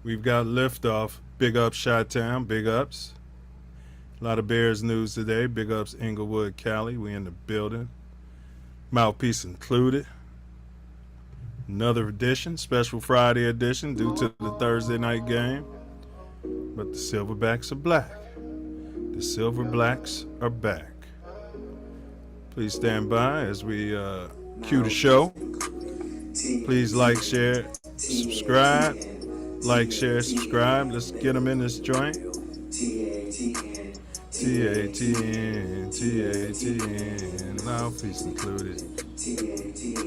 We've got liftoff. Big ups, Chi-Town. Big ups. A lot of Bears news today. Big ups, Inglewood, Cali. We in the building. Mouthpiece included. Another edition, special Friday edition due to the Thursday night game. But the Silverbacks are black. The Silver Blacks are back. Please stand by as we cue the show. Please like, share, subscribe. Like, share, subscribe. Let's get them in this joint. TATN, TATN, Mouthpiece included. TATN.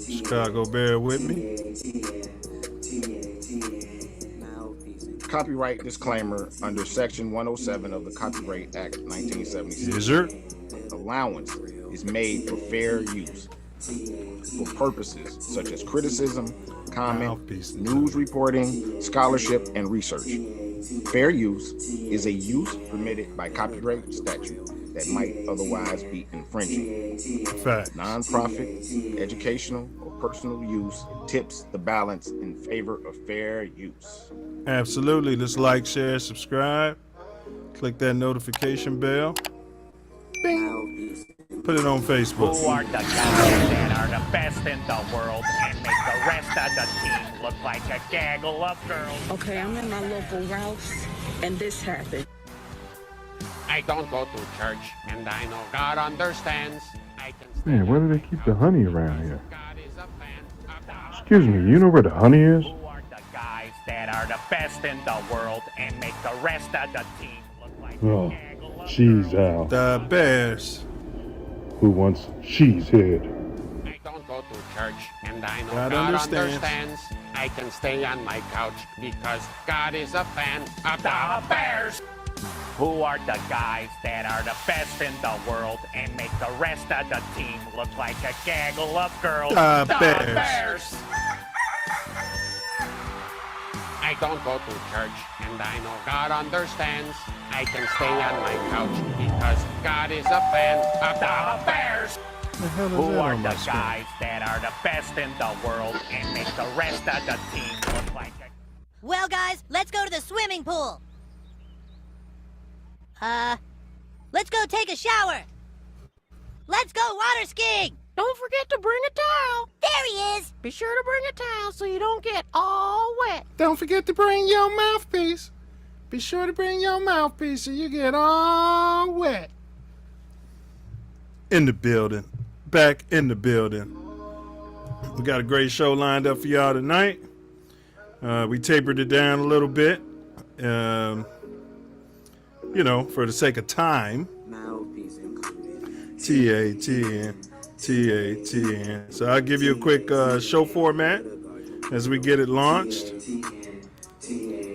Chicago, bear with me. Copyright disclaimer under Section 107 of the Copyright Act 1976. Yes, sir. Allowance is made for fair use for purposes such as criticism, comment, news reporting, scholarship, and research. Fair use is a use permitted by copyright statute that might otherwise be infringing. Fact. Non-profit, educational, or personal use tips the balance in favor of fair use. Absolutely. Let's like, share, subscribe. Click that notification bell. Bing. Put it on Facebook. Who are the guys that are the best in the world and make the rest of the team look like a gaggle of girls? Okay, I'm in my local Ralph's, and this happened. I don't go to church, and I know God understands. I can Man, why do they keep the honey around here? God is a fan of the Excuse me, you know where the honey is? Who are the guys that are the best in the world and make the rest of the team look like Oh, a gaggle of cheese girls? Al. The Bears. Who wants cheese head? I don't go to church, and I know God God understands. understands. I can stay on my couch because God is a fan of the Bears. Who are the guys that are the best in the world and make the rest of the team look like a gaggle of girls? The Bears. Bears. I don't go to church, and I know God understands. I can stay on my couch because God is a fan of the Bears. The hell is Who that are on my the screen? guys that are the best in the world and make the rest of the team look like a... Well, guys, let's go to the swimming pool. Let's go take a shower. Let's go water skiing. Don't forget to bring a towel. There he is. Be sure to bring a towel so you don't get all wet. Don't forget to bring your mouthpiece. Be sure to bring your mouthpiece so you get all wet. In the building. Back in the building. We got a great show lined up for y'all tonight. We tapered it down a little bit. For the sake of time. TATN. TATN. So I'll give you a quick show format as we get it launched.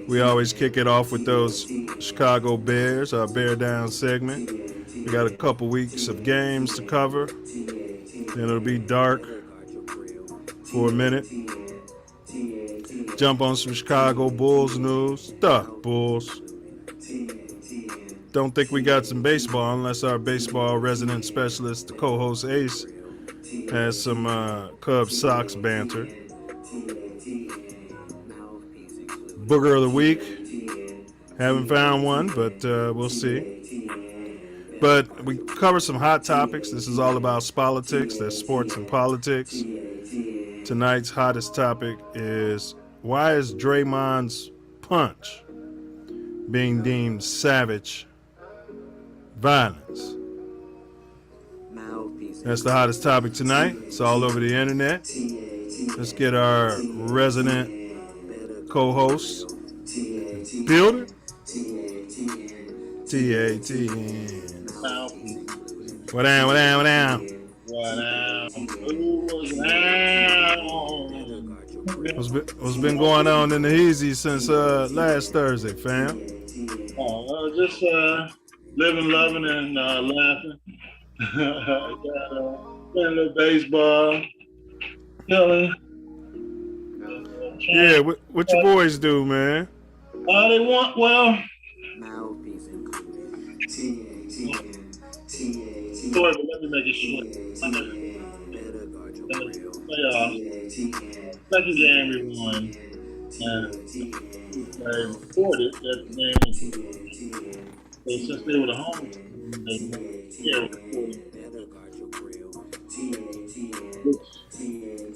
We always kick it off with those Chicago Bears, our Bear Down segment. We got a couple weeks of games to cover. Then it'll be dark for a minute. Jump on some Chicago Bulls news. The Bulls. Don't think we got some baseball unless our baseball resident specialist, the co-host Ace, has some Cubs Sox banter. Booger of the week. Haven't found one, but we'll see. But we cover some hot topics. This is all about politics. That's sports and politics. Tonight's hottest topic is, why is Draymond's punch being deemed savage violence? That's the hottest topic tonight. It's all over the internet. Let's get our resident co-host builder. TATN. What down, what down, what down? What's been going on in the Heezy since last Thursday, fam? Just living, loving, and laughing. Playing a little baseball. Chilling. Yeah, what your boys do, man? They want, well. Sorry, but let me make it short. playoffs. Second game we won. And I reported that the game was, so since they were the home team, they reported.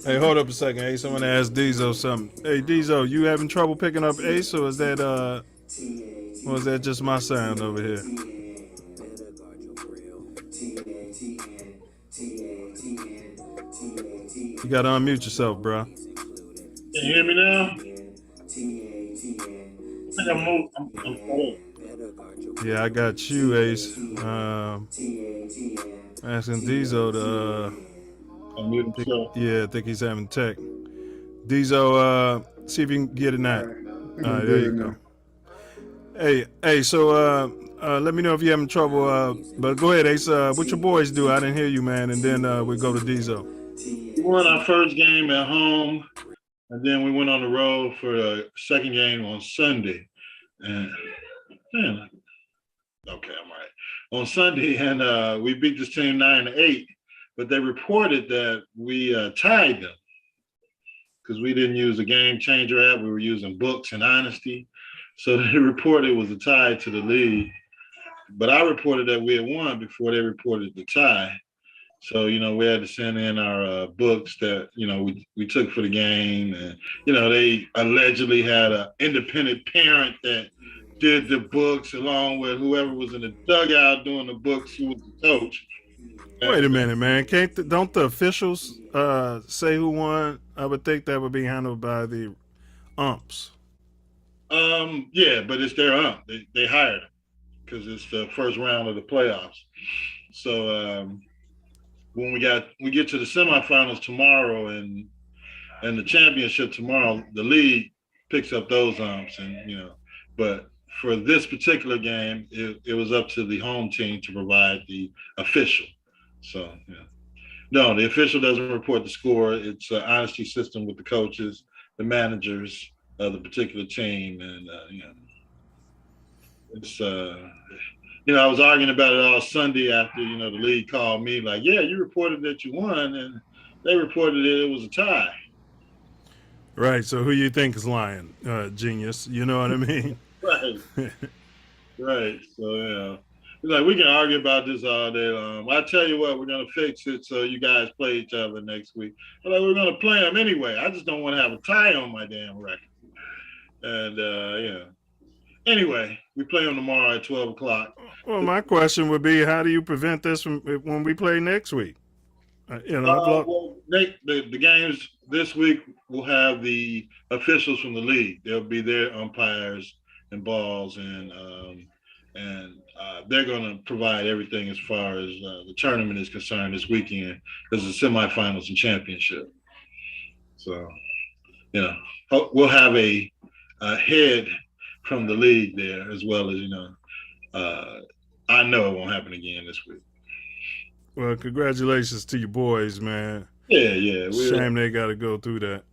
Hey, hold up a second. Hey, someone asked Diesel something. Hey, Diesel, you having trouble picking up Ace, or is that just my sound over here? You gotta unmute yourself, bro. Can you hear me now? I think I'm Yeah, I got you, Ace. Asking Diesel to. I think he's having tech. Diesel, see if you can get it now. All right, there you go. Hey, so let me know if you're having trouble. But go ahead, Ace. What your boys do? I didn't hear you, man. And then we go to Diesel. We won our first game at home, and then we went on the road for the second game on Sunday. And man, okay, I'm all right. On Sunday, and we beat this team 9-8, but they reported that we tied them because we didn't use the Game Changer app. We were using Books and Honesty. So they reported it was a tie to the league. But I reported that we had won before they reported the tie. So, we had to send in our books that, we took for the game. And, they allegedly had an independent parent that did the books along with whoever was in the dugout doing the books, who was the coach. Wait a minute, man. Don't the officials say who won? I would think that would be handled by the umps. Yeah, but it's their ump. They hired him because it's the first round of the playoffs. So when we get to the semifinals tomorrow and the championship tomorrow, the league picks up those umps, and but for this particular game, it was up to the home team to provide the official. So no, the official doesn't report the score. It's an honesty system with the coaches, the managers of the particular team, and it's I was arguing about it all Sunday after the league called me like, yeah, you reported that you won, and they reported it was a tie. Right. So who you think is lying, genius? You know what I mean? Right. Right. So it's like we can argue about this all day long. I tell you what, we're gonna fix it so you guys play each other next week. But we're gonna play them anyway. I just don't want to have a tie on my damn record. And anyway, we play them tomorrow at 12 o'clock. Well, my question would be, how do you prevent this from when we play next week? Well, the games this week will have the officials from the league. They'll be their umpires and balls, and they're going to provide everything as far as the tournament is concerned this weekend. This is semifinals and championship. So, we'll have a head from the league there, as well as I know it won't happen again this week. Well, congratulations to you boys, man. Yeah. Shame they got to go through that.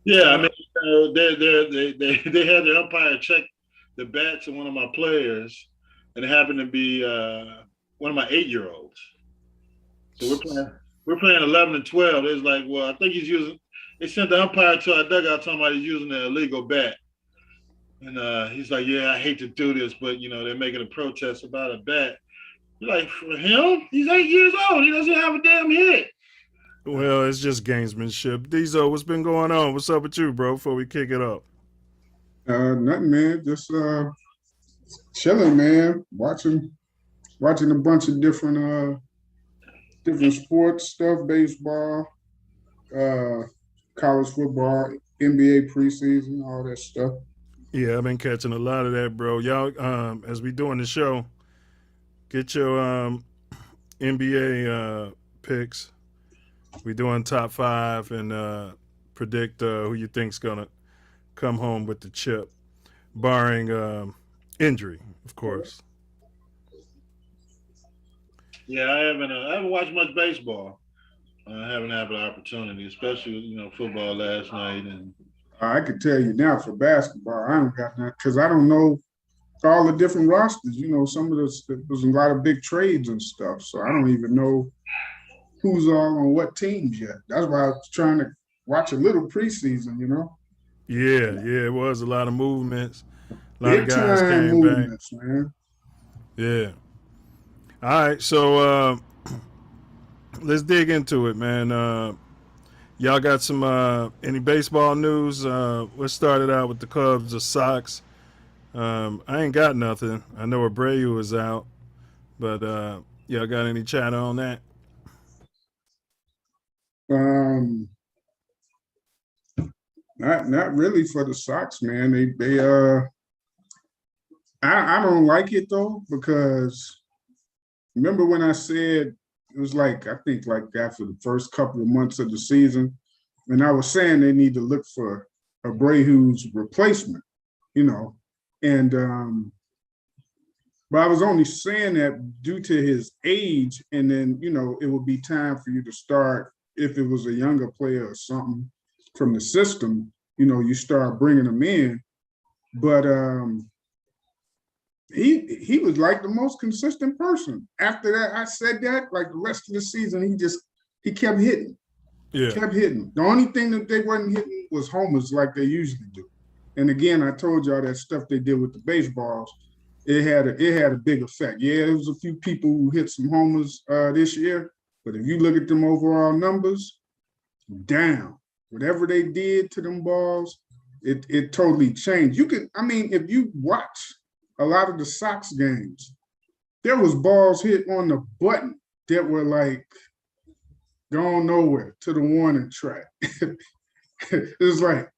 Yeah, I mean, they had the umpire check the bats of one of my players, and it happened to be one of my 8-year-olds. So we're playing 11 and 12. It's like, well, I think he's using. They sent the umpire to our dugout talking about he's using an illegal bat, and he's like, yeah, I hate to do this, but they're making a protest about a bat. You're like, for him, he's 8 years old. He doesn't have a damn hit. Well, it's just gamesmanship. Diesel, what's been going on? What's up with you, bro, before we kick it up? Nothing, man. Just chilling, man. Watching a bunch of different sports stuff, baseball, college football, NBA preseason, all that stuff. Yeah, I've been catching a lot of that, bro. Y'all, as we doing the show, get your NBA picks. We doing top 5 and predict who you think's gonna come home with the chip, barring injury, of course. Yeah, I haven't watched much baseball. I haven't had the opportunity, especially football last night. And I could tell you now for basketball, I don't got that because I don't know all the different rosters. Some of there's a lot of big trades and stuff, so I don't even know who's all on what teams yet. That's why I was trying to watch a little preseason, you know. Yeah, it was a lot of movements. A lot Big of guys time came back. movements, man. Yeah. All right, so let's dig into it, man. Y'all got some any baseball news? Let's start it out with the Cubs or Sox. I ain't got nothing. I know Abreu was out, but y'all got any chatter on that? Not really for the Sox, man. I don't like it though, because remember when I said it was like, I think like after the first couple of months of the season, and I was saying they need to look for Abreu's replacement, you know, and but I was only saying that due to his age, and then, you know, it would be time for you to start, if it was a younger player or something from the system, you know, you start bringing them in. But he was like the most consistent person. After that, I said that, like the rest of the season, he kept hitting. Yeah. Kept hitting. The only thing that they wasn't hitting was homers like they usually do. And again, I told y'all that stuff they did with the baseballs, it had a big effect. Yeah, there was a few people who hit some homers this year, but if you look at them overall numbers, down. Whatever they did to them balls, it totally changed. If you watch a lot of the Sox games, there was balls hit on the button that were like going nowhere to the warning track. It was like,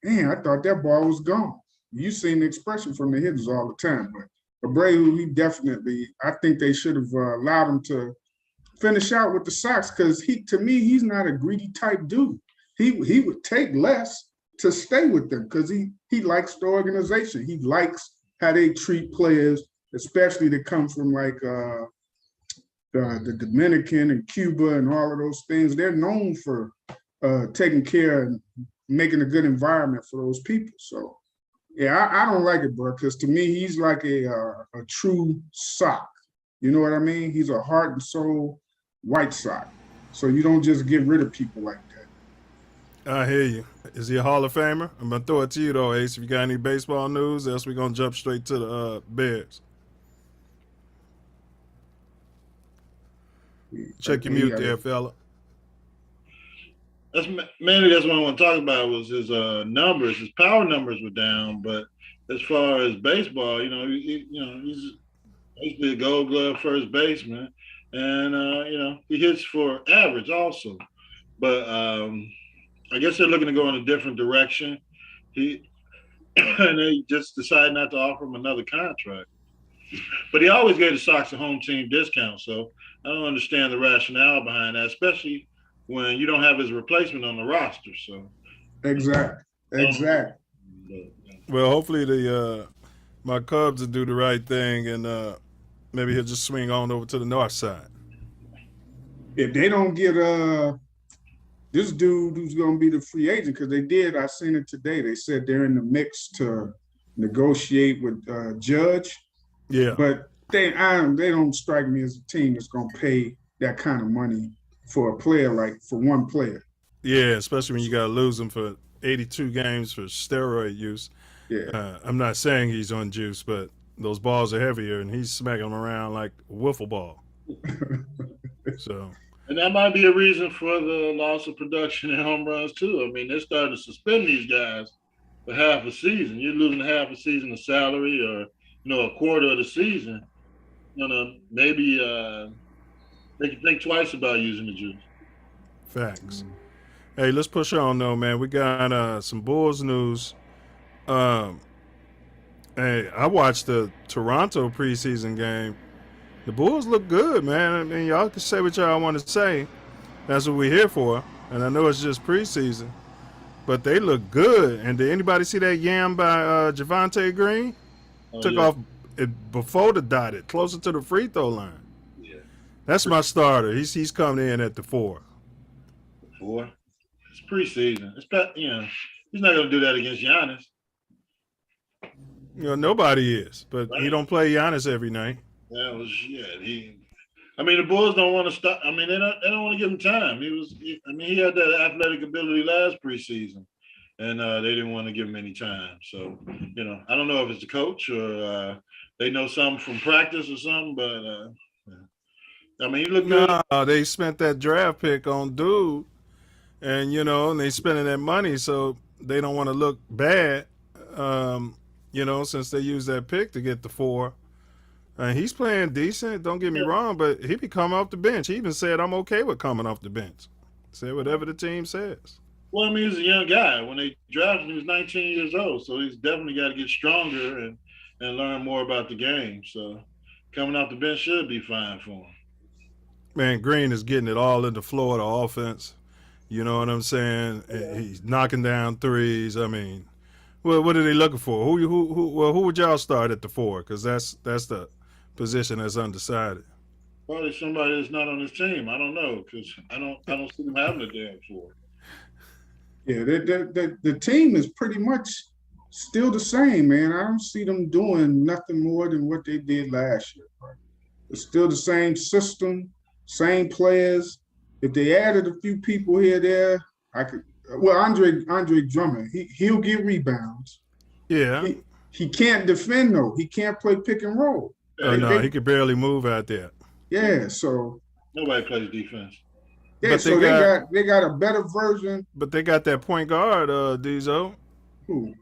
man, I thought that ball was gone. You've seen the expression from the hitters all the time, but Abreu, I think they should have allowed him to finish out with the Sox, because to me, he's not a greedy type dude. He would take less to stay with them because he likes the organization. He likes how they treat players, especially that come from like the Dominican and Cuba and all of those things. They're known for taking care and making a good environment for those people. So yeah, I don't like it, bro, because to me, he's like a true Sox. You know what I mean? He's a heart and soul White Sox. So you don't just get rid of people like that. I hear you. Is he a Hall of Famer? I'm going to throw it to you, though, Ace. If you got any baseball news, else we're going to jump straight to the Bears. Check your mute there, fella. That's what I want to talk about was his numbers. His power numbers were down, but as far as baseball, he's basically a Gold Glove first baseman, and he hits for average also. But I guess they're looking to go in a different direction. And they just decided not to offer him another contract. But he always gave the Sox a home team discount, so I don't understand the rationale behind that, especially when you don't have his replacement on the roster. So exactly. Well, hopefully my Cubs will do the right thing, and maybe he'll just swing on over to the north side. If they don't get this dude who's going to be the free agent, because I seen it today, they said they're in the mix to negotiate with Judge. Yeah. But they don't strike me as a team that's going to pay that kind of money for a player, like for one player. Yeah, especially when you got to lose him for 82 games for steroid use. Yeah. I'm not saying he's on juice, but those balls are heavier, and he's smacking them around like a wiffle ball. So. And that might be a reason for the loss of production and home runs too. I mean, they're starting to suspend these guys for half a season. You're losing half a season of salary, or a quarter of the season. Maybe they can think twice about using the juice. Facts. Hey, let's push on though, man. We got some Bulls news. Hey, I watched the Toronto preseason game. The Bulls look good, man. I mean, y'all can say what y'all want to say. That's what we're here for. And I know it's just preseason, but they look good. And did anybody see that yam by Javante Green? Took off before the dotted, closer to the free throw line. Yeah, that's my starter. He's coming in at the 4. 4. It's preseason. He's not going to do that against Giannis. Nobody is, but he don't play Giannis every night. He I mean, the Bulls don't want to stop. I mean, they don't want to give him time. He had that athletic ability last preseason, and they didn't want to give him any time. So, I don't know if it's the coach or they know something from practice or something, but I mean, he looked good. No, they spent that draft pick on dude, and and they spending that money, so they don't want to look bad. Since they used that pick to get the 4. He's playing decent, don't get me wrong, but he be coming off the bench. He even said, I'm okay with coming off the bench. Say whatever the team says. Well, I mean, he's a young guy. When they drafted him, he was 19 years old, so he's definitely got to get stronger and learn more about the game. So coming off the bench should be fine for him. Man, Green is getting it all in the Florida offense. You know what I'm saying? Yeah. He's knocking down threes. I mean, well, what are they looking for? Who would y'all start at the 4? Because that's the position that's undecided. Probably somebody that's not on his team. I don't know, because I don't see them having a damn 4. Yeah, the team is pretty much still the same, man. I don't see them doing nothing more than what they did last year. It's still the same system, same players. If they added a few people here there, Andre Drummond, he'll get rebounds. Yeah. He can't defend though. He can't play pick and roll. He could barely move out there. Yeah, so nobody plays defense. Yeah, but so they got a better version. But they got that point guard, Diesel. Who?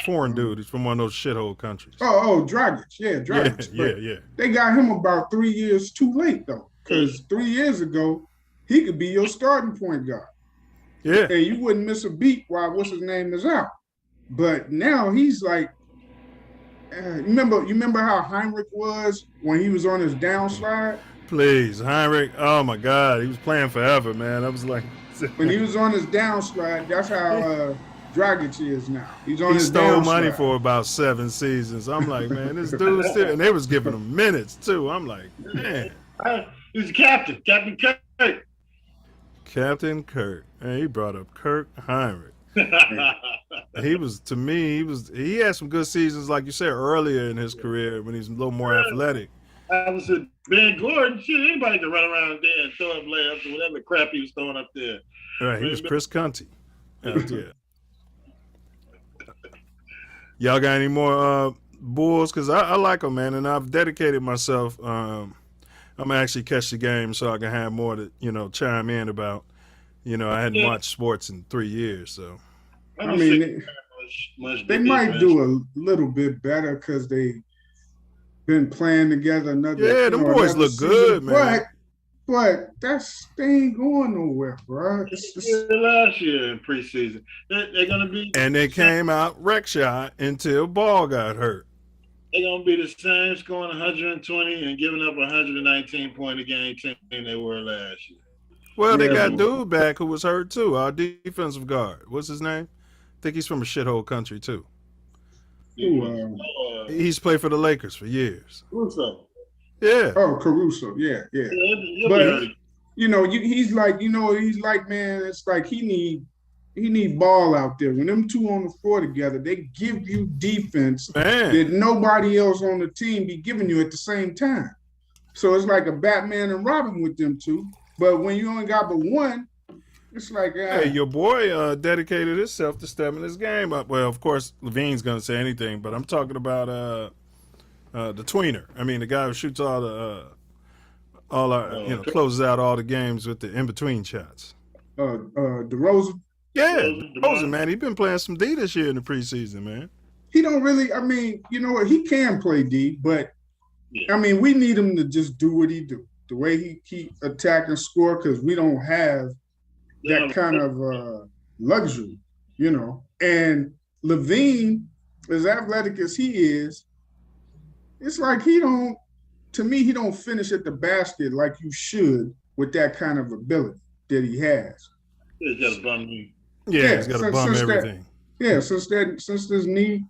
Foreign dude. He's from one of those shithole countries. Oh, Dragic. Yeah, Dragic. Yeah. They got him about 3 years too late though, because 3 years ago he could be your starting point guard. Yeah, and you wouldn't miss a beat while what's his name is out. But now he's like, remember how Heinrich was when he was on his downslide? Please, Heinrich. Oh my God, he was playing forever, man. I was like, when he was on his downslide, that's how Dragic is now. He's on his stole downslide. Money for about 7 seasons. I'm like, man, this dude still, and they was giving him minutes too. I'm like, man, he's the captain, Captain Kirk. Captain Kirk. And he brought up Kirk Heinrich. He had some good seasons, like you said, earlier in his career when he's a little more athletic. I was a Ben Gordon. Shit, anybody can run around there and throw up layups or whatever crap he was throwing up there. Right, he was Chris Cunty out there. Y'all got any more Bulls? Because I like them, man, and I've dedicated myself. I'm gonna actually catch the game so I can have more to chime in about. I hadn't watched sports in 3 years, so. I mean, they might do a little bit better because they been playing together another. Yeah, them boys look good, man. But they ain't going nowhere, bro. Last year in preseason, they're gonna be. And they came out wreck shot until Ball got hurt. They're gonna be the same, scoring 120 and giving up 119 point a game team they were last year. Well, they got dude back who was hurt too. Our defensive guard. What's his name? I think he's from a shithole country too. He's played for the Lakers for years. Caruso. Yeah. Oh, Caruso. Yeah. But he's like, man, it's like he need Ball out there. When them two on the floor together, they give you defense that nobody else on the team be giving you at the same time. So it's like a Batman and Robin with them two. But when you only got but one, it's like hey, your boy dedicated himself to stepping his game up. Well, of course, Levine's gonna say anything, but I'm talking about the tweener. I mean, the guy who shoots closes out all the games with the in between shots. DeRozan. Yeah, DeRozan, man, he's been playing some D this year in the preseason, man. He don't really. I mean, you know what? He can play D, but I mean, we need him to just do what he do. The way he attack and score, because we don't have that kind of luxury, And Levine, as athletic as he is, it's like he don't finish at the basket like you should with that kind of ability that he has. He's got a bum knee. Yeah, he's got a bum everything. Since this knee,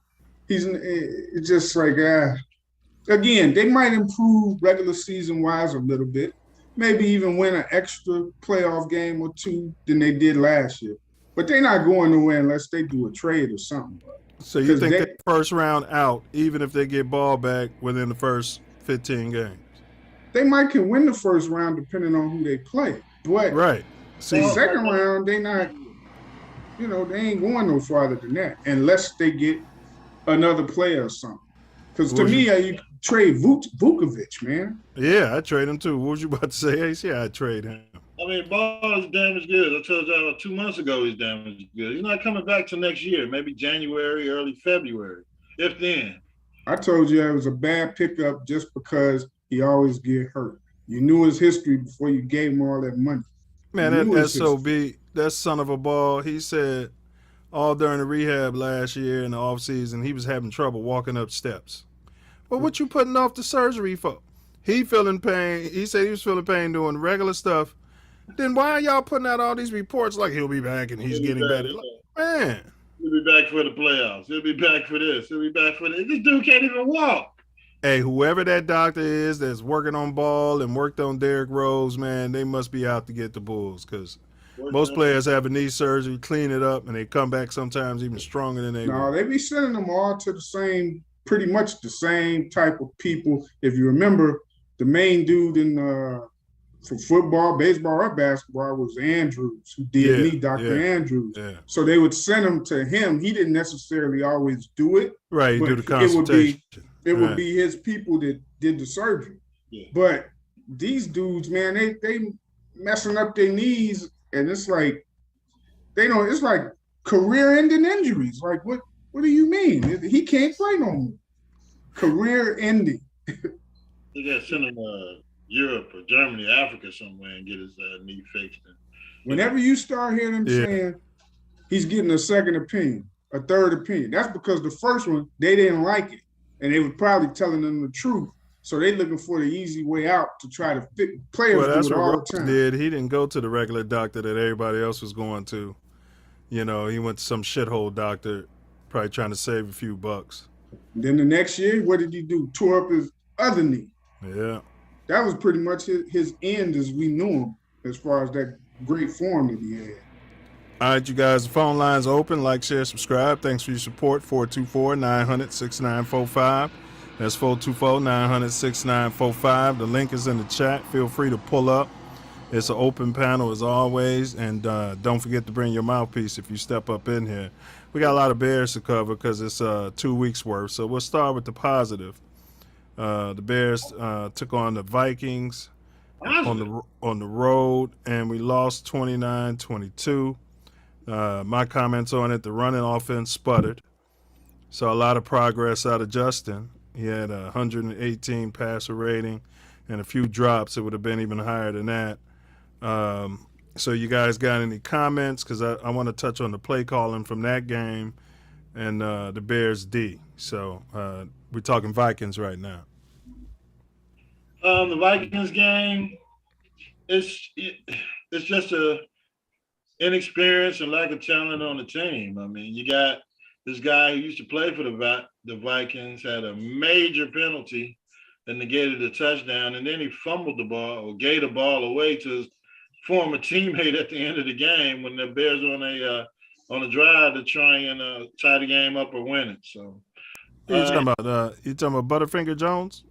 it's just like again, they might improve regular season wise a little bit, maybe even win an extra playoff game or two than they did last year. But they're not going nowhere unless they do a trade or something. So you think they're first round out, even if they get Ball back within the first 15 games? they might can win the first round depending on who they play. But Right. the second round, they not, they ain't going no farther than that unless they get another player or something. Because to me, you trade Vukovic, man. Yeah, I trade him too. What was you about to say, Ace? Yeah, I trade him. I mean, Ball is damaged good. I told y'all 2 months ago he's damaged good. He's not coming back till next year, maybe January, early February, if then. I told you it was a bad pickup just because he always get hurt. You knew his history before you gave him all that money. Man, that SOB, that son of a ball, he said all during the rehab last year in the offseason, he was having trouble walking up steps. Well, what you putting off the surgery for? He feeling pain. He said he was feeling pain doing regular stuff. Then why are y'all putting out all these reports like he'll be back and he's getting better? Man. He'll be back for the playoffs. He'll be back for this. He'll be back for this. This dude can't even walk. Hey, whoever that doctor is that's working on Ball and worked on Derrick Rose, man, they must be out to get the Bulls because most players have a knee surgery, clean it up, and they come back sometimes even stronger than they were. No, they be sending them all to the same, pretty much the same type of people. If you remember, the main dude for football, baseball, or basketball was Andrews, who did me, Dr. Andrews. Yeah. So they would send him to him. He didn't necessarily always do it. Right, he do the consultation. It would be his people that did the surgery. Yeah. But these dudes, man, they messing up their knees, and it's like it's like career-ending injuries. Like, what do you mean? He can't play no more. Career-ending. They got to send him Europe or Germany, Africa somewhere and get his knee fixed. Whenever you start hearing them saying he's getting a second opinion, a third opinion, that's because the first one, they didn't like it. And they were probably telling them the truth. So they're looking for the easy way out to try to fit players do it all the time. Did. He didn't go to the regular doctor that everybody else was going to. He went to some shithole doctor, probably trying to save a few bucks. Then the next year, what did he do? Tore up his other knee. Yeah. That was pretty much his end as we knew him, as far as that great form that he had. All right, you guys, the phone line's open. Like, share, subscribe. Thanks for your support. 424-900-6945. That's 424-900-6945. The link is in the chat. Feel free to pull up. It's an open panel as always. And don't forget to bring your mouthpiece if you step up in here. We got a lot of Bears to cover because it's 2 weeks worth. So we'll start with the positive. The Bears took on the Vikings on the road, and we lost 29-22. My comments on it, the running offense sputtered. So a lot of progress out of Justin. He had a 118 passer rating and a few drops. It would have been even higher than that. So you guys got any comments? Because I want to touch on the play calling from that game and the Bears D. So we're talking Vikings right now. The Vikings game, it's just a inexperience and lack of talent on the team. I mean, you got this guy who used to play for the Vikings, had a major penalty that negated the touchdown, and then he fumbled the ball or gave the ball away to his former teammate at the end of the game when the Bears were on a drive to try and tie the game up or win it. So you talking about Butterfinger Jones?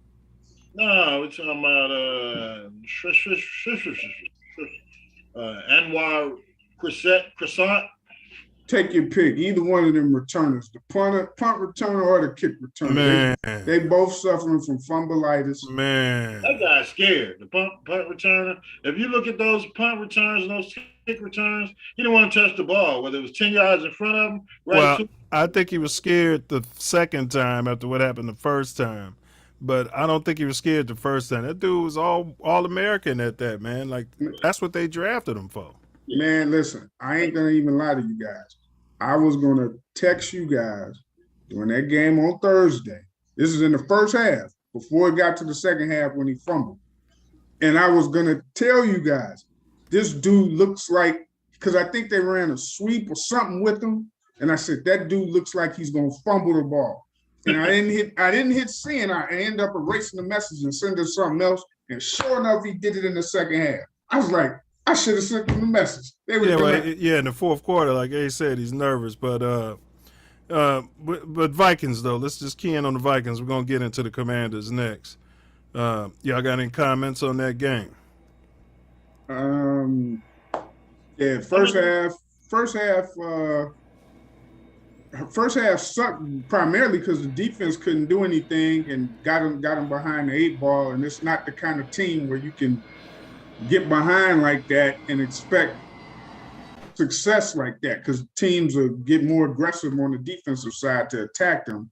No, we're talking about Anwar Croissant. Take your pick. Either one of them returners, the punt returner or the kick returner. Man. They both suffering from fumbleitis. Man. That guy's scared. The punt returner. If you look at those punt returns and those kick returns, he didn't want to touch the ball, whether it was 10 yards in front of him. I think he was scared the second time after what happened the first time. But I don't think he was scared the first time. That dude was all American at that, man. Like, that's what they drafted him for. Man, listen, I ain't going to even lie to you guys. I was going to text you guys during that game on Thursday. This is in the first half, before it got to the second half when he fumbled. And I was going to tell you guys, this dude looks like, because I think they ran a sweep or something with him. And I said, that dude looks like he's going to fumble the ball. And I didn't hit send. I ended up erasing the message and sending something else. And sure enough, he did it in the second half. I was like, I should have sent them the message. They were in the fourth quarter, like Ace said, he's nervous. But Vikings, though, let's just key in on the Vikings. We're going to get into the Commanders next. Y'all got any comments on that game? Yeah, first half sucked primarily because the defense couldn't do anything and got them behind the 8 ball. And it's not the kind of team where you can get behind like that and expect success like that, because teams will get more aggressive on the defensive side to attack them.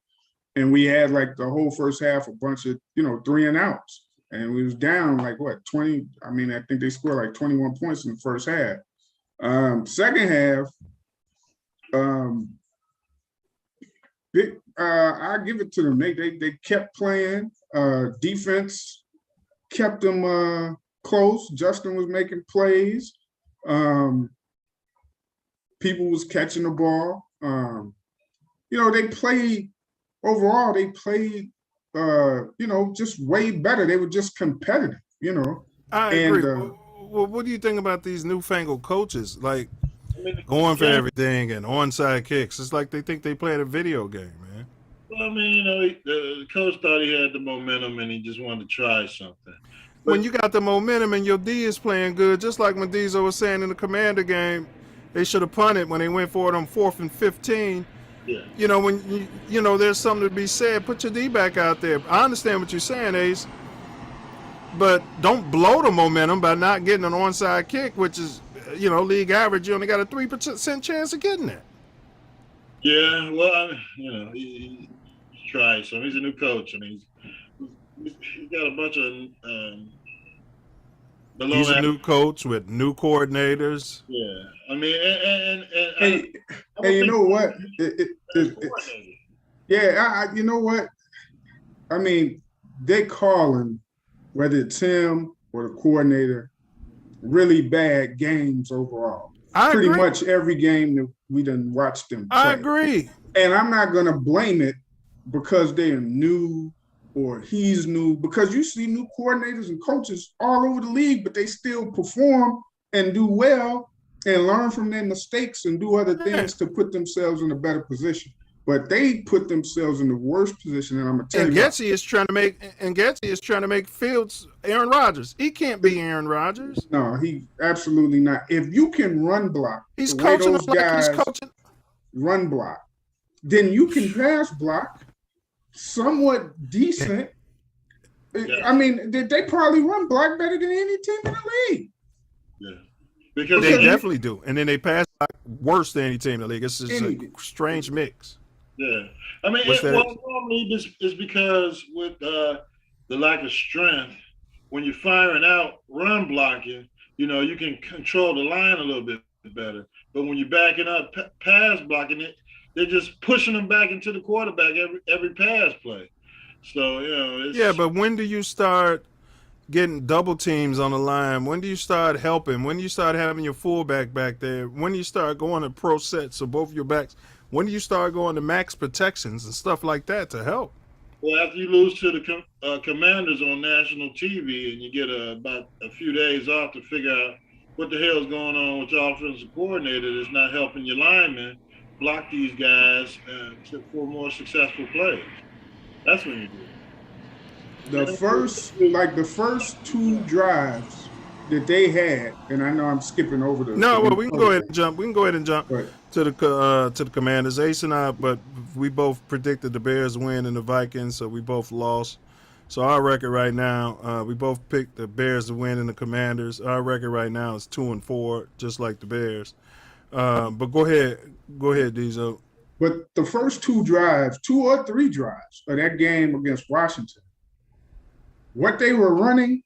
And we had like the whole first half a bunch of 3 and outs, and we was down like 20. I mean, I think they scored like 21 points in the first half. Second half, I give it to them. They kept playing. Defense kept them close. Justin was making plays. People was catching the ball. They played overall. They played, just way better. They were just competitive. I agree. Well, what do you think about these newfangled coaches, like going for everything and onside kicks? It's like they think they playing a video game, man. Well, I mean, the coach thought he had the momentum and he just wanted to try something. When you got the momentum and your D is playing good, just like when Diesel was saying in the Commander game, they should have punted when they went for it on 4th and 15. Yeah. When there's something to be said, put your D back out there. I understand what you're saying, Ace, but don't blow the momentum by not getting an onside kick, which is, league average. You only got a 3% chance of getting it. Yeah, well, he tried. So he's a new coach, and he's got a bunch of he's a new coach with new coordinators. Yeah, I mean, and you know what? You know what? I mean, they calling, whether it's him or the coordinator, really bad games overall. Pretty much every game that we done watched them play. I agree. And I'm not going to blame it because they're new or he's new, because you see new coordinators and coaches all over the league, but they still perform and do well and learn from their mistakes and do other things to put themselves in a better position. But they put themselves in the worst position, and I'm gonna tell you. Getsy is trying to make Fields Aaron Rodgers. He can't be Aaron Rodgers. No, he absolutely not. If you can run block, he's coaching those guys run block, then you can pass block somewhat decent. I mean, they probably run block better than any team in the league. Yeah, because they definitely do, and then they pass block worse than any team in the league. It's just a strange mix. Yeah, I mean, normally it's because with the lack of strength, when you're firing out run blocking, you can control the line a little bit better. But when you're backing up pass blocking it, they're just pushing them back into the quarterback every pass play. So it's... but when do you start getting double teams on the line? When do you start helping? When do you start having your fullback back there? When do you start going to pro sets of both your backs? When do you start going to max protections and stuff like that to help? Well, after you lose to the Commanders on national TV and you get about a few days off to figure out what the hell is going on with your offensive coordinator that's not helping your linemen block these guys for more successful plays. That's when you do it. The first 2 drives that they had, and I know I'm skipping over the. No, well, we can go ahead and jump. We can go ahead and jump to the Commanders. Ace and I, but we both predicted the Bears win and the Vikings, so we both lost. So our record right now, we both picked the Bears to win and the Commanders. Our record right now is 2-4, just like the Bears. But go ahead, Diesel. But the first 2 drives, 2 or 3 drives of that game against Washington, what they were running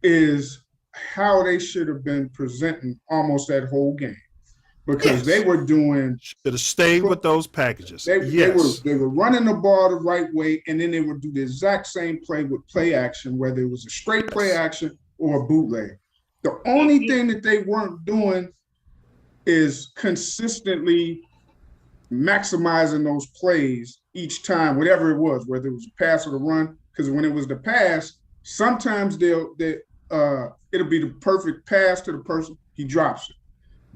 is how they should have been presenting almost that whole game, because they were doing. Should have stayed with those packages. They were running the ball the right way, and then they would do the exact same play with play action, whether it was a straight play action or a bootleg. The only thing that they weren't doing is consistently maximizing those plays each time, whatever it was, whether it was a pass or the run. Because when it was the pass, sometimes it'll be the perfect pass to the person, he drops it.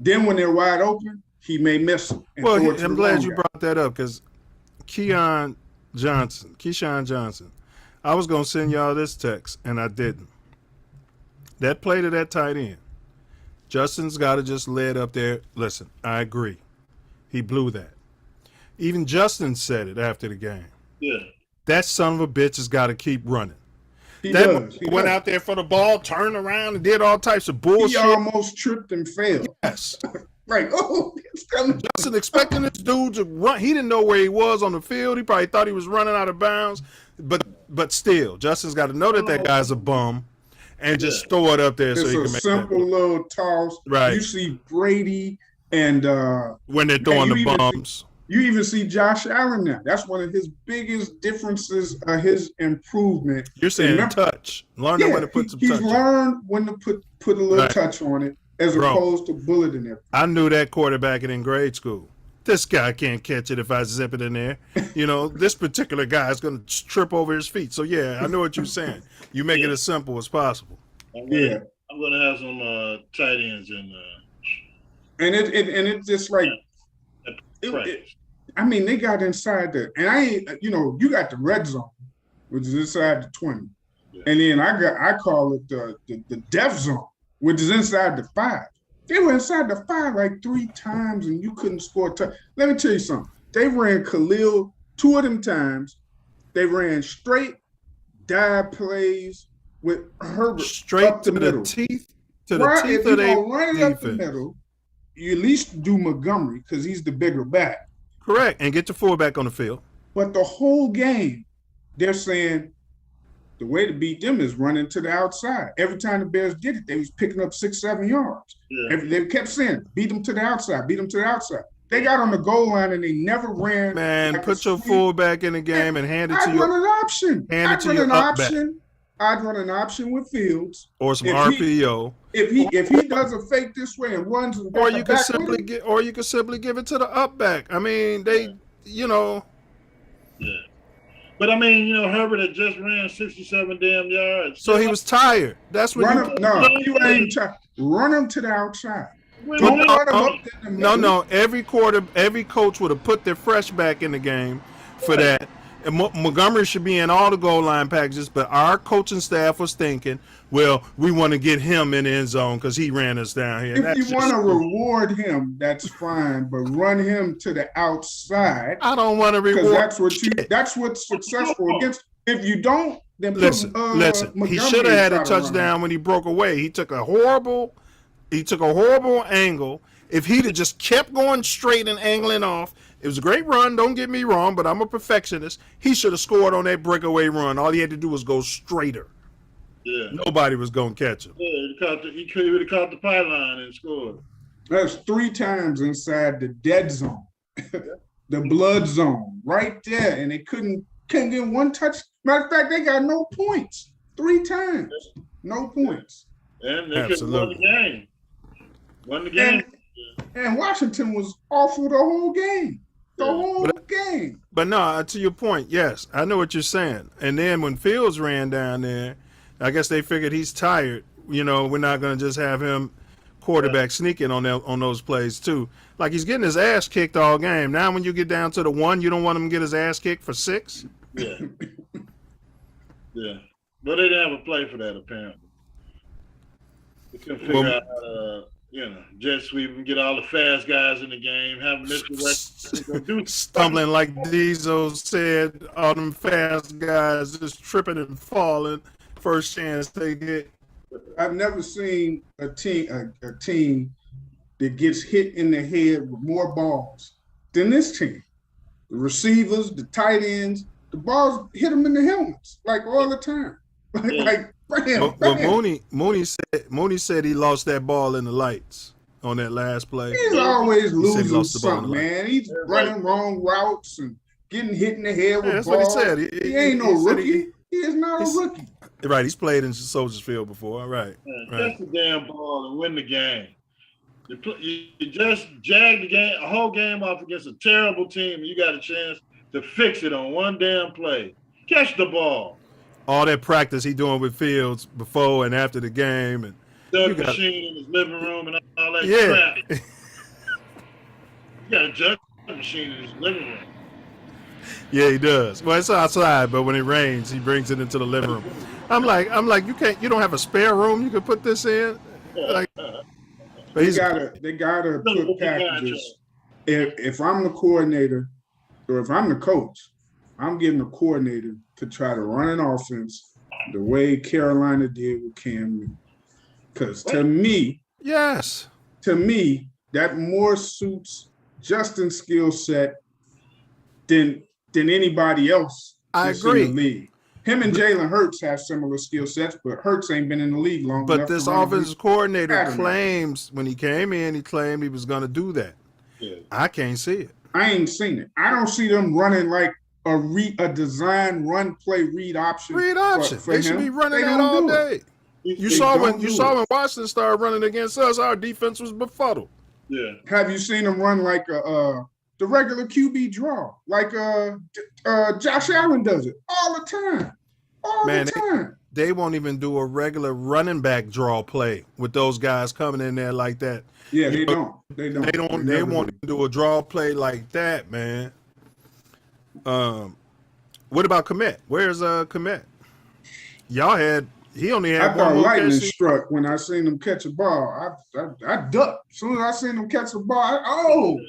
Then when they're wide open, he may miss it. Well, I'm glad you brought that up, because Keyshawn Johnson, I was going to send y'all this text, and I didn't. That play to that tight end, Justin's got to just lay it up there. Listen, I agree. He blew that. Even Justin said it after the game. Yeah. That son of a bitch has got to keep running. He went out there for the ball, turned around, and did all types of bullshit. He almost tripped and failed. Yes. Right. Oh, it's coming. Justin expecting this dude to run. He didn't know where he was on the field. He probably thought he was running out of bounds. But still, Justin's got to know that guy's a bum and just throw it up there so he can make It's a simple little toss. Right. You see Brady and when they're throwing the bums. You even see Josh Allen now. That's one of his biggest differences, his improvement. You're saying touch. Learn when to put some touch. He's learned when to put a little touch on it as opposed to bulleting it. I knew that quarterback in grade school. This guy can't catch it if I zip it in there. You know, this particular guy is going to trip over his feet. So, yeah, I know what you're saying. You make it as simple as possible. I'm going to have some tight ends in And it's just like I mean, they got inside the, and you got the red zone, which is inside the 20. Yeah. And then I call it the death zone, which is inside the 5. They were inside the 5 like 3 times and you couldn't score. Let me tell you something. They ran Khalil 2 of them times. They ran straight dive plays with Herbert straight up the middle. Teeth of their run it up the middle, you at least do Montgomery because he's the bigger back. Correct, and get the fullback on the field. But the whole game, they're saying the way to beat them is running to the outside. Every time the Bears did it, they was picking up 6-7 yards. Yeah. They kept saying, beat them to the outside, beat them to the outside. They got on the goal line and they never ran. Man, like put your fullback in the game and hand it to your. I'd run an option. Hand it to your up back. I'd run an option with Fields or some RPO. If he does a fake this way and runs, or you can simply give it to the up back. I mean, Yeah. But I mean, Herbert had just ran 67 damn yards. So he was tired. That's what you ain't tired. Run him to the outside. No. Every coach would have put their fresh back in the game for that. And Montgomery should be in all the goal line packages, but our coaching staff was thinking, well, we want to get him in the end zone because he ran us down here. If you want to reward him, that's fine, but run him to the outside. I don't want to reward. That's what's successful against. If you don't, then listen. He should have had a touchdown when he broke away. He took a horrible angle. If he'd have just kept going straight and angling off. It was a great run, don't get me wrong, but I'm a perfectionist. He should have scored on that breakaway run. All he had to do was go straighter. Yeah. Nobody was going to catch him. Yeah, he would have caught the pylon and scored. That's 3 times inside the dead zone, the blood zone, right there. And they couldn't get one touch. Matter of fact, they got no points. 3 times, no points. And they couldn't won the game. And Washington was awful the whole game. The whole game. But no, to your point, yes, I know what you're saying. And then when Fields ran down there, I guess they figured he's tired. We're not going to just have him quarterback sneaking on those plays too. Like he's getting his ass kicked all game. Now when you get down to the 1, you don't want him to get his ass kicked for 6? Yeah. Yeah. But they didn't have a play for that apparently. They couldn't figure out how to jet sweep and get all the fast guys in the game, have Mr. Stumbling like Diesel said, all them fast guys just tripping and falling first chance they get. I've never seen a team that gets hit in the head with more balls than this team. The receivers, the tight ends, the balls hit them in the helmets like all the time. Mooney said he lost that ball in the lights on that last play. He's always losing something, man. He's running wrong routes and getting hit in the head with balls. That's what he said. He ain't no rookie. He is not a rookie. Right, he's played in Soldiers Field before. Right. Catch the damn ball and win the game. You just jag a whole game off against a terrible team, and you got a chance to fix it on one damn play. Catch the ball. All that practice he doing with Fields before and after the game, and jug machine in his living room and all that crap. You got a jug machine in his living room. Yeah, he does. Well, it's outside, but when it rains, he brings it into the living room. I'm like, you don't have a spare room you could put this in? Like, but they gotta put packages. If I'm the coordinator or if I'm the coach, I'm getting a coordinator to try to run an offense the way Carolina did with Cam Newton. Because to me, that more suits Justin's skill set than anybody else that's in the league. Him and Jalen Hurts have similar skill sets, but Hurts ain't been in the league long enough. But this offensive coordinator claims when he came in, he claimed he was going to do that. Yeah. I can't see it. I ain't seen it. I don't see them running like a design run play read option. For they should be running that all day. You saw when Washington started running against us, our defense was befuddled. Yeah. Have you seen them run like the regular QB draw, like Josh Allen does it all the time? The time. They won't even do a regular running back draw play with those guys coming in there like that. Yeah, they don't. They won't do a draw play like that, man. What about Komet? Where's Komet? He only had I one thought more lightning catch. struck when I seen him catch a ball. I ducked. As soon as I seen him catch a ball,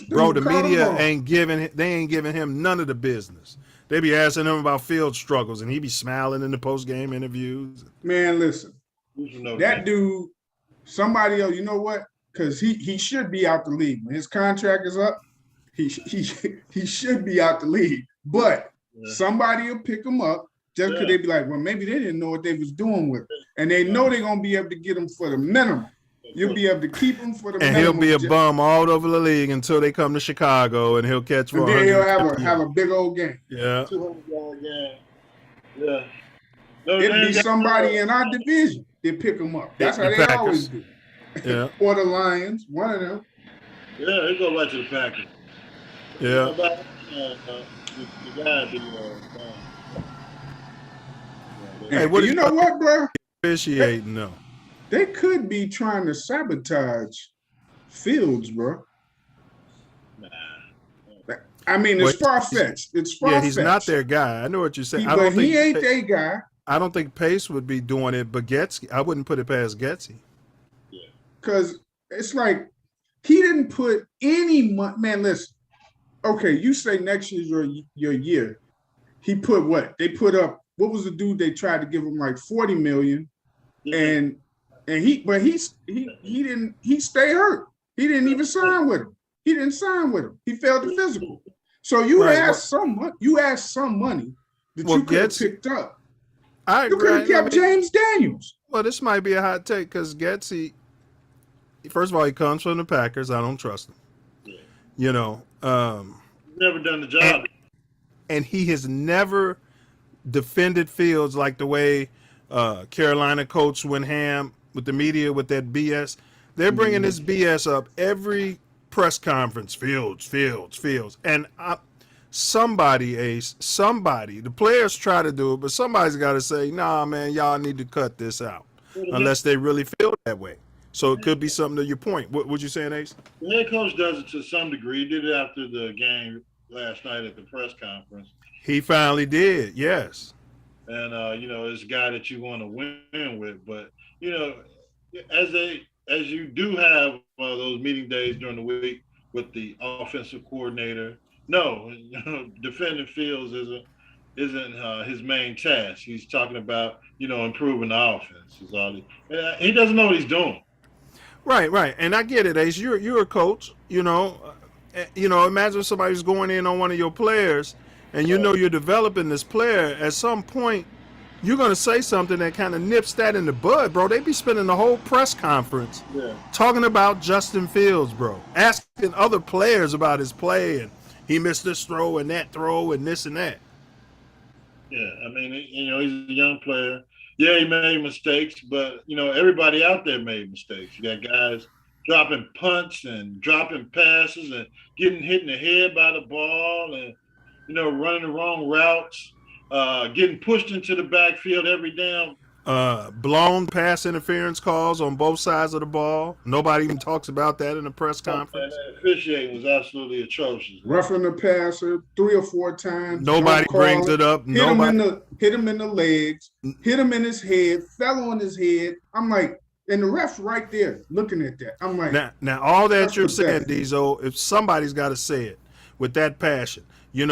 Bro, the media ain't giving him none of the business. They be asking him about field struggles, and he be smiling in the post-game interviews. Man, listen, that dude, somebody else, you know what? Because he should be out the league. When his contract is up, he should be out the league. But somebody will pick him up just because they be like, well, maybe they didn't know what they was doing with him. And they know they're going to be able to get him for the minimum. You'll be able to keep him for the minimum. And he'll be a bum all over the league until they come to Chicago, and he'll catch for and then he'll have a big old game. Yeah. 200-yard game. Yeah. It'll be somebody in our division that pick him up. That's how they always do. Yeah. Or the Lions, one of them. Yeah, he go right to the Packers. Yeah. The guy Hey, you know what, bro? Officiating though. They could be trying to sabotage Fields, bro. I mean, it's far-fetched. It's far-fetched. Yeah, he's not their guy. I know what you're saying. He ain't their guy. I don't think Pace would be doing it, but Getsy, I wouldn't put it past Getsy. Yeah. Because it's like he didn't put any money. Man, listen. Okay, you say next year's your year. He put what? They put up, what was the dude they tried to give him like $40 million? And he stayed hurt. He didn't even sign with him. He didn't sign with him. He failed the physical. So you asked some money that you could have picked up. You could have kept James Daniels. Well, this might be a hot take because Getsy, first of all, he comes from the Packers. I don't trust him. Yeah. You know. Never done the job. And he has never defended Fields like the way Carolina coach went ham with the media with that BS. They're bringing this BS up every press conference. Fields. And somebody, the players try to do it, but somebody's got to say, nah, man, y'all need to cut this out unless they really feel that way. So it could be something to your point. What would you saying, Ace? The head coach does it to some degree. He did it after the game last night at the press conference. He finally did, yes. And, it's a guy that you want to win with. But, as you do have those meeting days during the week with the offensive coordinator, defending Fields isn't his main task. He's talking about, improving the offense. He doesn't know what he's doing. Right. And I get it, Ace. You're a coach, imagine somebody's going in on one of your players and you're developing this player. At some point, you're going to say something that kind of nips that in the bud, bro. They be spending the whole press conference talking about Justin Fields, bro. Asking other players about his play and he missed this throw and that throw and this and that. Yeah, I mean, he's a young player. Yeah, he made mistakes, but, everybody out there made mistakes. You got guys dropping punts and dropping passes and getting hit in the head by the ball and, running the wrong routes, getting pushed into the backfield every damn Blown pass interference calls on both sides of the ball. Nobody even talks about that in the press conference. And the officiating was absolutely atrocious. Roughing the passer 3 or 4 times. Nobody don't call brings it up. Hit him Nobody. in the legs. Hit him in his head. Fell on his head. I'm like, and the ref's right there looking at that. I'm like, Now all that that's you're saying, pathetic. Diesel, if somebody's got to say it with that passion, and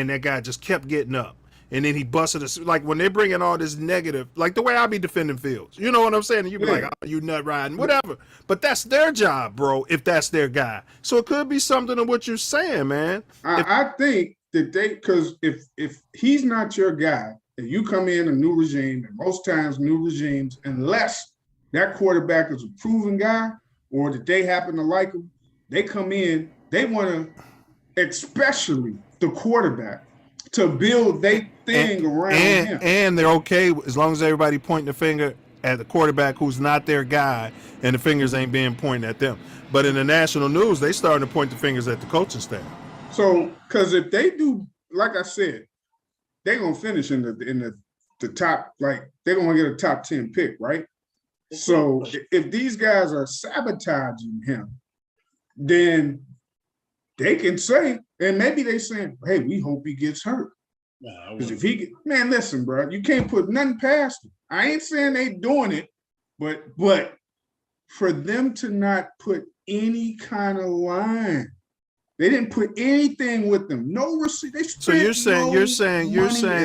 that guy just kept getting up. And then he busted us. Like when they're bringing all this negative, like the way I be defending Fields. You know what I'm saying? And you be like, oh, you nut riding, whatever. But that's their job, bro, if that's their guy. So it could be something of what you're saying, man. I think that because if he's not your guy and you come in a new regime, and most times new regimes, unless that quarterback is a proven guy or that they happen to like him, they come in, they want to, especially the quarterback, to build their thing around him. And they're okay as long as everybody pointing the finger at the quarterback who's not their guy and the fingers ain't being pointed at them. But in the national news, they starting to point the fingers at the coaching staff. So, because if they do, like I said, they're going to finish in the top, like they're going to get a top 10 pick, right? So if these guys are sabotaging him, then they can say, and maybe they saying, hey, we hope he gets hurt. Because if he man, listen, bro, you can't put nothing past him. I ain't saying they doing it, but for them to not put any kind of line, they didn't put anything with them. No receipt. So you're saying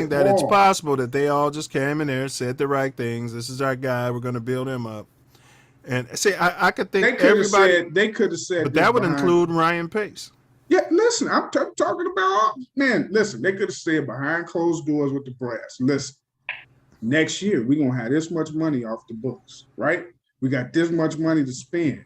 that it's possible that they all just came in there, said the right things. This is our guy. We're going to build him up. And see, I could think they could have said, but that would include Ryan Pace. Yeah, listen, I'm talking about, man, listen, they could have said behind closed doors with the brass, listen, next year we're going to have this much money off the books, right? We got this much money to spend.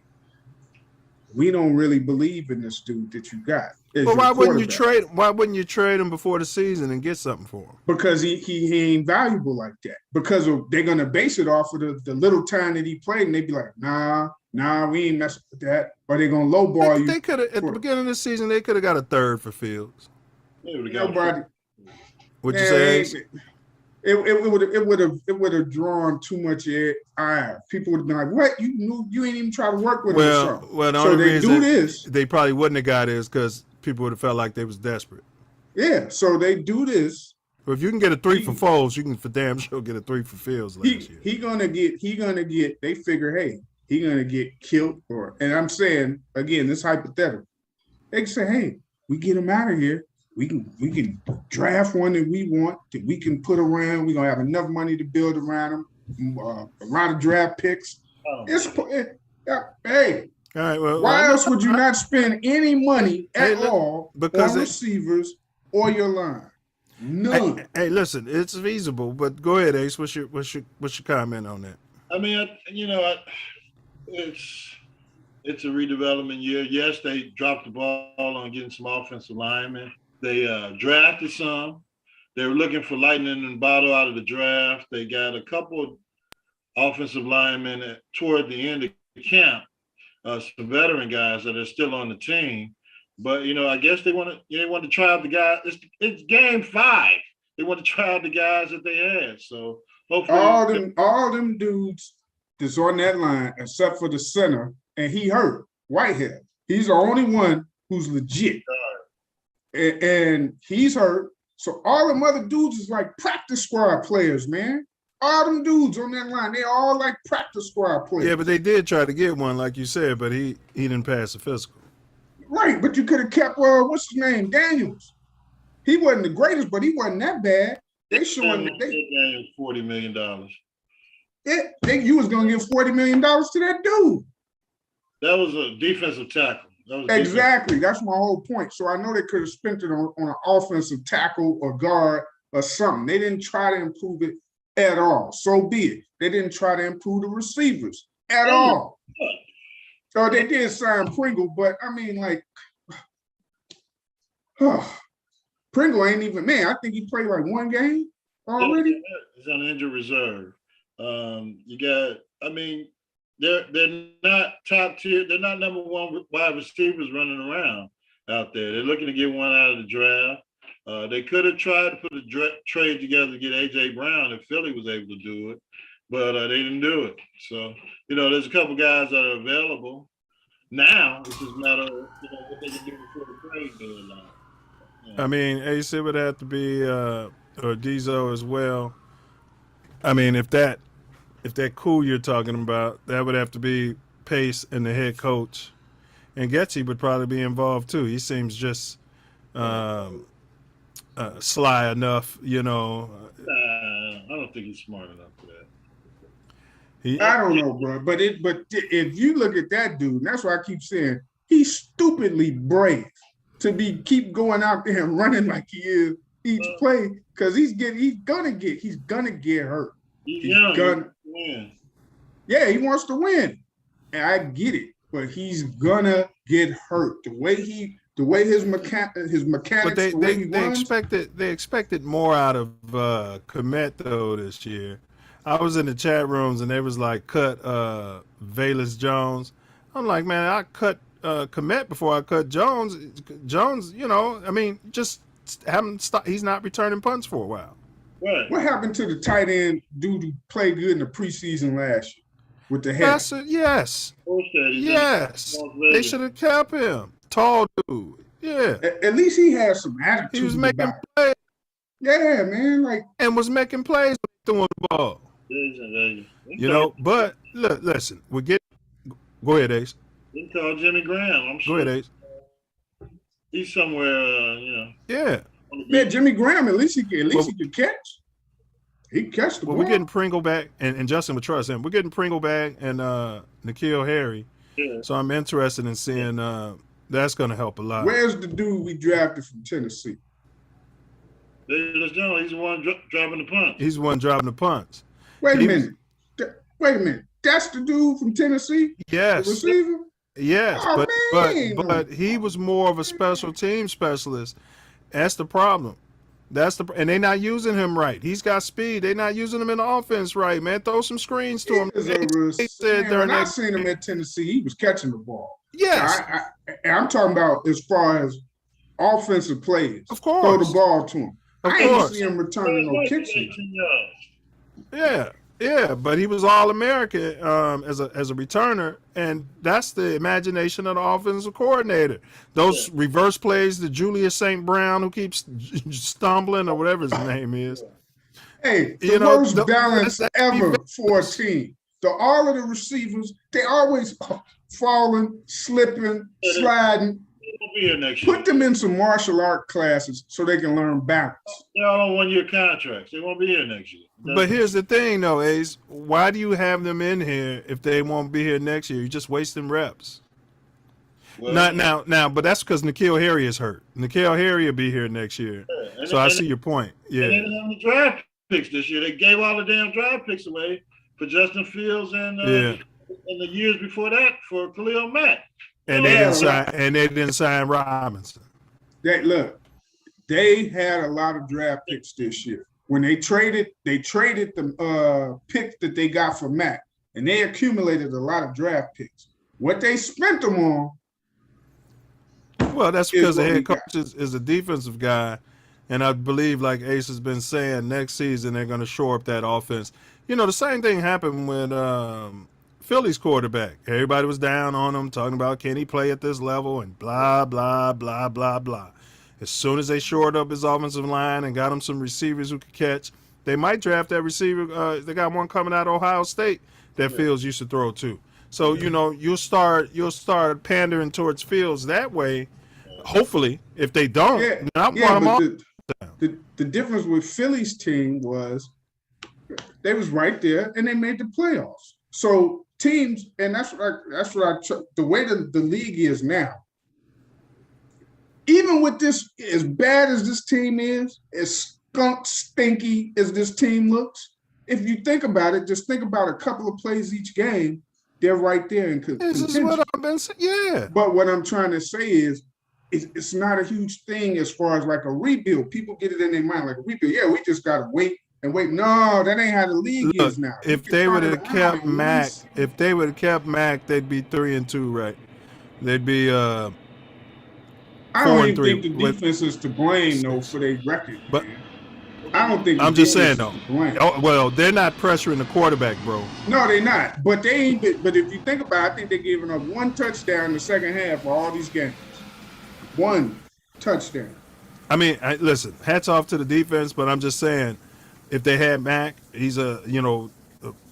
We don't really believe in this dude that you got. Well, why wouldn't you trade him before the season and get something for him? Because he ain't valuable like that. Because they're going to base it off of the little time that he played, and they'd be like, nah, we ain't messing with that. Or they're going to lowball you. They could have, at the beginning of the season, they could have got a third for Fields. Nobody. What'd you say? It would have drawn too much ire. People would have been like, "What? You ain't even try to work with us." Well, the so only they reason do this. They probably wouldn't have got is because people would have felt like they was desperate. Yeah, so they do this. But if you can get a 3 for Foles, you can for damn sure get a 3 for Fields last year. He gonna get. They figure, hey, he gonna get killed, and I'm saying again, this hypothetical. They can say, hey, we get him out of here. We can draft one that we want, that we can put around. We're going to have enough money to build around him, around the draft picks. Hey, all right, well, why else would you not spend any money at all on receivers or your line? None. Hey, listen, it's feasible, but go ahead, Ace. What's your comment on that? I mean, it's a redevelopment year. Yes, they dropped the ball on getting some offensive linemen. They drafted some. They were looking for lightning in the bottle out of the draft. They got a couple offensive linemen toward the end of camp, some veteran guys that are still on the team. But I guess they want to try out the guys. It's game 5. They want to try out the guys that they had. So hopefully, all them dudes that's on that line, except for the center, and he hurt Whitehead. He's the only one who's legit. And he's hurt. So all them other dudes is like practice squad players, man. All them dudes on that line, they all like practice squad players. Yeah, but they did try to get one, like you said, but he didn't pass the physical. Right, but you could have kept, what's his name, Daniels. He wasn't the greatest, but he wasn't that bad. They showing that they $40 million. You was going to give $40 million to that dude. That was a defensive tackle. Exactly. That's my whole point. So I know they could have spent it on an offensive tackle or guard or something. They didn't try to improve it at all. So be it. They didn't try to improve the receivers at all. So they did sign Pringle, but I mean, like, Pringle ain't even, man, I think he played like one game already. He's on injured reserve. They're not top tier. They're not number one wide receivers running around out there. They're looking to get one out of the draft. They could have tried to put a trade together to get A.J. Brown if Philly was able to do it, but they didn't do it. So, there's a couple guys that are available now. It's just a matter of what they can do before the trade deadline. I mean, AC would have to be, or Dizo as well. I mean, if that cool you're talking about, that would have to be Pace and the head coach. And Getty would probably be involved too. He seems just sly enough, I don't think he's smart enough for that. I don't know, bro. But if you look at that dude, and that's why I keep saying he's stupidly brave to keep going out there and running like he is each play, because he's gonna get hurt. He's young. Gonna win. Yeah, he wants to win, and I get it, but he's gonna get hurt. The way his mechanics, but runs, they expected more out of Komet though this year. I was in the chat rooms and they was like, cut Valus Jones. I'm like, man, I cut Komet before I cut Jones. Jones, I mean, just have him stop. He's not returning punts for a while. Right. What happened to the tight end dude who played good in the preseason last year with the head? Yes. They should have kept him. Tall dude. Yeah. At least he had some attitude. He was making plays. Yeah, man. And was making plays throwing the ball. But listen, go ahead, Ace. You can call Jimmy Graham, I'm sure. Go ahead, Ace. He's somewhere, Yeah. Yeah, Jimmy Graham, at least he could catch. He catch the ball. We're getting Pringle back, and Justin would trust him. We're getting Pringle back and N'Keal Harry. Yeah. So I'm interested in seeing that's going to help a lot. Where's the dude we drafted from Tennessee? He's the one dropping the punt. He's the one dropping the punts. Wait a minute. That's the dude from Tennessee? Yes. The receiver? Yes, Oh, but he was more of a special team specialist. That's the problem. And they're not using him right. He's got speed. They're not using him in the offense right, man. Throw some screens to him. When I seen him at Tennessee, he was catching the ball. Yes. I'm talking about as far as offensive plays. Of course. Throw the ball to him. I ain't see him returning no kicks. Yeah, but he was All-American as a returner, and that's the imagination of the offensive coordinator. Those reverse plays to Julius St. Brown, who keeps stumbling or whatever his name is. Hey, the worst balance ever for a team. All of the receivers, they always falling, slipping, sliding. Put them in some martial art classes so they can learn balance. They're all on one-year contracts. They won't be here next year. But here's the thing, though, Ace. Why do you have them in here if they won't be here next year? You're just wasting reps. Well, not now, but that's because N'Keal Harry is hurt. N'Keal Harry will be here next year. Yeah, so I see your point. Yeah. And they didn't have any draft picks this year. They gave all the damn draft picks away for Justin Fields and the years before that for Khalil Mack. And they didn't sign Robinson. They had a lot of draft picks this year. When they traded the picks that they got for Mack, and they accumulated a lot of draft picks. What they spent them on. Well, that's because the head coach is a defensive guy, and I believe, like Ace has been saying, next season they're going to shore up that offense. The same thing happened with Philly's quarterback. Everybody was down on him, talking about can he play at this level and blah, blah, blah, blah, blah. As soon as they shored up his offensive line and got him some receivers who could catch, they might draft that receiver. They got one coming out of Ohio State that Fields used to throw to. So, you'll start pandering towards Fields that way. Hopefully, if they don't, the difference with Philly's team was they was right there and they made the playoffs. So teams, and that's what the way the league is now. Even with this, as bad as this team is, as stinky as this team looks, if you think about it, just think about a couple of plays each game, they're right there in contention. This is what I've been saying. Yeah. But what I'm trying to say is, it's not a huge thing as far as like a rebuild. People get it in their mind like a rebuild. Yeah, we just gotta wait and wait. No, that ain't how the league is now. If they would have kept Mack, they'd be 3-2, right? They'd be I don't even think the defense is to blame though for their record. But man. I don't think. I'm just saying though. Well, they're not pressuring the quarterback, bro. No, they're not. But they ain't. But if you think about it, I think they're giving up one touchdown in the second half for all these games. One touchdown. I mean, listen. Hats off to the defense, but I'm just saying, if they had Mac, he's a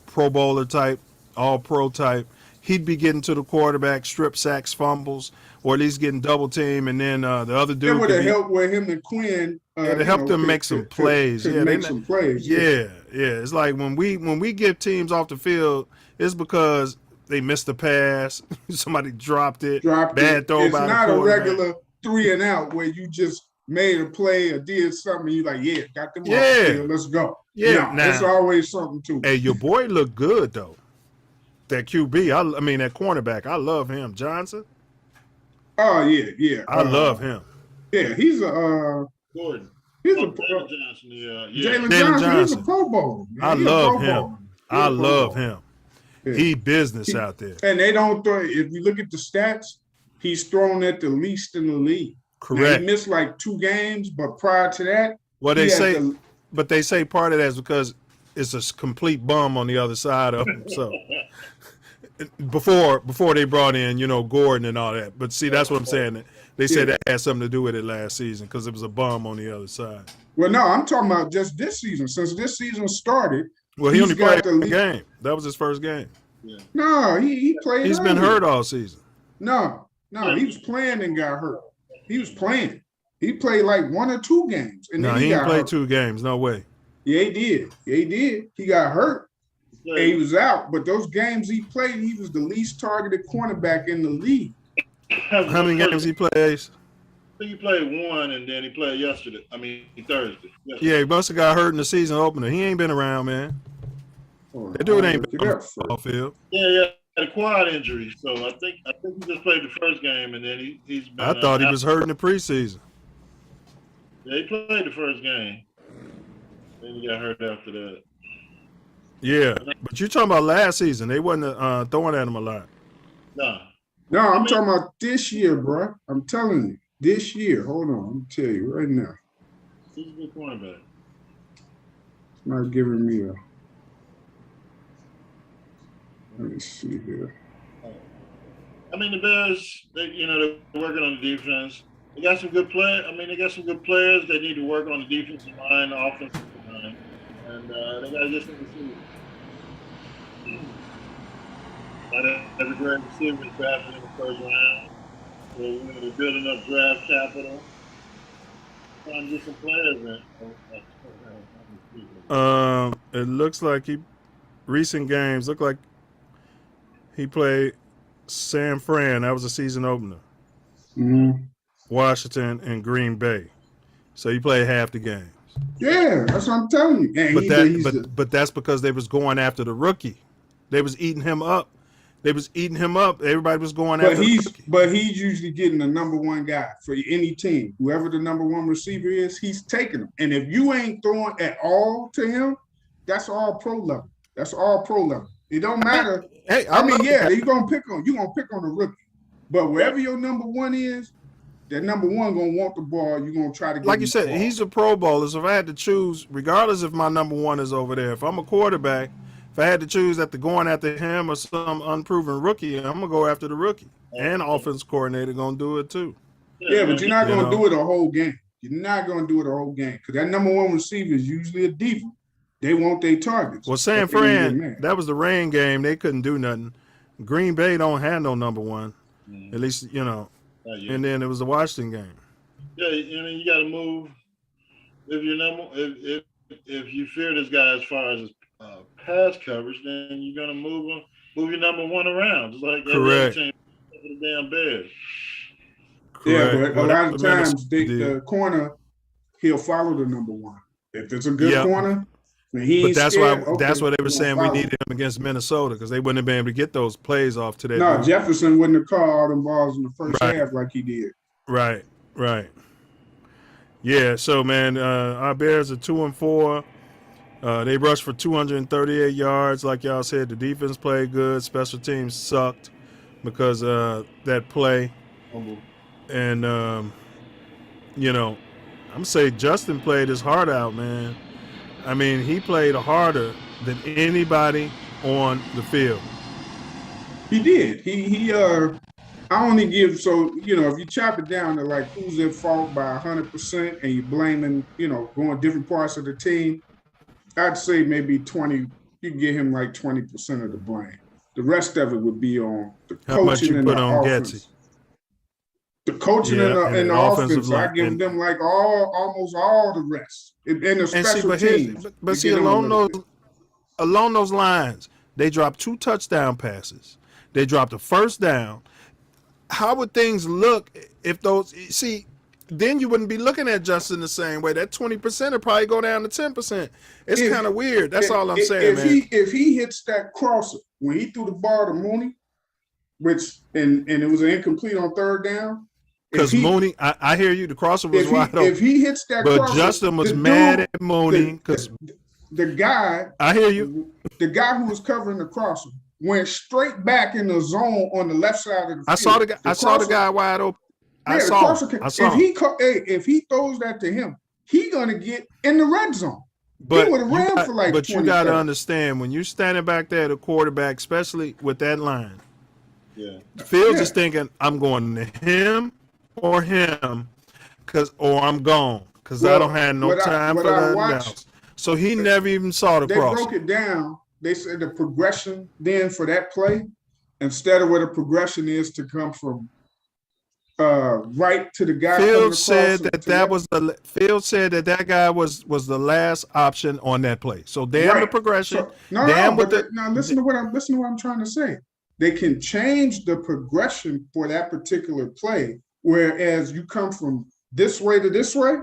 Pro Bowler type, All Pro type. He'd be getting to the quarterback, strip sacks, fumbles, or at least getting double team, and then the other dude. That would have helped with him and Quinn. To help them make some plays. Make some plays. Yeah. It's like when we get teams off the field, it's because they missed a pass, somebody dropped it, bad throw by the quarterback. It's not a regular 3 and out where you just made a play or did something. You like, got them off the field, let's go. Yeah, it's always something too. Hey, your boy looked good though. That QB, I mean that cornerback, I love him. Johnson. Oh yeah. I love him. Yeah, he's a Gordon. He's Jalen Johnson. Jalen Johnson. He's a Pro Bowler. I love him. I love him. He business out there. And they don't throw. If you look at the stats, he's thrown at the least in the league. Correct. Now, he missed like 2 games, but prior to that, well, they say part of that is because it's a complete bum on the other side of him. So before they brought in, Gordon and all that. But see, that's what I'm saying. They said that had something to do with it last season because it was a bum on the other side. Well, no, I'm talking about just this season. Since this season started, well, he only played the game. That was his first game. Yeah. No, he played. He's been hurt all season. No, he was playing and got hurt. He was playing. He played like 1 or 2 games. And no, he didn't play 2 games. No way. Yeah, he did. He got hurt. Yeah. And he was out. But those games he played, he was the least targeted cornerback in the league. How many games he plays? I think he played 1, and then he played Thursday. Yeah, he must have got hurt in the season opener. He ain't been around, man. That dude ain't been on the football field. Yeah, had a quad injury, so I think he just played the first game, and then he's been. I thought he was hurt in the preseason. Yeah, he played the first game. Then he got hurt after that. Yeah, but you're talking about last season. They wasn't throwing at him a lot. No, I'm talking about this year, bro. I'm telling you, this year. Hold on, I'm tell you right now. He's a good cornerback. It's not giving me a. Let me see here. I mean, the Bears, they're working on the defense. They got some good players. They got some good players. They need to work on the defensive line, the offensive line, and they got to get some receivers. Every great receiver is drafted in the first round. So they're building up draft capital. Trying to get some players in. It looks like recent games look like he played San Fran. That was a season opener. Mm-hmm. Washington and Green Bay. So he played half the games. Yeah, that's what I'm telling you. And but that's because they was going after the rookie. They was eating him up. Everybody was going after the rookie. But he's usually getting the number 1 guy for any team. Whoever the number 1 receiver is, he's taking him. And if you ain't throwing at all to him, that's all pro level. It don't matter. Hey, you're gonna pick on the rookie. But wherever your number 1 is, that number 1 gonna want the ball. You're gonna try to get. Like you said, he's a Pro Bowler. So if I had to choose, regardless if my number 1 is over there, if I'm a quarterback, if I had to choose going after him or some unproven rookie, I'm gonna go after the rookie. And offense coordinator gonna do it too. Yeah, but you're not gonna do it a whole game. You're not gonna do it a whole game because that number 1 receiver is usually a diva. They want their targets. Well, San Fran, that was the rain game. They couldn't do nothing. Green Bay don't have no number 1, at least And then it was the Washington game. Yeah, you got to move. If you're if you fear this guy as far as pass coverage, then you're gonna move your number 1 around, just like every other team for the damn Bears. Correct. Yeah, but a lot of times the corner he'll follow the number 1. If it's a good corner. But that's why they were saying we needed him against Minnesota because they wouldn't have been able to get those plays off today. No, Jefferson wouldn't have caught all them balls in the first half like he did. Right. Yeah, so man, our Bears are 2-4. They rushed for 238 yards, like y'all said. The defense played good. Special teams sucked because that play, and you know, I'm saying Justin played his heart out, man. I mean, he played harder than anybody on the field. He did. I only give, so, if you chop it down to like who's at fault by 100% and you're blaming, going different parts of the team, I'd say maybe 20, you can give him like 20% of the blame. The rest of it would be on the coaching and the offense. The coaching and the offense, I give them like almost all the rest. And the special teams. But see, along those lines, they dropped 2 touchdown passes. They dropped a first down. How would things look if those then you wouldn't be looking at Justin the same way. That 20% would probably go down to 10%. It's kind of weird. That's all I'm saying, man. If he hits that crosser, when he threw the ball to Mooney, and it was an incomplete on third down. Because Mooney, I hear you, the crosser was wide open. If he hits that crosser. But Justin was mad at Mooney because the guy. I hear you. The guy who was covering the crosser went straight back in the zone on the left side of the field. I saw the guy wide open. I saw him. If he throws that to him, he gonna get in the red zone. He would have ran for like. But you got to understand, when you're standing back there, the quarterback, especially with that line, Fields is thinking, I'm going to him or him, or I'm gone because I don't have no time for nothing else. So he never even saw the cross. They broke it down. They said the progression then for that play, instead of where the progression is to come from right to the guy. Fields said Fields said that guy was the last option on that play. So damn the progression. So, now listen to what I'm trying to say. They can change the progression for that particular play. Whereas you come from this way to this way,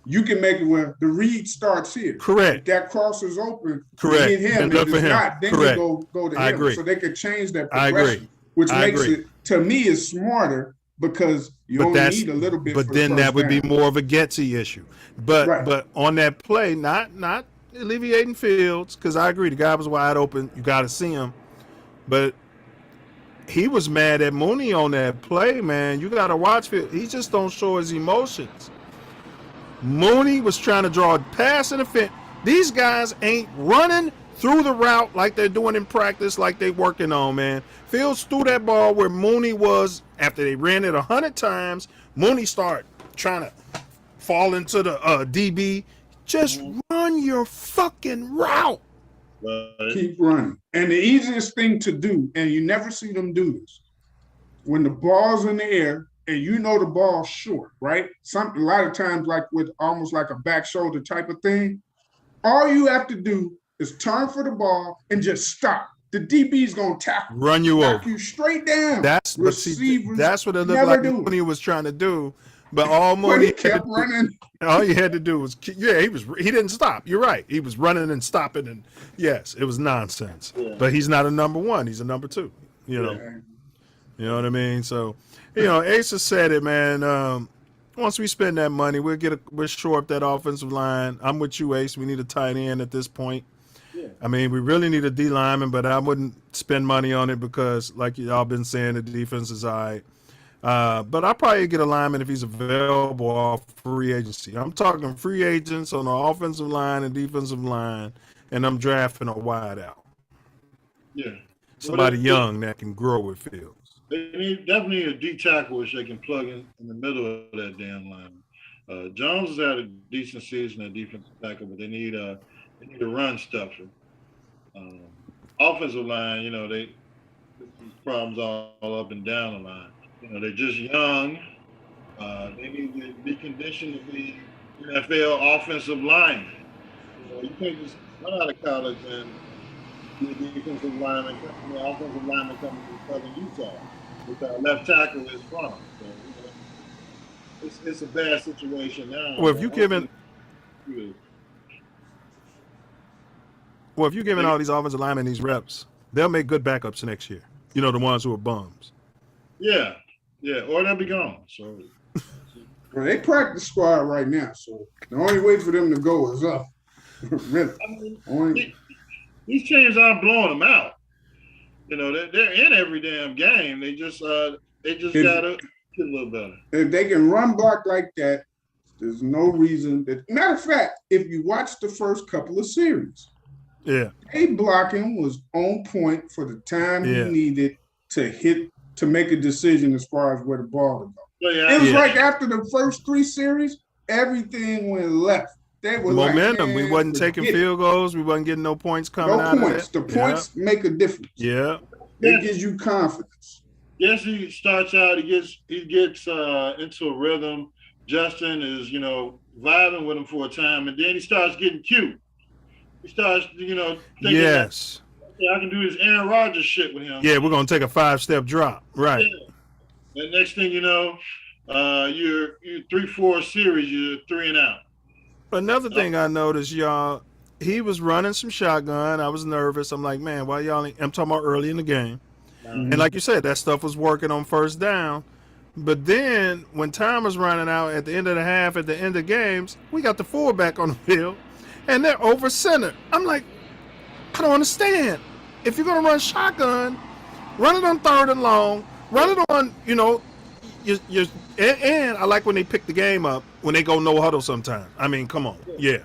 you can make it where the read starts here. Correct. If that cross is open, correct. Hit him. If it's not, then correct. you go to him. I agree. So they could change that I progression, agree. which makes it, to me, is smarter because you only need a little bit. But then that would be more of a Getsy issue. But on that play, not alleviating Fields, because I agree, the guy was wide open. You got to see him. But he was mad at Mooney on that play, man. You got to watch Fields. He just don't show his emotions. Mooney was trying to draw a pass interference. These guys ain't running through the route like they're doing in practice, like they working on, man. Fields threw that ball where Mooney was after they ran it 100 times. Mooney started trying to fall into the DB. Just run your fucking route. Keep running. And the easiest thing to do, and you never see them do this, when the ball's in the air and you know the ball's short, right? A lot of times, like with almost like a back shoulder type of thing, all you have to do is turn for the ball and just stop. The DB's gonna tackle, run you over, you straight down. That's what it looked like Mooney was trying to do. But all Mooney kept running. All you had to do was, he didn't stop. You're right. He was running and stopping, and yes, it was nonsense. Yeah. But he's not a number one. He's a number two. You know what I mean? So, Asa said it, man. Once we spend that money, we'll shore up that offensive line. I'm with you, Ace. We need a tight end at this point. Yeah. I mean, we really need a D lineman, but I wouldn't spend money on it because, like y'all been saying, the defense is all right. But I'll probably get a lineman if he's available off free agency. I'm talking free agents on the offensive line and defensive line, and I'm drafting a wide out. Yeah. Somebody young that can grow with Fields. They definitely need a D tackle which they can plug in the middle of that damn line. Jones has had a decent season at defensive tackle, but they need a run stuffer. Offensive line, they problems all up and down the line. They're just young. They need to be conditioned to be NFL offensive linemen. You can't just run out of college and be a defensive lineman, offensive lineman coming from Southern Utah, which our left tackle is from. So, it's a bad situation now. Well, if you're giving all these offensive linemen these reps, they'll make good backups next year. The ones who are bums. Yeah, or they'll be gone. So, well, they practice squad right now, so the only way for them to go is up. Really. I mean, these teams aren't blowing them out. They're in every damn game. They just gotta Get a little better. If they can run block like that, there's no reason that. Matter of fact, if you watch the first couple of series, Yeah. A blocking was on point for the time he needed to make a decision as far as where the ball would go. It was like after the first 3 series, everything went left. They were momentum. Like, we wasn't taking field goals. We wasn't getting no points coming out of it. The points make a difference. Yeah. It gives you confidence. Yes, he starts out. He gets into a rhythm. Justin is, vibing with him for a time, and then he starts getting cute. He starts, thinking, yes, I can do this Aaron Rodgers shit with him. Yeah, we're gonna take a 5-step drop, right? Yeah. And next thing you know, you're 3-4 series, you're 3 and out. Another thing I noticed, y'all, he was running some shotgun. I was nervous. I'm like, man, why y'all? I'm talking about early in the game, and like you said, that stuff was working on first down. But then when time was running out at the end of the half, at the end of games, we got the fullback on the field, and they're over center. I'm like, I don't understand. If you're gonna run shotgun, run it on 3rd and long. Run it on, and I like when they pick the game up when they go no huddle sometimes. I mean, come on, yeah.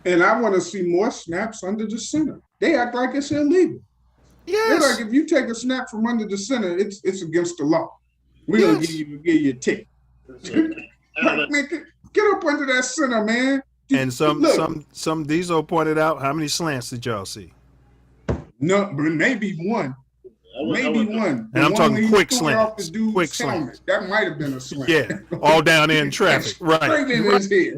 And I want to see more snaps under the center. They act like it's illegal. Yes. They're like, if you take a snap from under the center, it's against the law. We're gonna give you a tick. Like, man, get up under that center, man. And some Diesel pointed out, how many slants did y'all see? No, but maybe one. Maybe one. And I'm talking quick slants. Quick slants. That might have been a slant. Yeah, all down there in traffic. Right. Straight in his head.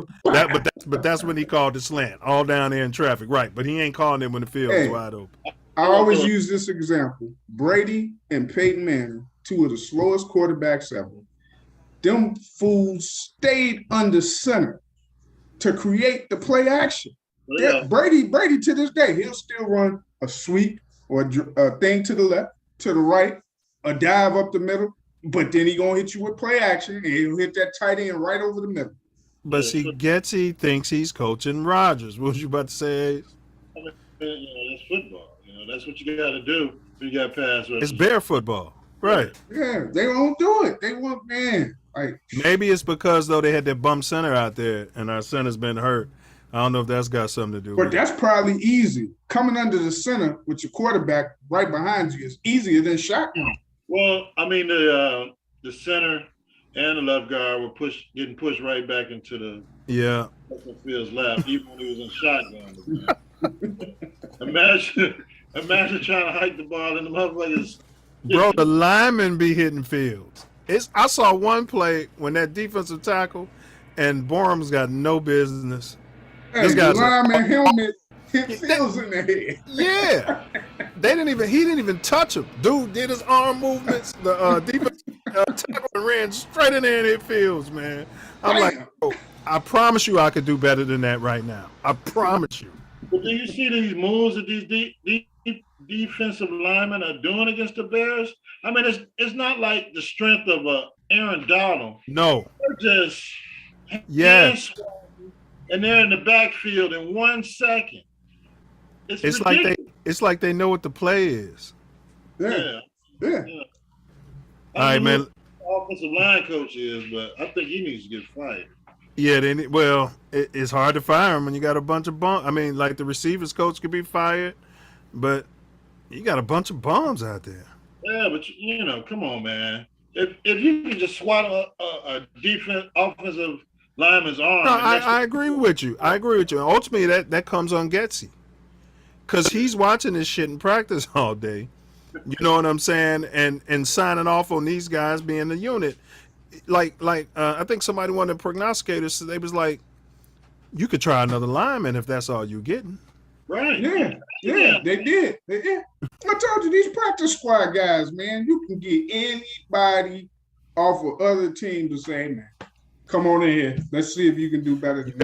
But that's when he called the slant. All down there in traffic. Right. But he ain't calling it when the field is wide open. I always use this example. Brady and Peyton Manning, 2 of the slowest quarterbacks ever. Them fools stayed under center to create the play action. Yeah. Brady to this day, he'll still run a sweep or a thing to the left, to the right, a dive up the middle, but then he gonna hit you with play action and he'll hit that tight end right over the middle. But see, Getsy thinks he's coaching Rodgers. What was you about to say? That's football. That's what you got to do. You got pass. It's bear football, right? Yeah, they won't do it. They won't, man. Like, maybe it's because though they had that bum center out there and our center's been hurt. I don't know if that's got something to do with it. But that's probably easy. Coming under the center with your quarterback right behind you is easier than shotgun. Well, I mean, the center and the left guard were getting pushed right back into the field's lap, even when he was in shotgun. Imagine trying to hike the ball and the motherfuckers. Bro, the linemen be hitting fields. I saw one play when that defensive tackle and Borum's got no business. Hey, the lineman helmet hit Fields in the head. Yeah. He didn't even touch him. Dude did his arm movements. The defensive tackle ran straight in there and hit Fields, man. I'm like, oh, I promise you I could do better than that right now. I promise you. But do you see these moves that these defensive linemen are doing against the Bears? I mean, it's not like the strength of Aaron Donald. No. They're just and they're in the backfield in 1 second. It's like they know what the play is. Yeah. All right, man. Offensive line coach is, but I think he needs to get fired. Yeah, it's hard to fire him when you got a bunch of bums. I mean, like the receivers coach could be fired, but you got a bunch of bums out there. Yeah, but come on, man. If you can just swat a offensive lineman's arm. No, I agree with you. Ultimately, that comes on Getsy, because he's watching this shit in practice all day. You know what I'm saying? And signing off on these guys being the unit. Like I think somebody, one of the prognosticators, they was like, you could try another lineman if that's all you're getting. Right. Yeah, they did. I told you, these practice squad guys, man, you can get anybody off of other teams to say, man, come on in here. Let's see if you can do better than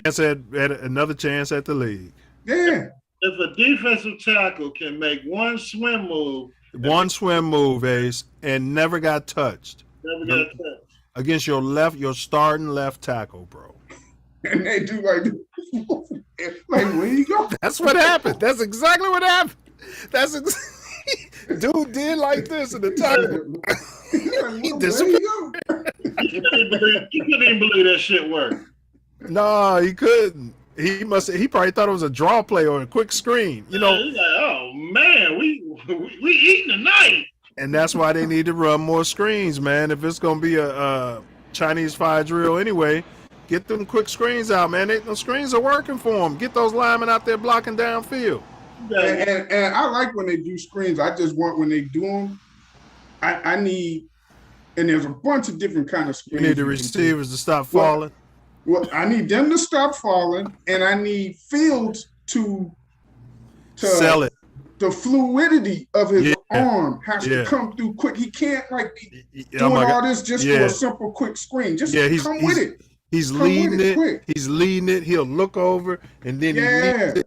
this. Another chance at the league. Yeah. If a defensive tackle can make one swim move, Ace, and never got touched. Against your starting left tackle, bro. And they do like where you go? That's what happened. That's exactly what happened. Dude did like this in the tackle. He disappeared. couldn't even believe that shit worked. No, he couldn't. He probably thought it was a draw play or a quick screen. You know, he's like, oh man, we eating tonight. And that's why they need to run more screens, man. If it's gonna be a Chinese fire drill anyway, get them quick screens out, man. Those screens are working for them. Get those linemen out there blocking downfield. And I like when they do screens. I just want when they do them, I need, and there's a bunch of different kind of screens. You need the receivers to stop falling. Well, I need them to stop falling, and I need Fields to sell it. The fluidity of his arm has to come through quick. He can't be doing all this just for a simple quick screen. Just come with it. He's leading it. Quick. He's leading it. He'll look over, and then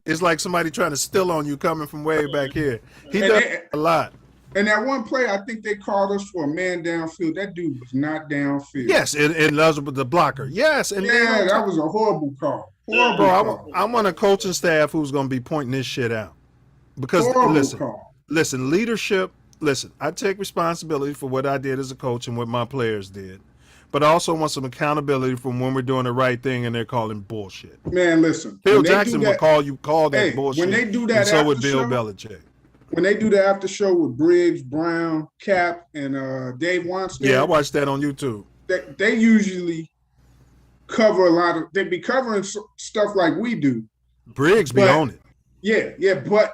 it's like somebody trying to steal on you coming from way back here. He does a lot. And that one play, I think they called us for a man downfield. That dude was not downfield. Yes, and Elizabeth the blocker. Yes, and that was a horrible call. I want a coaching staff who's going to be pointing this shit out. Because listen, leadership. Listen, I take responsibility for what I did as a coach and what my players did, but I also want some accountability from when we're doing the right thing and they're calling bullshit. Man, listen, Phil Jackson will call that bullshit. When they do that, and so would Bill Belichick. When they do the after show with Briggs, Brown, Cap, and Dave Wannstedt. Yeah, I watched that on YouTube. They usually cover a lot of. They be covering stuff like we do. Briggs be on it. Yeah, but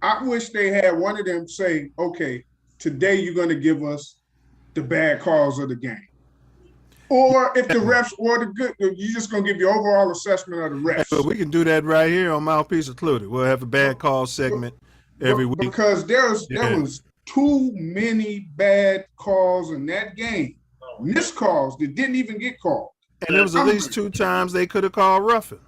I wish they had one of them say, "Okay, today you're going to give us the bad calls of the game," or if the refs or the good, you're just going to give your overall assessment of the refs. But we can do that right here on Mouthpiece Included. We'll have a bad call segment every week because there was too many bad calls in that game, missed calls that didn't even get called, and there was at least 2 times they could have called roughing.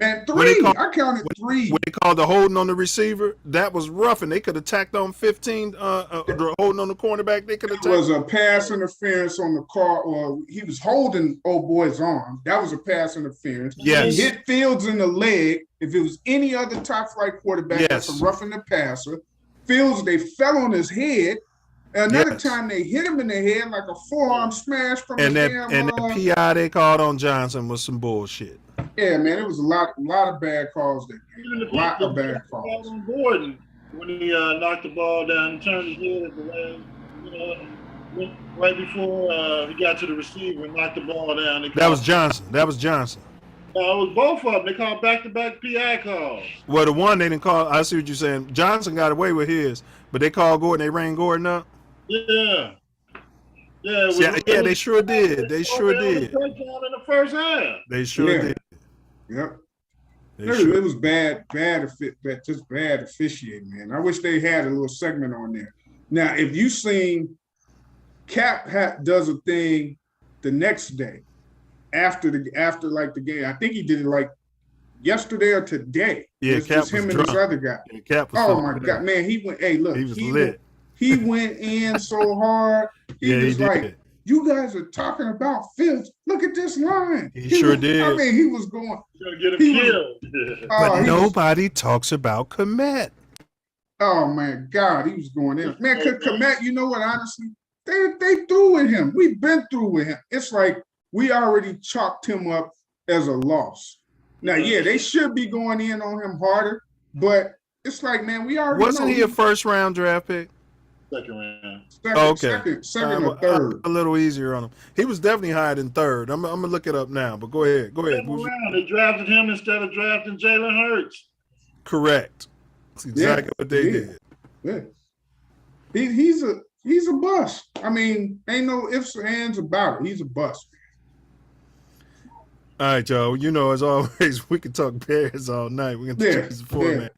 And 3, I counted 3. When they called the holding on the receiver, that was roughing. They could have tacked on 15, holding on the cornerback. They could have. It was a pass interference on the call. Well, he was holding old boy's arm. That was a pass interference. Yes. He hit Fields in the leg. If it was any other top flight quarterback, that's a roughing the passer. Fields, they fell on his head. Another time they hit him in the head like a forearm smash from the damn. And the PI they called on Johnson was some bullshit. Yeah, man, it was a lot of bad calls that game. A lot of bad calls. On Gordon when he knocked the ball down and turned his head at the last, right before he got to the receiver and knocked the ball down. That was Johnson. No, it was both of them. They called back-to-back PI calls. Well, the one they didn't call. I see what you're saying. Johnson got away with his, but they called Gordon. They ran Gordon up. Yeah. They sure did. They sure did. Touchdown in the first half. They sure did. Yep. It was bad officiating, man. I wish they had a little segment on there. Now, if you seen Cap does a thing the next day after the game, I think he did it like yesterday or today. Yeah, it's Cap just him was and drunk. this other guy. Yeah, Cap was oh my God, man! He went. Hey, look, he was lit. He went in so hard. He was like, did. "You guys are talking about Fields. Look at this line." He sure did. I mean, he was going. You're gonna get him killed. But nobody talks about Komet. Oh my God, he was going in. Man, Komet, you know what? Honestly, they threw with him. We've been through with him. It's like we already chalked him up as a loss. Now, yeah, they should be going in on him harder, but it's like, man, we already wasn't he a first-round draft pick? Second round. Second or third. A little easier on him. He was definitely higher than third. I'm gonna look it up now, but go ahead. They drafted him instead of drafting Jalen Hurts. Correct. That's exactly what they did. Yeah. He's a bust. I mean, ain't no ifs or ands about it. He's a bust. All right, y'all. You know, as always, we can talk Bears all night. We can change the format.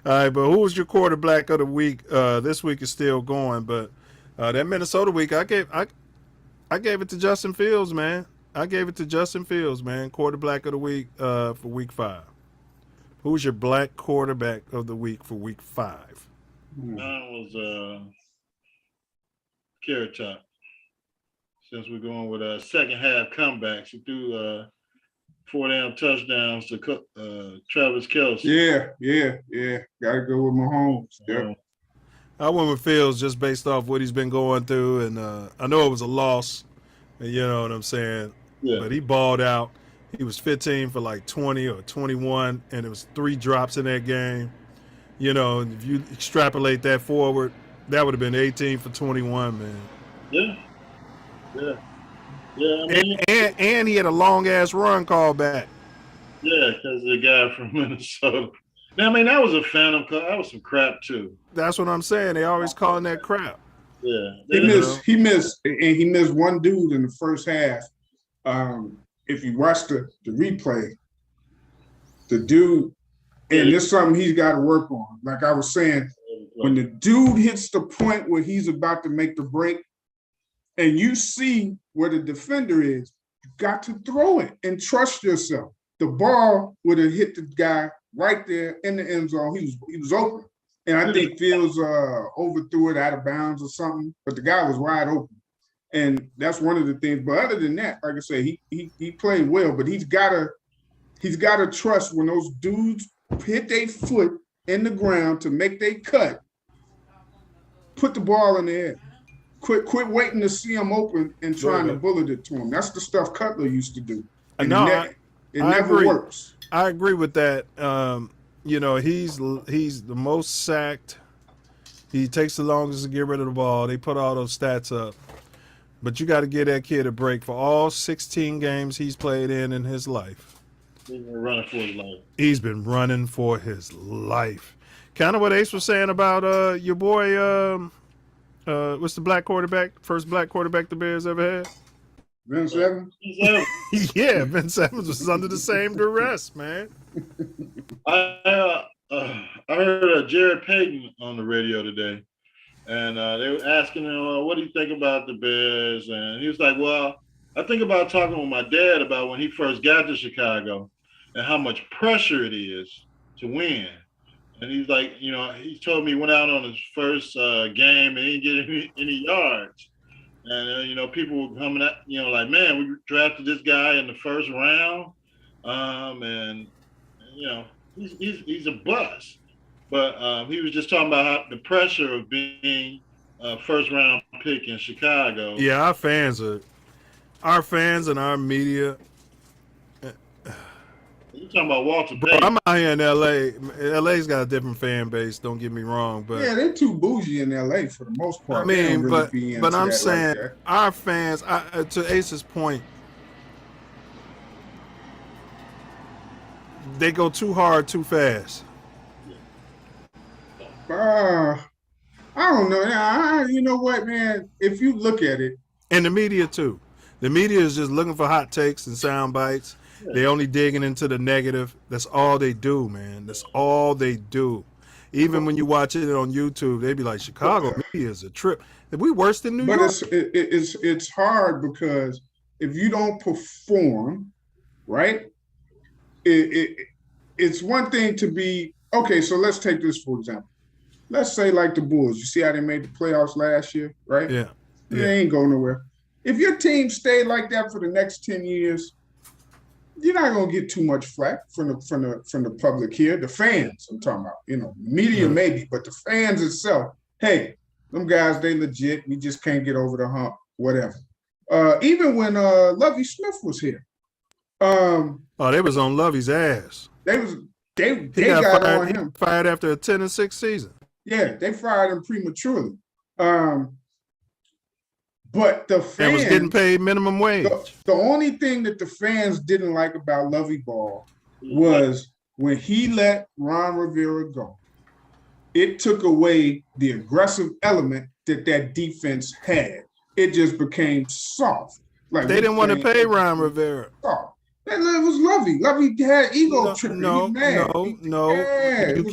All right, but who was your quarterback of the week? This week is still going, but that Minnesota week, I gave it to Justin Fields, man. Quarterback of the week for week 5. Who's your black quarterback of the week for week 5? Mine was Carrot Top. Since we're going with second half comebacks, he threw 4 damn touchdowns to Travis Kelce. Yeah. Got to go with Mahomes. Yeah. I went with Fields just based off what he's been going through, and I know it was a loss, and you know what I'm saying. Yeah. but he balled out. He was 15 for like 20 or 21, and it was 3 drops in that game. You know, if you extrapolate that forward, that would have been 18 for 21, man. Yeah. Yeah. Yeah. I mean, And he had a long ass run call back. yeah, because the guy from Minnesota. Now, I mean, that was a phantom call. That was some crap too. That's what I'm saying. They always calling that crap. Yeah. He missed one dude in the first half. If you watch the replay, the dude, and it's something he's got to work on. Like I was saying, when the dude hits the point where he's about to make the break, and you see where the defender is, you got to throw it and trust yourself. The ball would have hit the guy right there in the end zone. He was open. And I think Fields overthrew it out of bounds or something, but the guy was wide open. And that's one of the things. But other than that, like I say, he played well, but he's gotta trust when those dudes hit their foot in the ground to make their cut, put the ball in the air. Quit waiting to see him open and trying to bullet it to him. That's the stuff Cutler used to do. And it never works. I agree with that. You know, he's the most sacked. He takes the longest to get rid of the ball. They put all those stats up. But you got to give that kid a break for all 16 games he's played in his life. He's been running for his life. He's been running for his life. Kind of what Ace was saying about your boy, what's the black quarterback, first black quarterback the Bears ever had? Vince Evans? Yeah, Vince Evans was under the same duress, man. I heard Jared Payton on the radio today, and they were asking him, what do you think about the Bears? And he was like, well, I think about talking with my dad about when he first got to Chicago and how much pressure it is to win. And he's like, you know, he told me he went out on his first game and he didn't get any yards. And, you know, people were coming at, you know, like, man, we drafted this guy in the first round. And, you know, he's a bust. But he was just talking about how the pressure of being a first round pick in Chicago. Yeah, our fans and our media. You're talking about Walter Bro, Payton. I'm out here in L.A. L.A.'s got a different fan base. Don't get me wrong, but yeah, they're too bougie in L.A. for the most part. I mean, really but I'm that saying like our fans. To Ace's point, they go too hard, too fast. I don't know. You know what, man? If you look at it, and the media too. The media is just looking for hot takes and sound bites. They only digging into the negative. That's all they do, man. That's all they do. Even when you watch it on YouTube, they be like, Chicago media is a trip. We worse than New York. But it's hard because if you don't perform, right? It's one thing to be okay. So let's take this for example. Let's say like the Bulls. You see how they made the playoffs last year, right? Yeah. They ain't going nowhere. If your team stayed like that for the next 10 years, you're not gonna get too much flack from the public here. The fans, I'm talking about, you know, media maybe, but the fans itself, hey, them guys, they legit. We just can't get over the hump, whatever. Even when Lovie Smith was here. They was on Lovey's ass. They got fired, on him. Fired after a 10-6 season. Yeah, they fired him prematurely. But the fans and was getting paid minimum wage. The only thing that the fans didn't like about Lovie Ball was when he let Ron Rivera go. It took away the aggressive element that defense had. It just became soft. Like they didn't want to pay Ron Rivera. Soft. It was Lovie. Lovie had ego tripping. No. You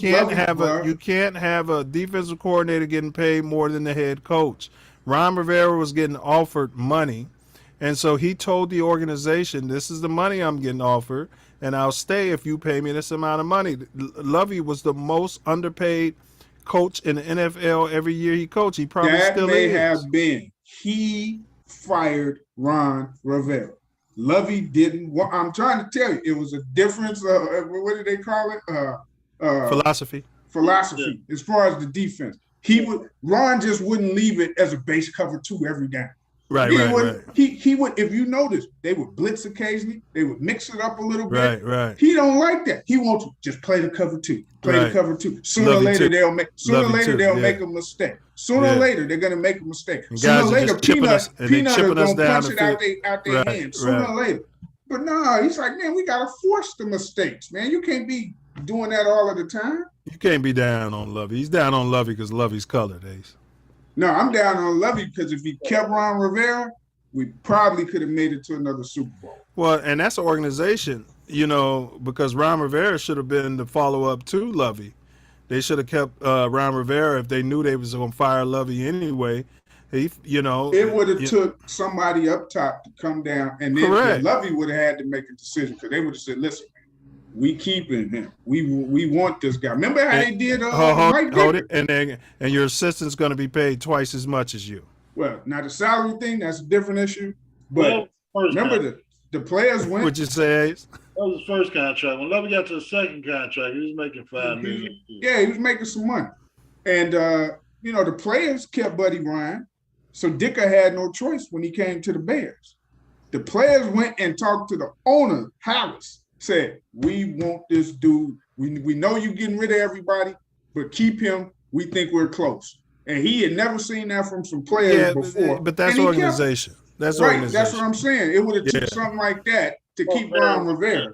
can't have a defensive coordinator getting paid more than the head coach. Ron Rivera was getting offered money, and so he told the organization, this is the money I'm getting offered, and I'll stay if you pay me this amount of money. Lovie was the most underpaid coach in the NFL every year he coached. He probably still is. That may have been. He fired Ron Rivera. Lovie didn't. I'm trying to tell you, it was a difference. What did they call it? Philosophy. Philosophy. As far as the defense, Ron just wouldn't leave it as a base cover 2 every game. Right, He right, would, right. he would, if you notice, they would blitz occasionally. They would mix it up a little bit. Right, right. He don't like that. He wants to just play the cover two. Play the Right. cover two. Sooner or Love you later too. they'll make. Sooner or Love you later too, they'll yeah. make a mistake. Sooner or Yeah. later they're gonna make a mistake. And Sooner or guys are later just chipping us, and they Peanut is chipping us gonna down punch the it out field. their Right, hand. Sooner right. or later. But no, he's like, man, we gotta force the mistakes, man. You can't be doing that all of the time. You can't be down on Lovey. He's down on Lovey because Lovey's colored, Ace. No, I'm down on Lovey because if he kept Ron Rivera, we probably could have made it to another Super Bowl. Well, and that's an organization, you know, because Ron Rivera should have been the follow-up to Lovey. They should have kept Ron Rivera if they knew they was going to fire Lovey anyway. You know, it would have took somebody up top to come down, and then Lovey would have had to make a decision because they would have said, "Listen, we keeping him. We want this guy." Remember how they did? Hold it, and your assistant's going to be paid twice as much as you. Well, now the salary thing, that's a different issue. But remember, the players went. What'd you say, Ace? That was his first contract. When Lovey got to the second contract, he was making $5 million. Yeah, he was making some money, and you know the players kept Buddy Ryan, so Dicker had no choice when he came to the Bears. The players went and talked to the owner, Harris, said, "We want this dude. We know you getting rid of everybody, but keep him. We think we're close." And he had never seen that from some players before. But that's organization. That's organization. That's what I'm saying. It would have took something like that to keep Ron Rivera.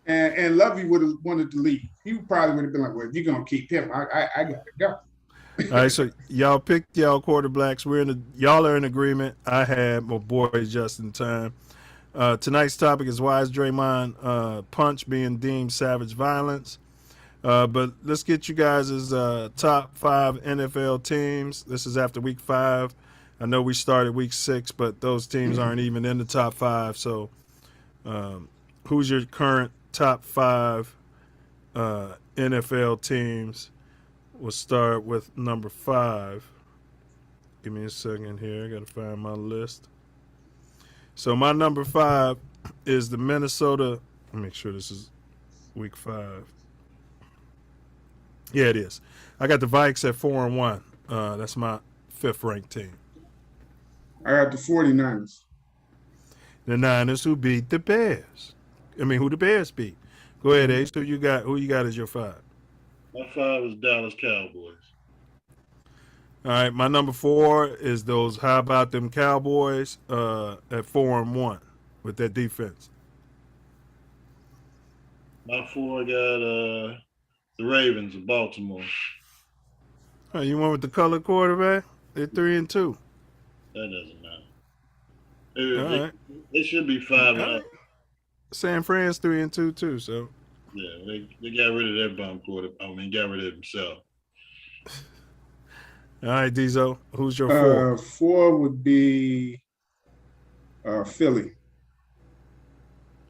And Lovey would have wanted to leave. He probably would have been like, "Well, if you're gonna keep him, I gotta go." All right, so y'all picked y'all quarterbacks. Y'all are in agreement. I had my boy just in time. Tonight's topic is why is Draymond punch being deemed savage violence? But let's get you guys' top 5 NFL teams. This is after week 5. I know we started week 6, but those teams aren't even in the top 5. So who's your current top 5 NFL teams? We'll start with number 5. Give me a second here. I got to find my list. So my number 5 is the Minnesota. Let me make sure this is week 5. Yeah, it is. I got the Vikes at 4-1. That's my 5th ranked team. I got the 49ers. The Niners who beat the Bears. I mean, who the Bears beat. Go ahead, Ace. Who you got as your 5? My 5 is Dallas Cowboys. All right, my number 4 is those how about them Cowboys at 4-1 with that defense. My 4 got the Ravens of Baltimore. Oh, you went with the color quarterback? They're 3-2. That doesn't matter. They should be 5-0. San Fran's 3-2 too. So yeah, they got rid of their bum quarterback. I mean, got rid of himself. All right, Diesel, who's your 4? 4 would be Philly.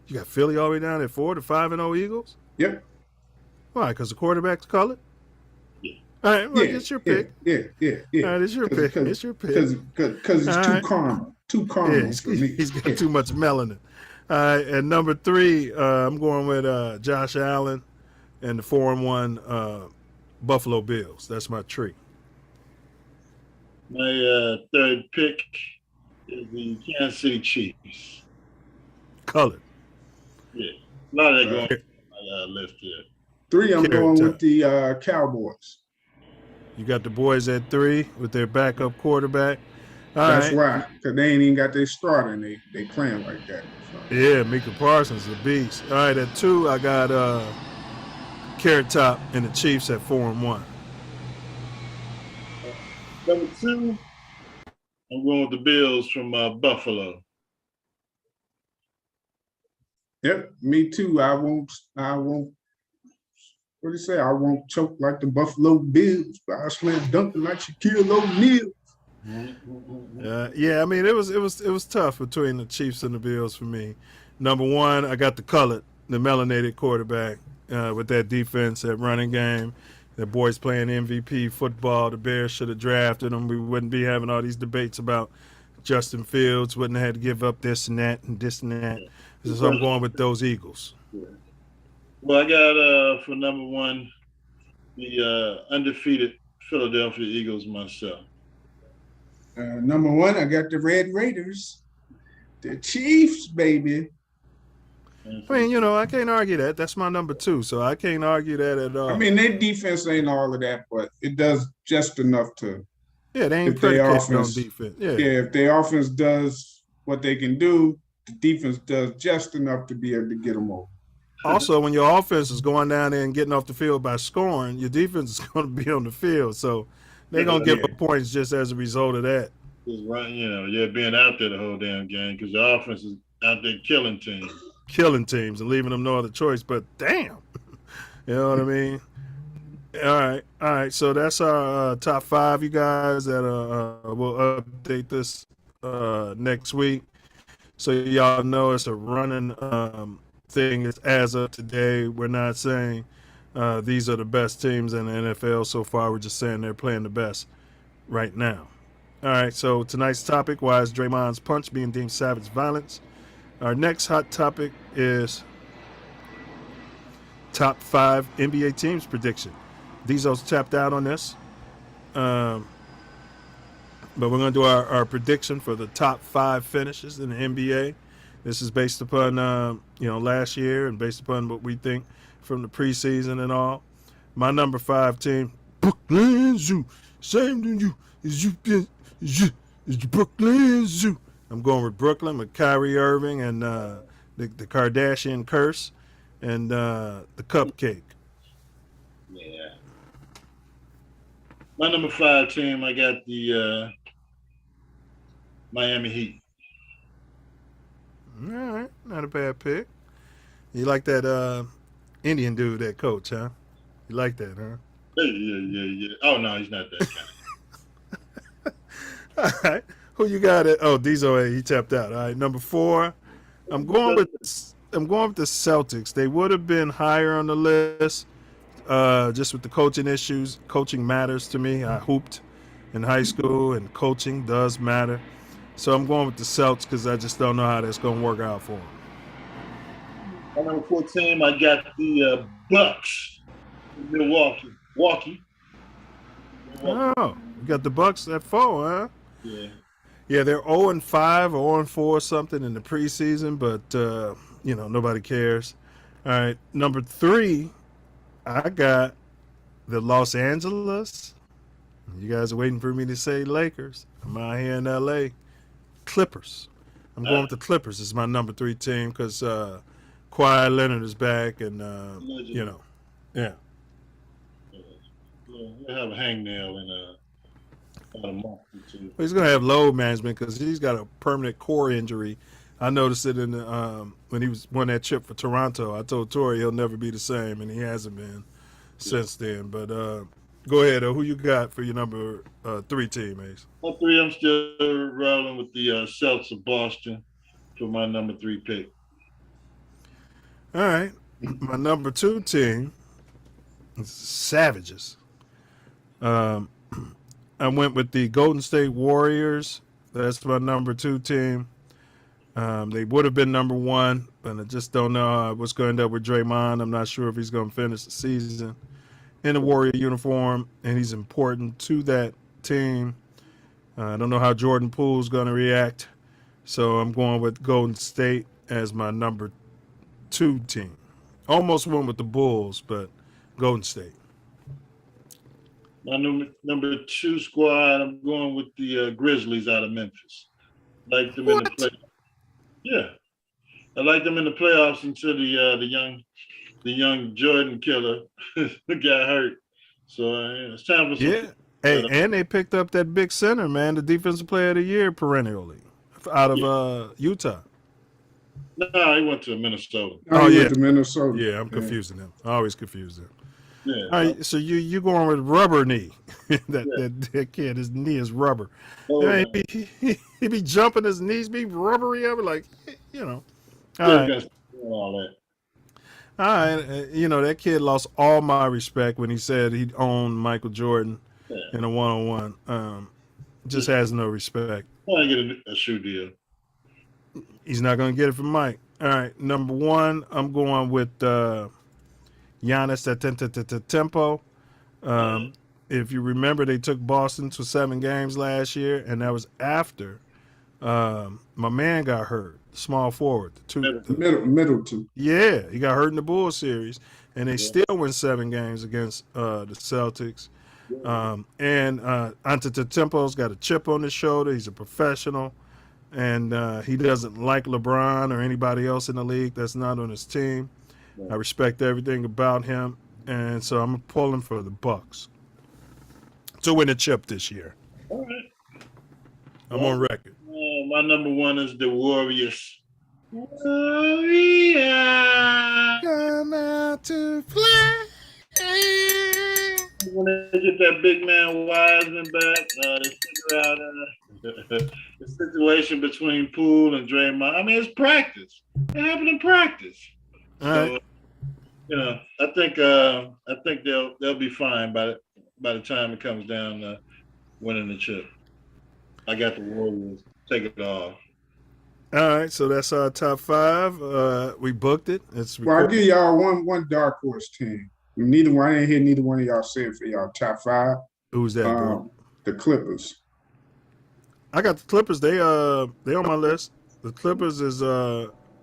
You got Philly all the way down at 4, the 5-0 Eagles? Yep. Why? Because the quarterback's colored? Yeah. All right, well, it's your pick. Yeah. All right, it's your pick. It's your pick. Because it's too caramel. Too caramel for me. He's got too much melanin. All right, and number 3, I'm going with Josh Allen and the 4-1 Buffalo Bills. That's my tree. My 3rd pick is the Kansas City Chiefs. Colored. Yeah, a lot of that going on my list here. 3, I'm going with the Cowboys. You got the boys at 3 with their backup quarterback. That's why, because they ain't even got their starter and they playing like that. So. Yeah, Micah Parsons, a beast. All right, at 2, I got Carrot Top and the Chiefs at 4-1. Number 2, I'm going with the Bills from Buffalo. Yep, me too. I won't. What do you say? I won't choke like the Buffalo Bills, but I slam dunking like Shaquille O'Neal. Yeah, I mean it was tough between the Chiefs and the Bills for me. Number 1, I got the melanated quarterback with that defense, that running game. The boys playing MVP football. The Bears should have drafted him. We wouldn't be having all these debates about Justin Fields. Wouldn't have had to give up this and that and this and that. So I'm going with those Eagles. Yeah. Well, I got for number 1 the undefeated Philadelphia Eagles myself. Number one, I got the Red Raiders. The Chiefs, baby. I mean, you know, I can't argue that. That's my number 2, so I can't argue that at all. I mean, their defense ain't all of that, but it does just enough to. Yeah, they ain't if their predicated on offense, defense. Yeah, if their offense does what they can do, the defense does just enough to be able to get them over. Also, when your offense is going down there and getting off the field by scoring, your defense is going to be on the field. So they're going to give up points just as a result of that. Just right, you know, being out there the whole damn game because the offense is out there killing teams. Killing teams and leaving them no other choice. But damn, you know what I mean? All right. So that's our top 5, you guys. That we'll update this next week. So y'all know it's a running thing. It's as of today. We're not saying these are the best teams in the NFL so far. We're just saying they're playing the best right now. All right. So tonight's topic: why is Draymond's punch being deemed savage violence? Our next hot topic is top 5 NBA teams prediction. Diesel's tapped out on this. But we're going to do our prediction for the top 5 finishes in the NBA. This is based upon, last year and based upon what we think from the preseason and all. My number 5 team, Brooklyn Zoo. Same to you as is the Brooklyn Zoo. I'm going with Brooklyn with Kyrie Irving and the Kardashian curse and the cupcake. Yeah. My number 5 team, I got the Miami Heat. All right, not a bad pick. You like that Indian dude, that coach, huh? You like that, huh? Yeah. Oh, no, he's not that kind. All right. Who you got it? Oh, Diesel, he tapped out. All right, number 4. I'm going with the Celtics. They would have been higher on the list, just with the coaching issues. Coaching matters to me. I hooped in high school, and coaching does matter. So I'm going with the Celtics because I just don't know how that's going to work out for them. My number 4 team, I got the Bucks. Milwaukee. Oh, you got the Bucks at 4, huh? Yeah. Yeah, they're 0-5 or 0-4 something in the preseason, but nobody cares. All right, number 3, I got the Los Angeles. You guys are waiting for me to say Lakers. I'm out here in LA. Clippers. I'm going with the Clippers. This is my number 3 team because Kawhi Leonard is back, and yeah. We'll have a hangnail in about a month or 2. He's going to have load management because he's got a permanent core injury. I noticed it in when he won that chip for Toronto. I told Torrey he'll never be the same, and he hasn't been since then. But go ahead. Who you got for your number 3 team, Ace? My 3, I'm still rolling with the Celtics of Boston for my number 3 pick. All right. My number 2 team is Savages. I went with the Golden State Warriors. That's my number 2 team. They would have been number 1, but I just don't know what's going to end up with Draymond. I'm not sure if he's going to finish the season in a Warrior uniform, and he's important to that team. I don't know how Jordan Poole's going to react, so I'm going with Golden State as my number 2 team. Almost went with the Bulls, but Golden State. My number 2 squad, I'm going with the Grizzlies out of Memphis. Like them in the playoffs. Yeah, I like them in the playoffs until the young Jordan killer got hurt. So it's time for some. Hey, and they picked up that big center, man, the defensive player of the year perennially out of Utah. No, he went to Minnesota. He went to Minnesota. Yeah, I'm confusing them. I always confuse them. Yeah. All right, so you going with rubber knee? that kid, his knee is rubber. Oh, he be jumping, his knees be rubbery. I was like, All that. That kid lost all my respect when he said he'd own Michael Jordan in a one-on-one. Just has no respect. Why get a shoe deal? He's not going to get it from Mike. All right, number 1, I'm going with Giannis Antetokounmpo. if you remember, they took Boston to 7 games last year, and that was after my man got hurt, small forward. Middleton. Yeah, he got hurt in the Bulls series, and they still win 7 games against the Celtics. And Antetokounmpo's got a chip on his shoulder. He's a professional, and he doesn't like LeBron or anybody else in the league that's not on his team. I respect everything about him, and so I'm pulling for the Bucks to win a chip this year. All right. I'm on record. My number 1 is the Warriors. Warriors. Come out to play. When they get that big man Wiseman back, they figure out the situation between Poole and Draymond. I mean, it's practice. It happened in practice. So, I think they'll be fine by the time it comes down to winning the chip. I got the Warriors. Take it off. All right, so that's our top 5. We booked it. I'll give y'all one dark horse team. I didn't hear neither one of y'all say it for y'all top 5. Who's that, bro? The Clippers. I got the Clippers. They on my list. The Clippers is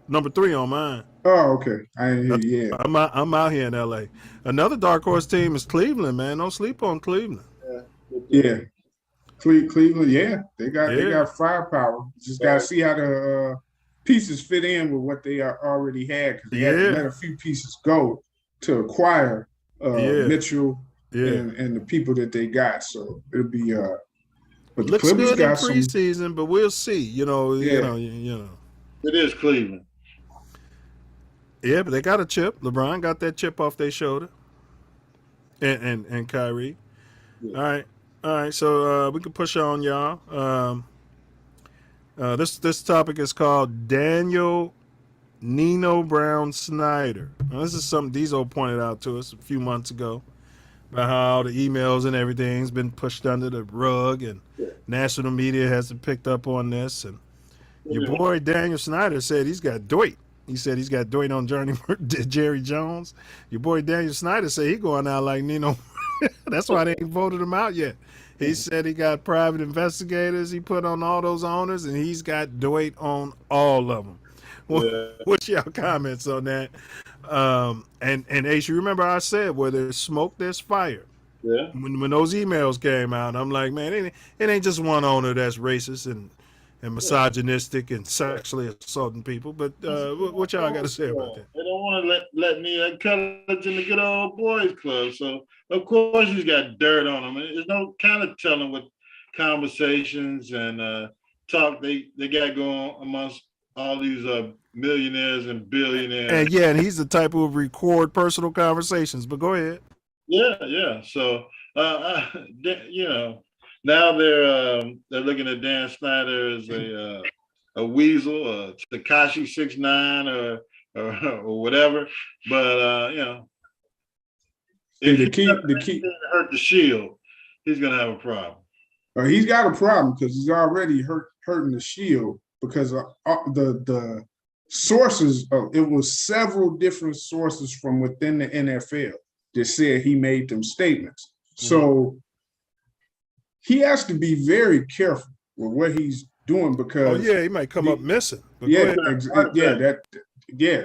number 3 on mine. Oh, okay. I didn't hear you. Yeah. I'm out here in LA. Another dark horse team is Cleveland, man. Don't sleep on Cleveland. Yeah. Cleveland, yeah. They got firepower. Just gotta see how the pieces fit in with what they already had, because they had to let a few pieces go to acquire Mitchell and the people that they got. So it'll be but looks Clippers good in got preseason, but we'll see. You know. It is Cleveland. Yeah, but they got a chip. LeBron got that chip off their shoulder. And Kyrie. Yeah. All right, so we can push on, y'all. This topic is called Daniel Nino Brown Snyder. Now, this is something Diesel pointed out to us a few months ago about how the emails and everything's been pushed under the rug, and national media hasn't picked up on this. And your boy Daniel Snyder said he's got Doit. He said he's got Doit on Jerry Jones. Your boy Daniel Snyder said he going out like Nino. That's why they ain't voted him out yet. He said he got private investigators he put on all those owners, and he's got Doit on all of them. What's y'all comments on that? And Ace, you remember I said where there's smoke, there's fire. Yeah. When those emails came out, I'm like, man, it ain't just one owner that's racist and misogynistic and sexually assaulting people. But what y'all got to say about that? They don't want to let me college in the good old boys club. So of course he's got dirt on him. There's no kind of telling what conversations and talk they got going amongst all these millionaires and billionaires. And he's the type who record personal conversations. But go ahead. Yeah. So now they're looking at Dan Snyder as a weasel, a Tekashi 6ix9ine or whatever. But if the key hurt the shield, he's gonna have a problem. He's got a problem because he's already hurting the shield, because the sources it was several different sources from within the NFL that said he made them statements. Mm-hmm. So he has to be very careful with what he's doing, because he might come up missing. But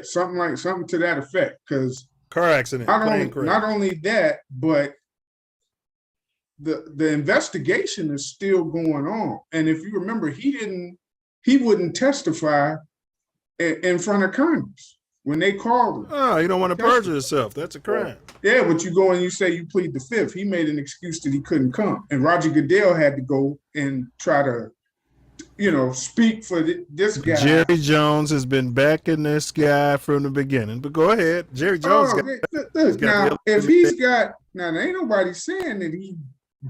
something to that effect. Because car accident. Not only that, but the investigation is still going on. And if you remember, he wouldn't testify in front of Congress when they called him. Oh, you don't want to perjure yourself. That's a crime. Yeah, but you go and you say you plead the fifth. He made an excuse that he couldn't come. And Roger Goodell had to go and try to, speak for this guy. Jerry Jones has been backing this guy from the beginning. But go ahead. Jerry Jones. Now, there ain't nobody saying that he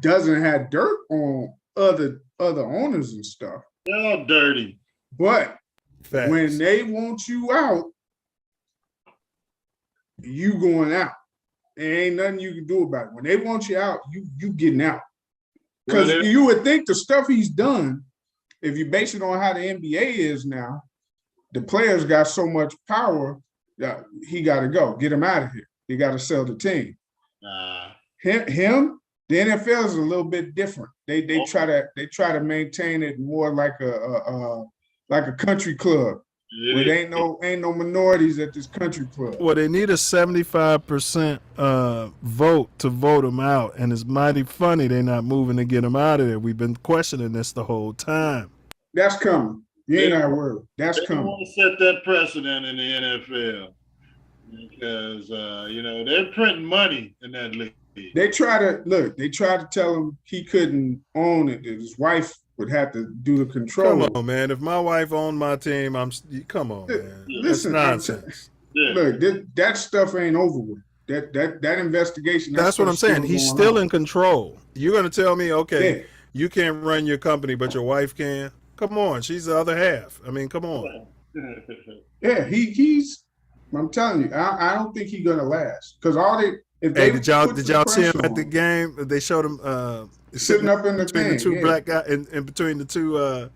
doesn't have dirt on other owners and stuff. They're all dirty. But Facts. When they want you out, you going out. There ain't nothing you can do about it. When they want you out, you getting out. Because you would think the stuff he's done, if you base it on how the NBA is now, the players got so much power that he got to go. Get him out of here. He got to sell the team. Him, The NFL is a little bit different. They try to maintain it more like a country club. Where there ain't no minorities at this country club. Well, they need a 75% vote to vote them out, and it's mighty funny they're not moving to get them out of there. We've been questioning this the whole time. That's coming. You ain't not worried. That's They coming. want to set that precedent in the NFL because they're printing money in that league. They try to tell him he couldn't own it. That his wife would have to do the control. Come on, man. If my wife owned my team, come on, man. Listen, that's nonsense. Look, that stuff ain't over with. That investigation. That's what I'm saying. He's still in control. You're going to tell me, okay, Yeah. you can't run your company, but your wife can? Come on. She's the other half. I mean, come on. Yeah, he's. I'm telling you, I don't think he's gonna last because Did y'all see him at the game? They showed him sitting up in the between thing, the two black guys and between the two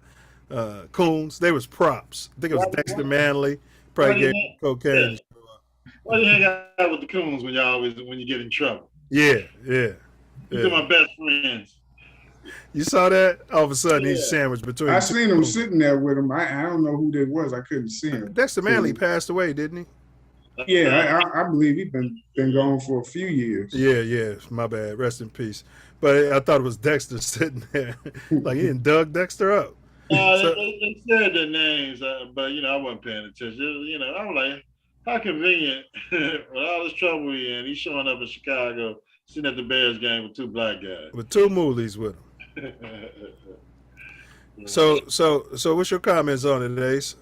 coons. They was props. I think it was Dexter Manley. Probably gave cocaine. Why you hang out with the coons when you get in trouble? Yeah. These are my best friends. You saw that? All of a sudden, he's sandwiched between. I seen him sitting there with him. I don't know who they was. I couldn't see him. Dexter Manley passed away, didn't he? Yeah, I believe he's been gone for a few years. Yeah. My bad. Rest in peace. But I thought it was Dexter sitting there, like he didn't dug Dexter up. They said their names, but I wasn't paying attention. I was like, how convenient with all this trouble he in. He's showing up in Chicago, sitting at the Bears game with two black guys. With two moolies with him. So what's your comments on it, Ace?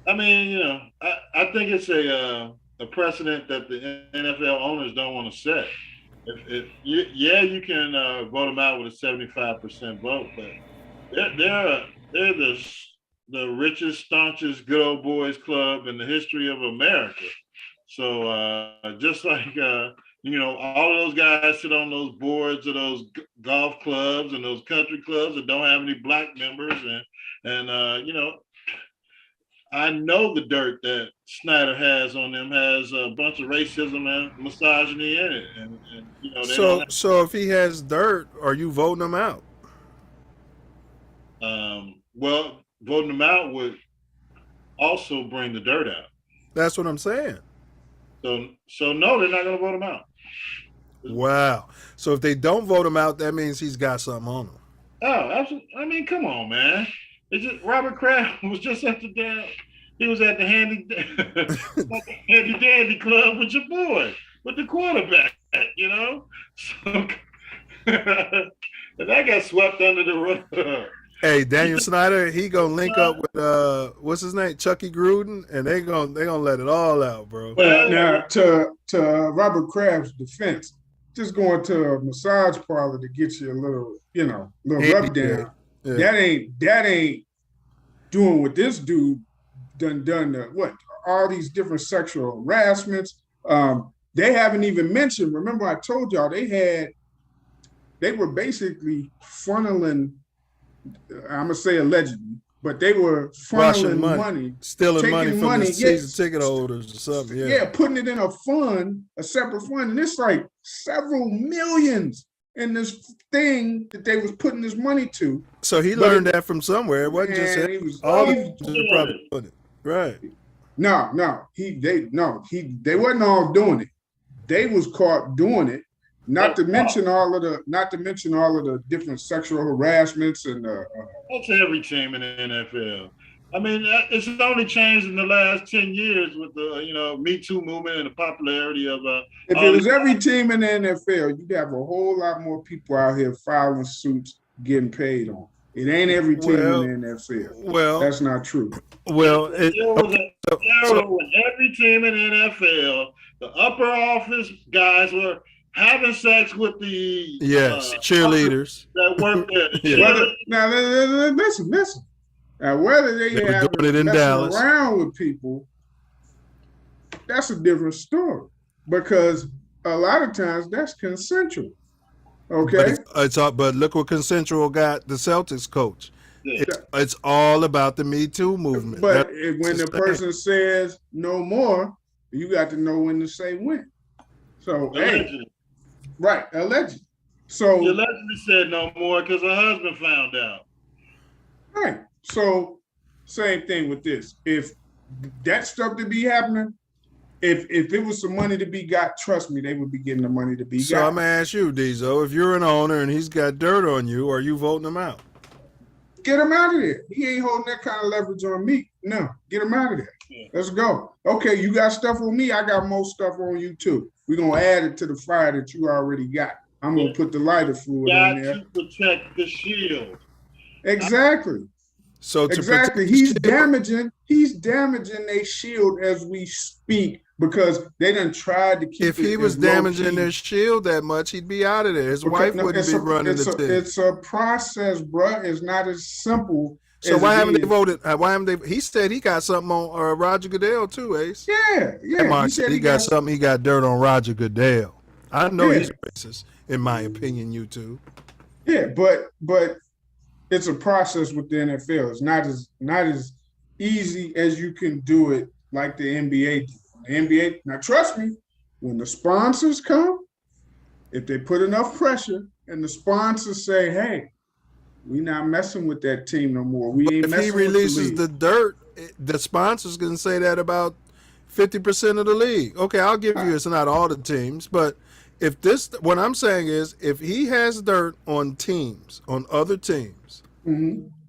I mean, I think it's a precedent that the NFL owners don't want to set. You can vote them out with a 75% vote, but they're the richest, staunchest, good old boys club in the history of America. So just like all of those guys sit on those boards of those golf clubs and those country clubs that don't have any black members, and I know the dirt that Snyder has on them has a bunch of racism and misogyny in it, and so if he has dirt, are you voting him out? Well, voting them out would also bring the dirt out. That's what I'm saying. So no, they're not going to vote him out. Wow. So if they don't vote him out, that means he's got something on him. Oh, absolutely. I mean, come on, man. Robert Kraft was just at he was at the handy dandy club with your boy, with the quarterback, So and that got swept under the rug. Hey, Daniel Snyder, he gonna link up with what's his name, Chucky Gruden, and they gonna let it all out, bro. Well, now to Robert Kraft's defense, just going to a massage parlor to get you a little rub down. Yeah. That ain't doing what this dude done all these different sexual harassments. They haven't even mentioned. Remember, I told y'all they were basically funneling. I'm gonna say allegedly, but they were funneling money, stealing money from the season ticket holders or something. Yeah, putting it in a separate fund, and it's like several millions in this thing that they was putting this money to. So he learned that from somewhere. It wasn't just him. Probably put it right. No, they wasn't all doing it. They was caught doing it. Not to mention all of the different sexual harassments and that's every team in the NFL. I mean, it's only changed in the last 10 years with the Me Too movement and the popularity of. If it was every team in the NFL, you'd have a whole lot more people out here filing suits, getting paid on. It ain't every team in the NFL. Well, that's not true. Well, with every team in the NFL, the upper office guys were having sex with the cheerleaders that work there. Now listen. Now whether they have messing around with people, that's a different story. Because a lot of times that's consensual. Okay. But look what consensual got the Celtics coach. Yeah. It's all about the Me Too movement. But when the person says no more, you got to know when to say when. So allegedly. Right, allegedly. So She allegedly said no more because her husband found out. right. So same thing with this. If that stuff to be happening, if it was some money to be got, trust me, they would be getting the money to be So got. I'm gonna ask you, Diesel, if you're an owner and he's got dirt on you, are you voting him out? Get him out of there. He ain't holding that kind of leverage on me. No, get him out of there. Yeah. Let's go. Okay, you got stuff on me. I got more stuff on you too. We're gonna add it to the fire that you already got. I'm gonna put the lighter fluid Got on there. to protect the shield. Exactly. So to Exactly. He's damaging their shield as we speak because they done tried to keep if he it was as low damaging key. their shield that much, he'd be out of there. His Because- wife no, wouldn't be running the team. It's a process, bruh. It's not as simple. So as why it haven't they is. voted? Why haven't they? He said he got something on Roger Goodell too, Ace. Yeah. Mark said he got something. He got dirt on Roger Goodell. I know Yeah. he's racist, in my opinion. You too. Yeah, but it's a process with the NFL. It's not as easy as you can do it like the NBA do. The NBA, now trust me, when the sponsors come, if they put enough pressure and the sponsors say, hey, we not messing with that team no more. We ain't If messing he with releases the the league. dirt, the sponsors can say that about 50% of the league. Okay, I'll give you it's not all the teams, but if this, what I'm saying is, if he has dirt on teams, on other teams,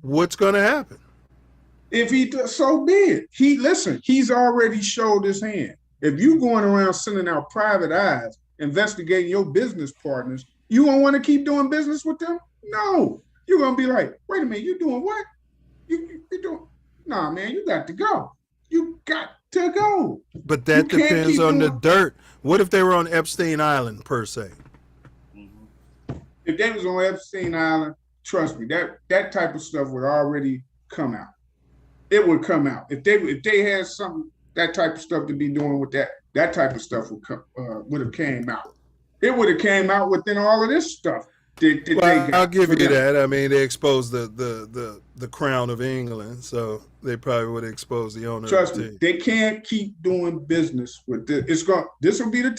what's going to happen? If he does, so be it. He's already showed his hand. If you going around sending out private eyes, investigating your business partners, you don't want to keep doing business with them? No. You're going to be like, wait a minute, you doing what? You doing, nah, man, you got to go. You got to go. But that depends on the dirt. What if they were on Epstein Island, per se? If they was on Epstein Island, trust me, that type of stuff would already come out. It would come out. If they had something, that type of stuff to be doing with that type of stuff would have came out. It would have came out within all of this stuff. I'll give you that. I mean, they exposed the crown of England, so they probably would expose the owner. Trust me, they can't keep doing business with this. This will be the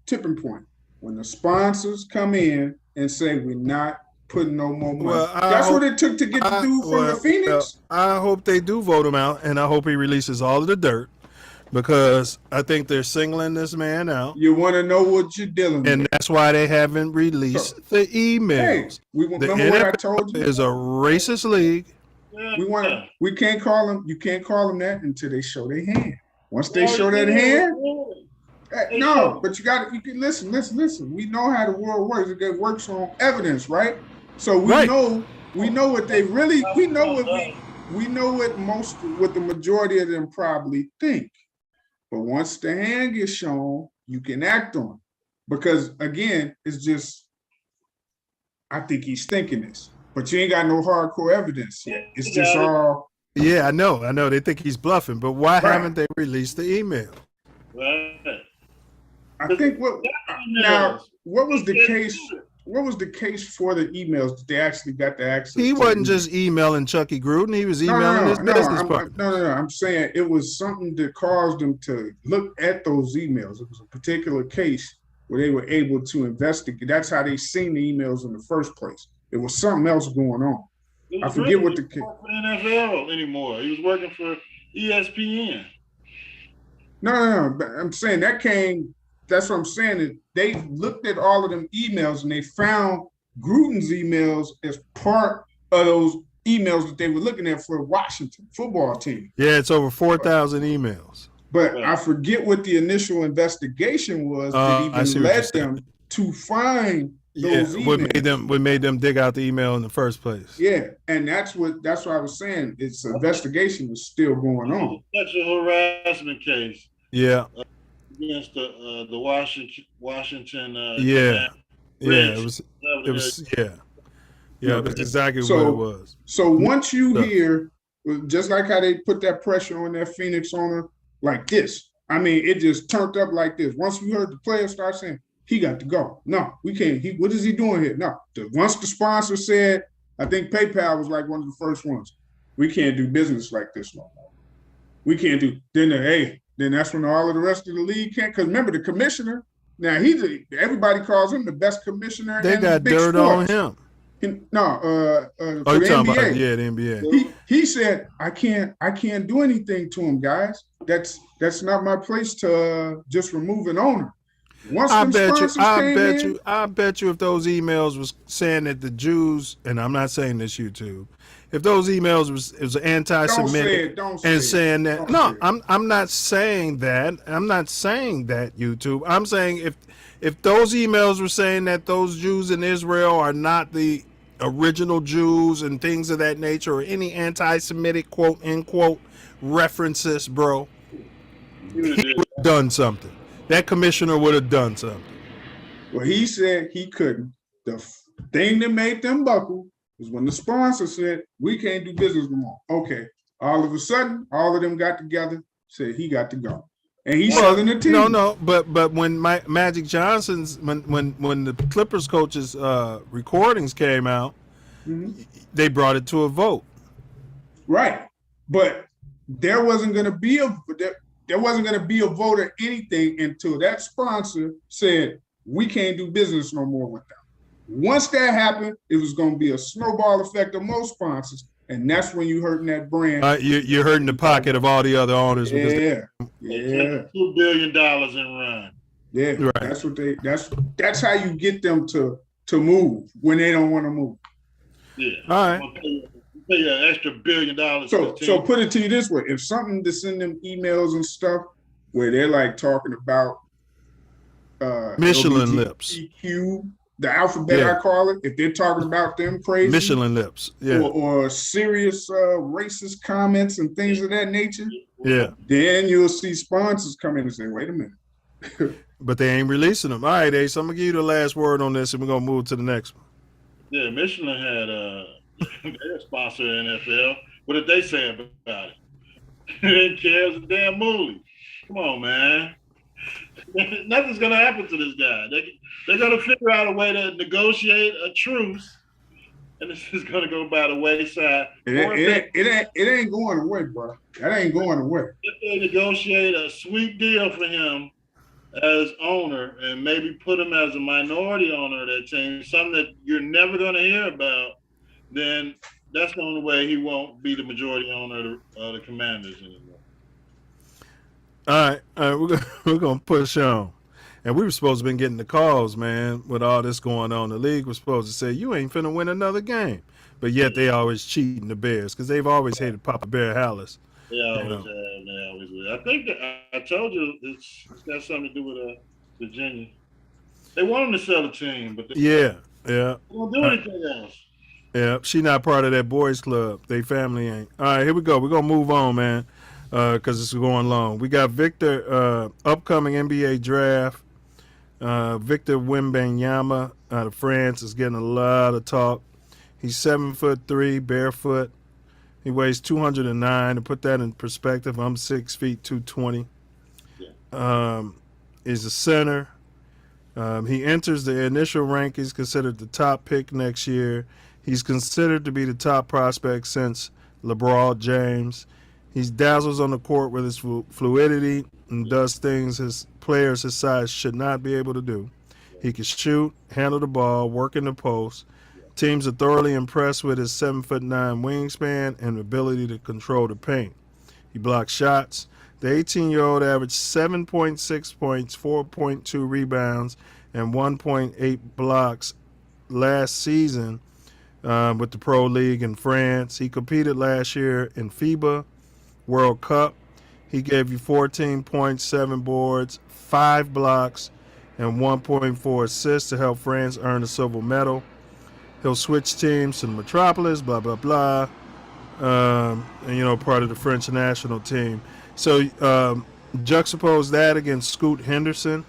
tipping point when the sponsors come in and say we're not putting no more money. Well, that's what it took to get the dude from the Phoenix. I hope they do vote him out, and I hope he releases all of the dirt, because I think they're singling this man out. You want to know what you're dealing with. And that's why they haven't released the emails. Hey, the remember what I NFL told you? is a racist league. We can't call them. You can't call them that until they show their hand. Once they show that hand, no. But you can listen. We know how the world works. It works on evidence, right? So we know what they really. We know what the majority of them probably think. But once the hand gets shown, you can act on it. Because again, it's just, I think he's thinking this. But you ain't got no hardcore evidence yet. It's just all. Yeah, I know. They think he's bluffing, but why haven't they released the email? Right. I think what was the case? What was the case for the emails that they actually got the access? He wasn't just emailing Chucky Gruden. He was emailing his business partner. No. I'm saying it was something that caused them to look at those emails. It was a particular case where they were able to investigate. That's how they seen the emails in the first place. It was something else going on. I forget what the case. For NFL anymore. He was working for ESPN. No. But I'm saying that came. That's what I'm saying. That they looked at all of them emails and they found Gruden's emails as part of those emails that they were looking at for the Washington football team. Yeah, it's over 4,000 emails. But I forget what the initial investigation was that even led them to find those emails. What made them dig out the email in the first place. Yeah, and that's what I was saying. It's investigation is still going on. Sexual harassment case. Yeah. Against the Washington. It was that's exactly what it was. So once you hear, just like how they put that pressure on that Phoenix owner, like this, I mean, it just turned up like this. Once we heard the players start saying, he got to go. No, we can't. What is he doing here? No. Once the sponsor said, I think PayPal was like one of the first ones. We can't do business like this no more. We can't do. Then that's when all of the rest of the league can't. Because remember, the commissioner, Now everybody calls him the best commissioner. They in got big dirt sports. on him. For Oh, the you talking NBA. about the NBA? He said, I can't do anything to him, guys. That's not my place to just remove an owner. Once I them bet sponsors you. came I bet you. If those emails was saying that the Jews, and I'm not saying this, YouTube, if those emails was anti-Semitic and saying that, no, I'm not saying that. I'm not saying that, YouTube. I'm saying if those emails were saying that those Jews in Israel are not the original Jews and things of that nature, or any anti-Semitic quote unquote references, bro, he would have done something. That commissioner would have done something. Well, he said he couldn't. The thing that made them buckle was when the sponsor said, we can't do business no more. Okay. All of a sudden, all of them got together, said he got to go. And he's selling the team. No, but when Magic Johnson's when the Clippers coaches recordings came out, they brought it to a vote. Right. But there wasn't gonna be a vote or anything until that sponsor said we can't do business no more with them. Once that happened, it was going to be a snowball effect of most sponsors, and that's when you hurting that brand. You're hurting the pocket of all the other owners. Yeah. $2 billion in run. Yeah, right. That's how you get them to move when they don't want to move. Yeah. All right. Pay an extra $1 billion. So put it to you this way: if something to send them emails and stuff where they're like talking about Michelin lips, the alphabet, I call it. If they're talking about them crazy Michelin lips, or serious racist comments and things of that nature, then you'll see sponsors come in and say, "Wait a minute." But they ain't releasing them. All right, Ace, I'm gonna give you the last word on this, and we're gonna move to the next one. Yeah, Michelin had their sponsor NFL. What did they say about it? They didn't care. It was a damn movie. Come on, man. Nothing's gonna happen to this guy. They're gonna figure out a way to negotiate a truce, and this is gonna go by the wayside. It ain't going away, bro. That ain't going away. If they negotiate a sweet deal for him as owner and maybe put him as a minority owner of that team, something that you're never gonna hear about, then that's the only way he won't be the majority owner of the Commanders anymore. All right, we're gonna push on, and we were supposed to been getting the calls, man. With all this going on, the league was supposed to say you ain't finna win another game, but yet they always cheating the Bears because they've always hated Papa Bear Hallis. They always have. They always will. I think that I told you it's got something to do with Virginia. They want him to sell the team, but they won't do anything else. Yeah, she not part of that boys club. They family ain't. All right, here we go. We're going to move on, man, because it's going long. We got Victor, upcoming NBA draft. Victor Wembanyama out of France is getting a lot of talk. He's 7'3", barefoot. He weighs 209. To put that in perspective, I'm 6 feet 220. He's a center. He enters the initial rankings, considered the top pick next year. He's considered to be the top prospect since LeBron James. He dazzles on the court with his fluidity and does things his players his size should not be able to do. He can shoot, handle the ball, work in the post. Teams are thoroughly impressed with his 7'9" wingspan and ability to control the paint. He blocks shots. The 18-year-old averaged 7.6 points, 4.2 rebounds, and 1.8 blocks last season with the Pro League in France. He competed last year in FIBA World Cup. He gave you 14 points, 7 boards, 5 blocks, and 1.4 assists to help France earn a silver medal. He'll switch teams to the Metropolis, blah, blah, blah, and, part of the French national team. So juxtapose that against Scoot Henderson.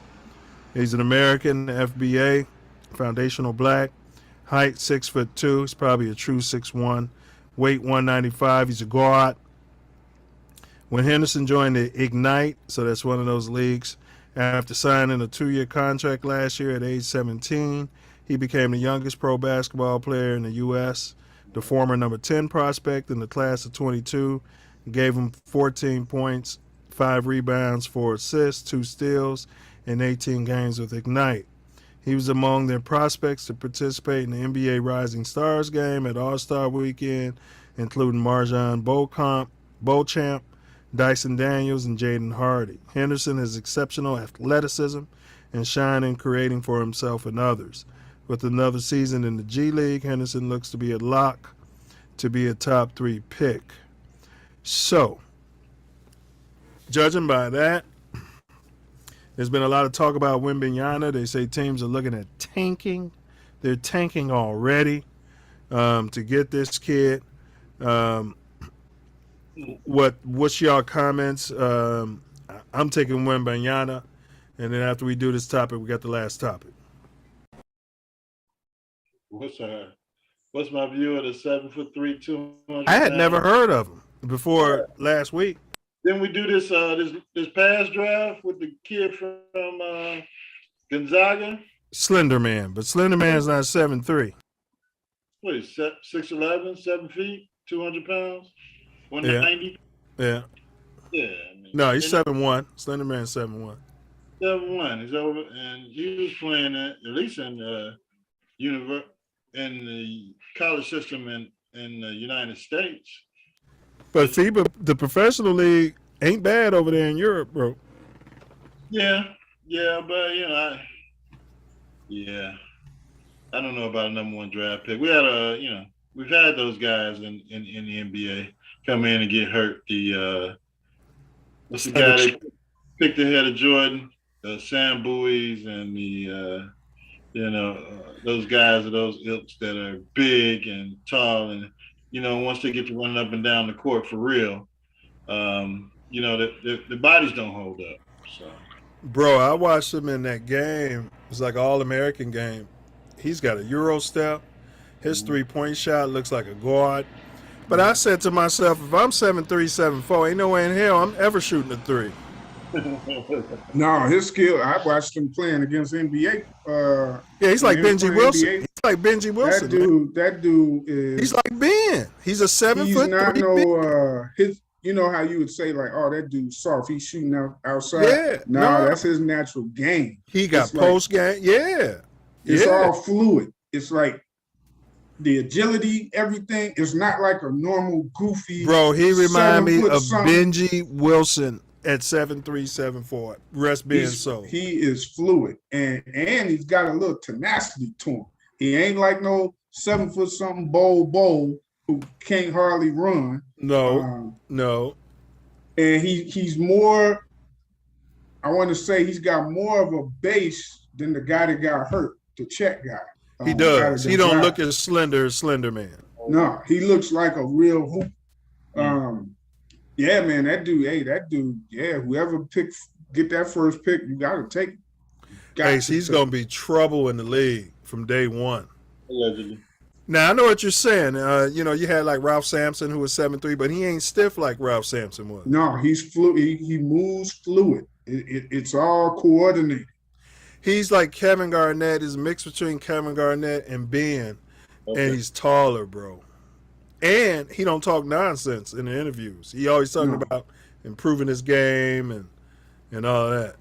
He's an American, FBA, foundational black, height 6'2". He's probably a true 6'1", weight 195. He's a guard. When Henderson joined the Ignite, so that's one of those leagues, after signing a 2-year contract last year at age 17, he became the youngest pro basketball player in the U.S. The former number 10 prospect in the class of 22 gave him 14 points, 5 rebounds, 4 assists, 2 steals, in 18 games with Ignite. He was among their prospects to participate in the NBA Rising Stars game at All-Star Weekend, including Marjan Beauchamp, Dyson Daniels, and Jaden Hardy. Henderson has exceptional athleticism and shine in creating for himself and others. With another season in the G League, Henderson looks to be a lock to be a top 3 pick. So, judging by that, there's been a lot of talk about Wembanyama. They say teams are looking at tanking. They're tanking already to get this kid. What's y'all comments? I'm taking Wembanyama, and then after we do this topic, we got the last topic. What's my view of the 7'3", 200? I had never heard of him before last week. Then we do this past draft with the kid from Gonzaga. Slender Man, but Slender Man's not 7'3". What is 6'11", 7 feet, 200 pounds, 190? Yeah. Yeah. I mean, No, he's 7'1". Slender Man's 7'1". 7'1". He's over, and he was playing at least in the college system in the United States. But FIBA, the professional league, ain't bad over there in Europe, bro. Yeah, but I don't know about a number 1 draft pick. We had we've had those guys in the NBA come in and get hurt. What's the guy that picked ahead of Jordan? Sam Bowies and those guys are those ilks that are big and tall, and once they get to running up and down the court for real, the bodies don't hold up. So, bro, I watched him in that game. It's like an All-American game. He's got a Euro step. His 3-point shot looks like a guard. But I said to myself, if I'm 7'3", 7'4", ain't no way in hell I'm ever shooting a 3. No, his skill. I watched him playing against NBA. Yeah, he's like Benji Wilson. He's like Benji Wilson. That dude is. He's like Ben. He's a 7'3". He's not his. You know how you would say like, oh, that dude's soft. He's shooting outside. Yeah. No, that's his natural game. He got post game. Yeah. It's all fluid. It's like the agility, everything. It's not like a normal goofy. Bro, he reminded me of Benji Wilson at 7'3", 7'4". Rest being so. He is fluid, and he's got a little tenacity to him. He ain't like no 7 foot something bowl who can't hardly run. No. And he's more. I want to say he's got more of a base than the guy that got hurt, the Czech guy. He does. He don't look as slender man. No, he looks like a real hoop. Yeah, man, that dude, whoever get that first pick, you got to take it. He's going to be trouble in the league from day one. Allegedly. Now, I know what you're saying. You had like Ralph Sampson, who was 7'3", but he ain't stiff like Ralph Sampson was. No, he's fluid. He moves fluid. It's all coordinated. He's like Kevin Garnett. Is a mix between Kevin Garnett and Ben, and he's taller, bro. And he don't talk nonsense in the interviews. He always talking about improving his game and all that.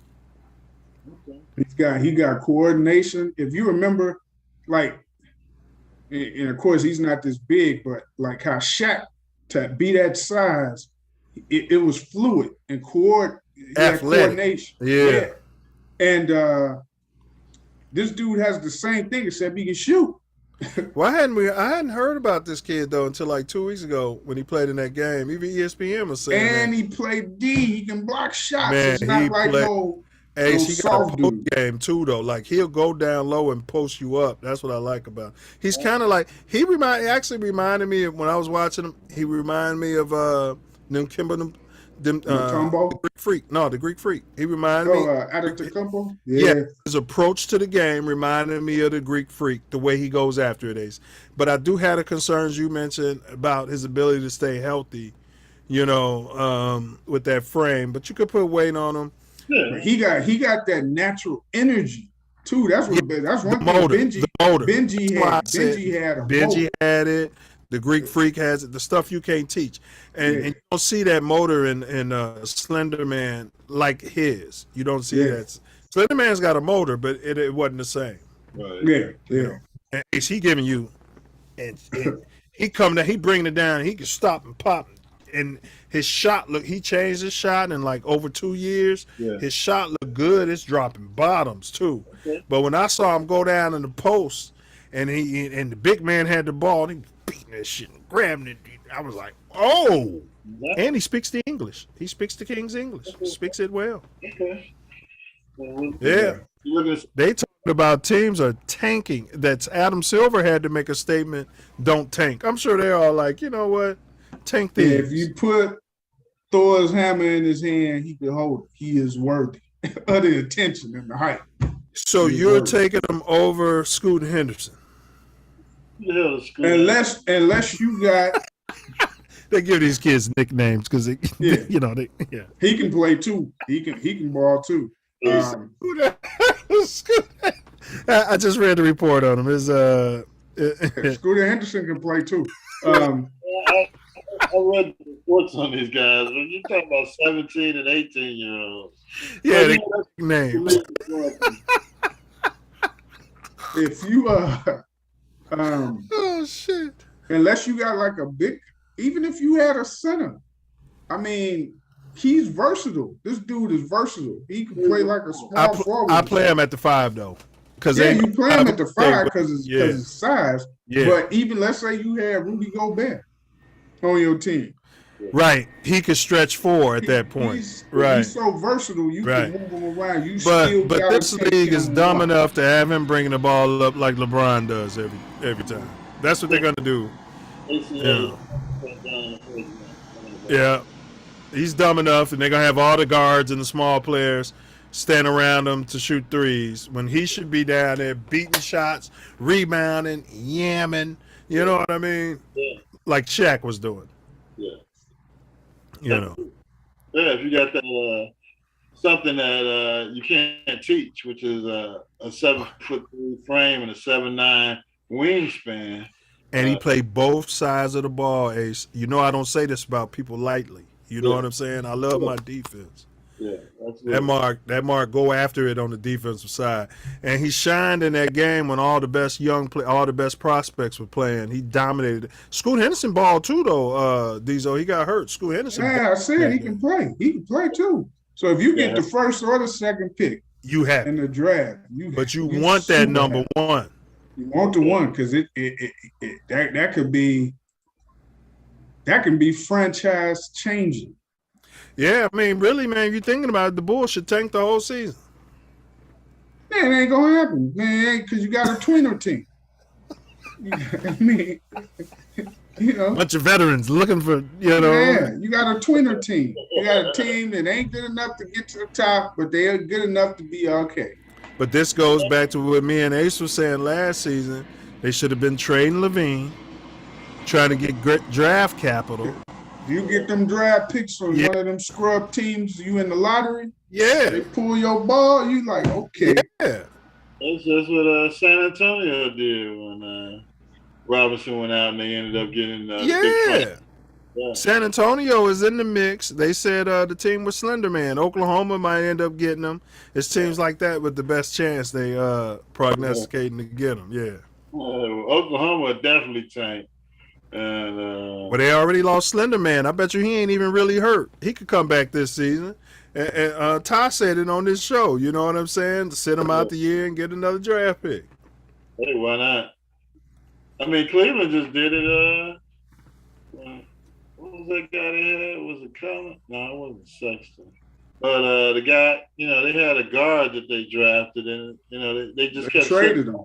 He got coordination. If you remember, like, and of course he's not this big, but like how Shaq, to be that size, it was fluid and coordination. Yeah. And this dude has the same thing except he can shoot. Well, I hadn't heard about this kid though until like 2 weeks ago when he played in that game. Even ESPN was saying and that. He played D. He can block shots. Man, it's not like no he got a post dude. game too though. Like he'll go down low and post you up. That's what I like about him. He's kind of like he actually reminded me of when I was watching him. He reminded me of the Greek Freak. No, the Greek Freak. He reminded me. Antetokounmpo? Yeah, his approach to the game reminded me of the Greek Freak, the way he goes after it is. But I do have the concerns you mentioned about his ability to stay healthy, with that frame. But you could put weight on him. Yeah. He got that natural energy too. That's one thing. The motor. Benji had it. The Greek Freak has it. The stuff you can't teach, and you don't see that motor in Slender Man like his. You don't see that Slender Man's got a motor, but it wasn't the same. Right. Yeah, You yeah. know? And he giving you, and he come down, he bringing it down, he can stop and pop, and his shot he changed his shot in like over 2 years. Yeah. His shot looked good. It's dropping bottoms too. Okay. But when I saw him go down in the post, and the big man had the ball, and he was beating that shit and grabbing it, I was like, oh. Yeah. And he speaks the English. He speaks the King's English. Speaks it well. Okay. Well, Yeah. look at this. They talking about teams are tanking. That's Adam Silver had to make a statement, don't tank. I'm sure they're all like, you know what? Tank these. If you put Thor's hammer in his hand, he can hold it. He is worthy of the attention and the hype. So He's you're worthy. taking them over Scoot Henderson. Who the hell is Scoot? Unless you got, They give these kids nicknames because Yeah. you know, yeah. he can play too. He can ball too. Who the hell is Scoot? I just read the report on him. Scooter Henderson can play too. I read reports on these guys. When you talk about 17 and 18-year-olds. Yeah, they names. If you Oh shit. unless you got like a big, even if you had a center, I mean, he's versatile. This dude is versatile. He can play like a small forward. I play him at the 5 though. Yeah, you play him at the 5 because his size. Yeah. But even let's say you had Rudy Gobert on your team. Right. He could stretch 4 at that point. He's Right. so versatile. You Right. can move him around. You still But gotta this take league is him dumb wide. enough to have him bringing the ball up like LeBron does every time. That's what they're gonna do. Yeah. Yeah. He's dumb enough, and they're gonna have all the guards and the small players stand around him to shoot threes when he should be down there beating shots, rebounding, yamming. You know what I mean? Yeah. Like Shaq was doing. Yeah. You know. Yeah, if you got that something that you can't teach, which is a 7'3" frame and a 7'9" wingspan. And he played both sides of the ball, Ace. You know I don't say this about people lightly. You know what I'm saying? I love my defense. Yeah, That Mark go after it on the defensive side. And he shined in that game when all the best all the best prospects were playing. He dominated. Scoot Henderson balled too though, Diesel. He got hurt. Scoot Henderson. Yeah, I said he can play. He can play too. So if you get the first or the second pick you have in the draft, you want that number one. You want the one because that can be franchise changing. Yeah, I mean, really, man, you're thinking about it, the Bulls should tank the whole season. Man, it ain't gonna happen, man, because you got a tweener team. I mean, you know, Bunch of veterans looking for, yeah, you got a tweener team. You got a team that ain't good enough to get to the top, but they are good enough to be okay. But this goes back to what me and Ace was saying last season. They should have been trading Levine, trying to get draft capital. You get them draft picks from one of them scrub teams, you in the lottery. Yeah. They pull your ball, you like, okay. Yeah. That's what San Antonio did when Robinson went out and they ended up getting Yeah. San Antonio is in the mix. They said the team was Slender Man. Oklahoma might end up getting them. It's teams like that with the best chance they prognosticating to get them. Yeah. Oklahoma definitely tanked. And But they already lost Slender Man. I bet you he ain't even really hurt. He could come back this season. And Ty said it on this show. You know what I'm saying? Sit him out the year and get another draft pick. Hey, why not? I mean, Cleveland just did it. What was that guy they had? Was it Cullen? No, it wasn't Sexton. But the guy, they had a guard that they drafted, and they just kept traded him.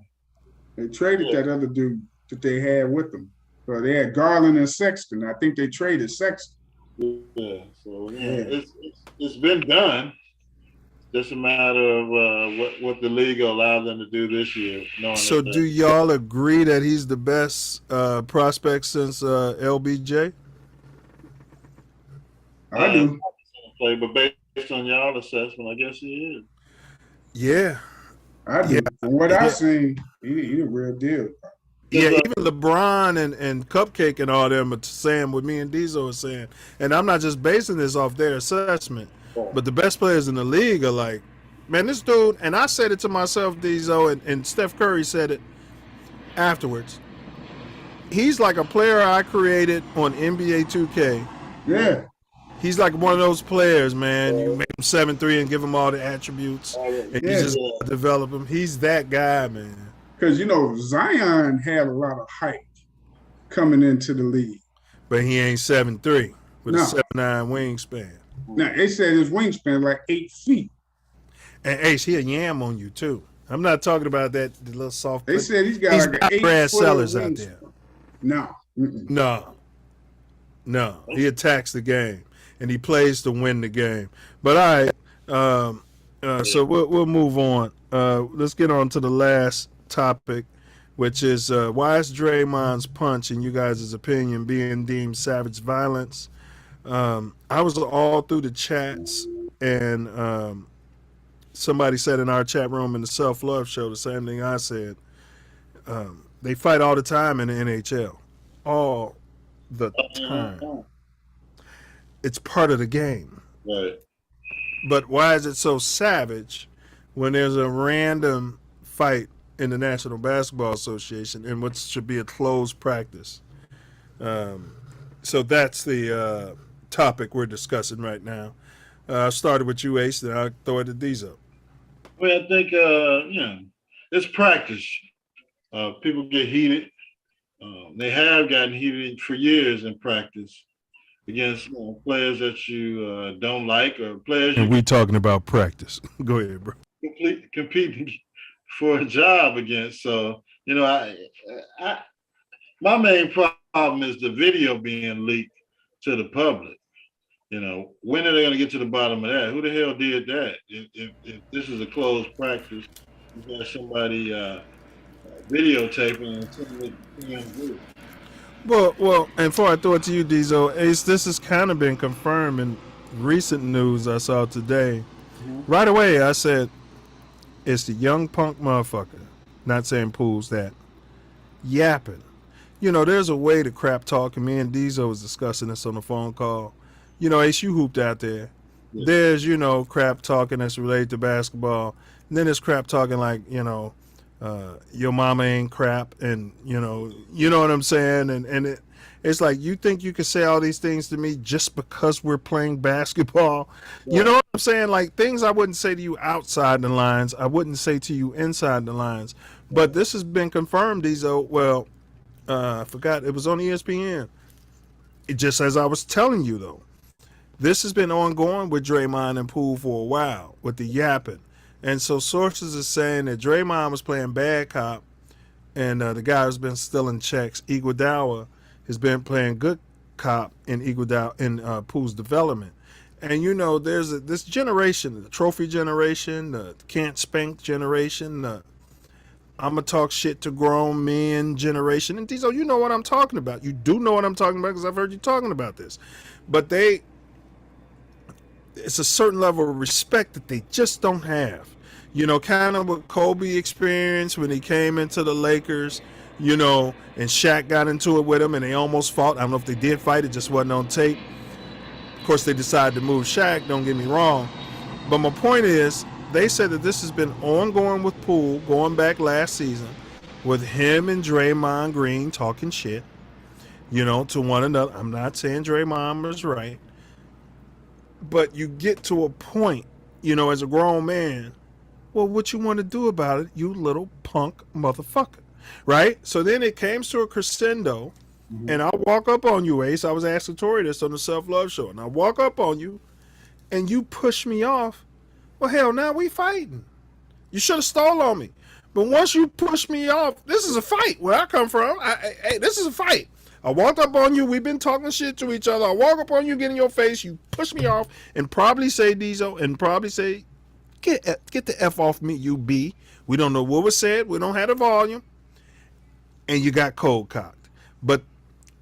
They traded that other dude that they had with them. So they had Garland and Sexton. I think they traded Sexton. Yeah. So it's been done. Just a matter of what the league will allow them to do this year. So do y'all agree that he's the best prospect since LBJ? I do. But based on y'all assessment, I guess he is. Yeah. I do. From what I've seen, he a real deal. Yeah, even LeBron and Cupcake and all them are saying what me and Diesel are saying. And I'm not just basing this off their assessment, but the best players in the league are like, Man, this dude, and I said it to myself, Diesel, and Steph Curry said it afterwards. He's like a player I created on NBA 2K. Yeah. He's like one of those players, man. You make him 7'3" and give him all the attributes, and you just develop him. He's that guy, man. Because, you know, Zion had a lot of height coming into the league. But he ain't 7'3" with a 7'9" wingspan. Now, they said his wingspan like 8 feet. And Ace, he a yam on you, too. I'm not talking about the little soft. They said he's got like an 8 Brad foot Sellers out there. No. No. He attacks the game, and he plays to win the game. But all right, so we'll move on. Let's get on to the last topic, which is why is Draymond's punch, in you guys' opinion, being deemed savage violence? I was all through the chats, and somebody said in our chat room in the Self Love Show the same thing I said. They fight all the time in the NHL. All the time. It's part of the game. Right. But why is it so savage when there's a random fight in the National Basketball Association in what should be a closed practice? So that's the topic we're discussing right now. I started with you, Ace, then I'll throw it to Diesel. Well, I think, it's practice. People get heated. They have gotten heated for years in practice against players that you don't like, or players. And we talking about practice. Go ahead, bro. Competing for a job against. So, my main problem is the video being leaked to the public. When are they going to get to the bottom of that? Who the hell did that? If this is a closed practice, you got somebody videotaping and sending it. Well, and before I throw it to you, Diesel, Ace, this has kind of been confirmed in recent news I saw today. Mm-hmm. Right away, I said, it's the young punk motherfucker, not saying Pools that, yapping. There's a way to crap talk, and me and Diesel was discussing this on the phone call. Ace, you hooped out there. Yeah. There's, crap talking that's related to basketball. And then there's crap talking like, your mama ain't crap, and you know what I'm saying, and it's like, you think you can say all these things to me just because we're playing basketball? Yeah. You know what I'm saying? Like, things I wouldn't say to you outside the lines, I wouldn't say to you inside the lines. But this has been confirmed, Diesel. Well, I forgot, it was on ESPN. It just as I was telling you, though, this has been ongoing with Draymond and Poole for a while with the yapping. And so sources are saying that Draymond was playing bad cop, and the guy who's been stealing checks, Iguodala, has been playing good cop in Poole's development. And there's this generation, the trophy generation, the can't spank generation, the I'ma talk shit to grown men generation. And Diesel, you know what I'm talking about. You do know what I'm talking about because I've heard you talking about this. But it's a certain level of respect that they just don't have. Kind of what Kobe experienced when he came into the Lakers, and Shaq got into it with him and they almost fought. I don't know if they did fight, it just wasn't on tape. Of course, they decided to move Shaq, don't get me wrong. But my point is, they said that this has been ongoing with Poole, going back last season, with him and Draymond Green talking shit, to one another. I'm not saying Draymond was right. But you get to a point, as a grown man, well, what you want to do about it, you little punk motherfucker, right? So then it came to a crescendo, and I walk up on you, Ace. I was asking Tori this on the Self Love Show, and I walk up on you, and you push me off. Well, hell, now we fighting. You should have stole on me. But once you push me off, this is a fight. Where I come from, hey, this is a fight. I walked up on you. We've been talking shit to each other. I walk up on you, get in your face. You push me off and probably say, Diesel, and probably say, get the F off me, you B. We don't know what was said. We don't have the volume. And you got cold cocked. But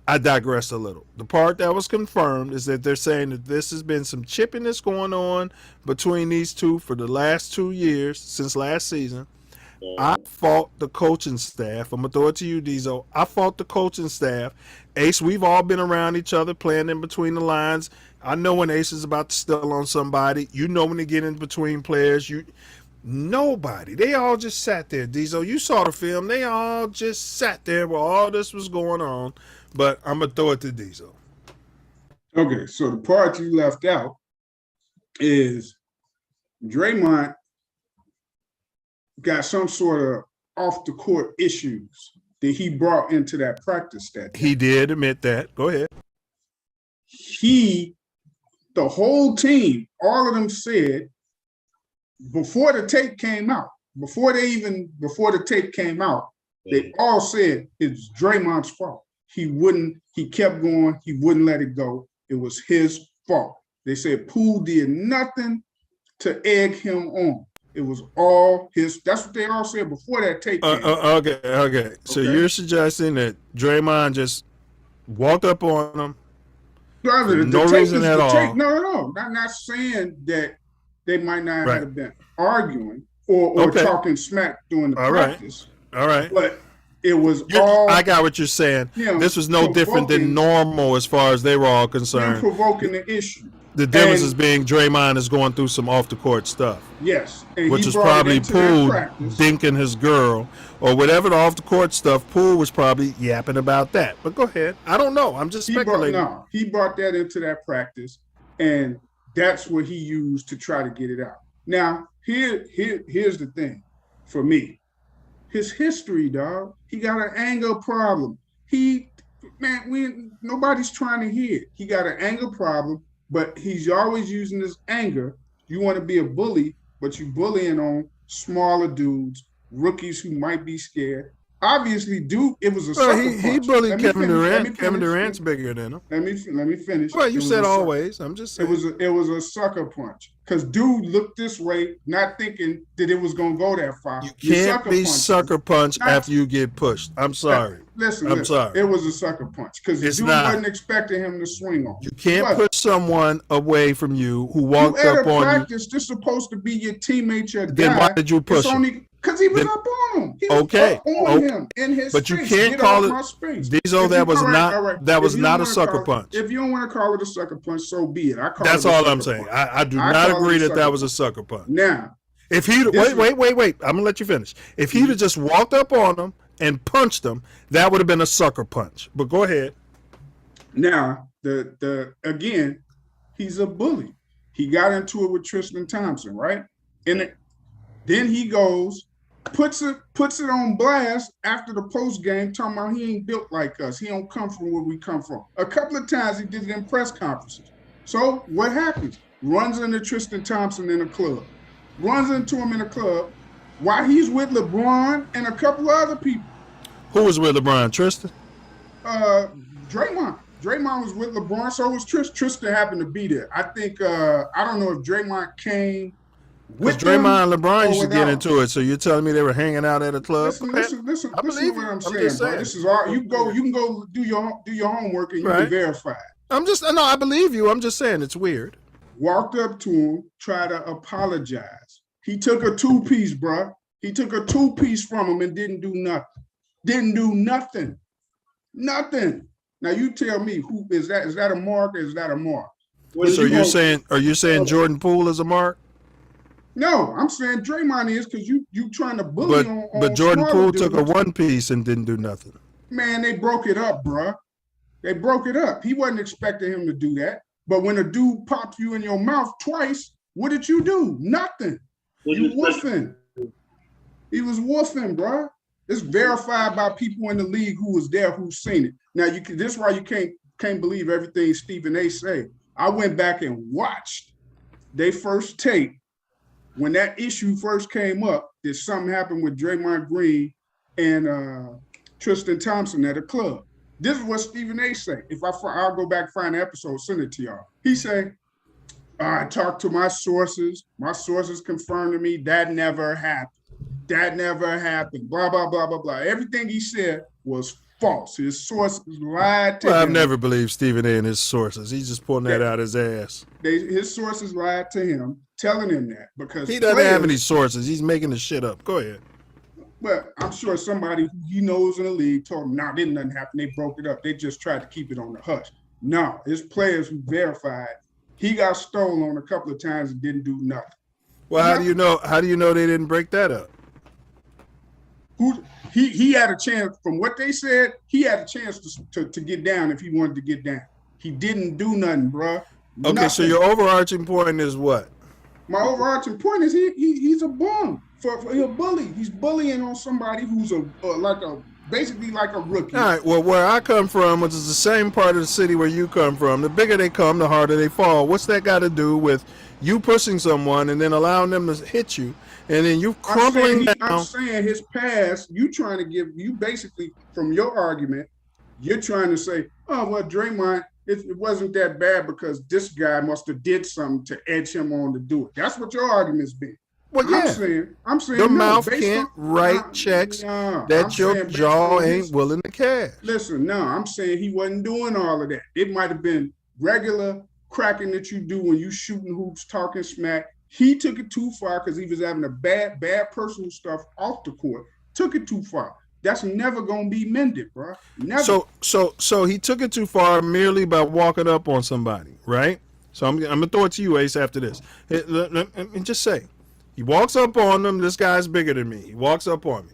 I digress a little. The part that was confirmed is that they're saying that this has been some chippiness going on between these two for the last 2 years, since last season. I fault the coaching staff. I'm gonna throw it to you, Diesel. I fault the coaching staff. Ace, we've all been around each other, playing in between the lines. I know when Ace is about to steal on somebody. You know when to get in between players. Nobody. They all just sat there, Diesel. You saw the film. They all just sat there while all this was going on. But I'm gonna throw it to Diesel. Okay, so the part you left out is Draymond got some sort of off the court issues that he brought into that practice that day. He did admit that. Go ahead. The whole team, all of them said before the tape came out, before the tape came out, they all said it's Draymond's fault. He kept going, he wouldn't let it go. It was his fault. They said Poole did nothing to egg him on. It was all his. That's what they all said before that tape came out. Okay. So you're suggesting that Draymond just walked up on him? No reason at all. No. Not saying that they might not have been arguing or talking smack during the practice. All right. But it was I got what you're saying. This was no different than normal as far as they were all concerned. Provoking the issue. The difference is being Draymond is going through some off the court stuff. Yes. Which is probably Poole dinking his girl or whatever the off the court stuff. Poole was probably yapping about that. But go ahead. I don't know. I'm just speculating. He brought that into that practice, and that's what he used to try to get it out. Now, here's the thing for me. His history, dog. He got an anger problem. Nobody's trying to hear it. He got an anger problem. But he's always using this anger. You want to be a bully, but you're bullying on smaller dudes, rookies who might be scared. Obviously, dude, it was a sucker punch. He bullied Kevin Durant. Kevin Durant's bigger than him. Let me finish. Well, you said always. I'm just saying. It was a sucker punch. Because dude looked this way, not thinking that it was going to go that far. You can't be sucker punch after you get pushed. I'm sorry. Listen. Sorry. It was a sucker punch because dude wasn't expecting him to swing on. You can't push someone away from you who walked up on practice, you. This is supposed to be your teammate, your guy. Then why did you push him? Because he was up on him. He was up on him in his but space. You can't call it. Diesel, that was not a sucker punch. If you don't want to call it a sucker punch, so be it. That's all I'm saying. I do not agree that was a sucker punch. Now, if he wait, I'm gonna let you finish. If he'd have just walked up on him and punched him, that would have been a sucker punch. But go ahead. Now, again, he's a bully. He got into it with Tristan Thompson, right? And then he goes, puts it on blast after the post game, talking about he ain't built like us. He don't come from where we come from. A couple of times he did it in press conferences. So what happens? Runs into Tristan Thompson in a club. Runs into him in a club while he's with LeBron and a couple of other people. Who was with LeBron? Tristan? Draymond. Draymond was with LeBron, so was Tristan. Tristan happened to be there. I think, I don't know if Draymond came with Draymond and LeBron used to get into it, so you're telling me they were hanging out at a club? Listen to what I'm saying, bro. This is all you can go do your homework and you can verify it. I believe you. I'm just saying it's weird. Walked up to him, tried to apologize. He took a two-piece, bro. He took a two-piece from him and didn't do nothing. Didn't do nothing. Nothing. Now you tell me, who is that? Is that a mark or is that a mark? So are you saying Jordan Poole is a mark? No, I'm saying Draymond is because you trying to bully on But Jordan Poole dudes. took a one piece and didn't do nothing. Man, they broke it up, bruh. They broke it up. He wasn't expecting him to do that. But when a dude popped you in your mouth twice, what did you do? Nothing. You woofing. He was woofing, bruh. It's verified by people in the league who was there, who's seen it. Now this is why you can't believe everything Stephen A. say. I went back and watched their first tape. When that issue first came up, that something happened with Draymond Green and Tristan Thompson at a club. This is what Stephen A. say. I'll go back, find the episode, send it to y'all. He say, I talked to my sources. My sources confirmed to me that never happened. That never happened. Blah, blah, blah, blah, blah. Everything he said was false. His sources lied to him. I've never believed Stephen A. and his sources. He's just pulling that out his ass. His sources lied to him, telling him that because he doesn't have any sources. He's making the shit up. Go ahead. But I'm sure somebody who he knows in the league told him, "Nah, didn't nothing happen. They broke it up. They just tried to keep it on the hush." No, it's players who verified he got stolen on a couple of times and didn't do nothing. Well, how do you know? How do you know they didn't break that up? He had a chance. From what they said, he had a chance to get down if he wanted to get down. He didn't do nothing, bruh. Okay, Nothing. so your overarching point is what? My overarching point is he's a bum. For a bully. He's bullying on somebody who's basically like a rookie. All right. Well, where I come from, which is the same part of the city where you come from, the bigger they come, the harder they fall. What's that got to do with you pushing someone and then allowing them to hit you, and then you crumbling down? I'm saying his past. You basically from your argument, you're trying to say, oh well, Draymond, it wasn't that bad because this guy must have did something to edge him on to do it. That's what your argument's been. Well, yeah. I'm saying your no, mouth can't write checks that your jaw ain't willing to cash. Listen, no, I'm saying he wasn't doing all of that. It might have been regular cracking that you do when you shooting hoops, talking smack. He took it too far because he was having a bad personal stuff off the court. Took it too far. That's never gonna be mended, bro. Never. So he took it too far merely by walking up on somebody, right? So I'm gonna throw it to you, Ace, after this. Let me just say. He walks up on him. This guy's bigger than me. He walks up on me.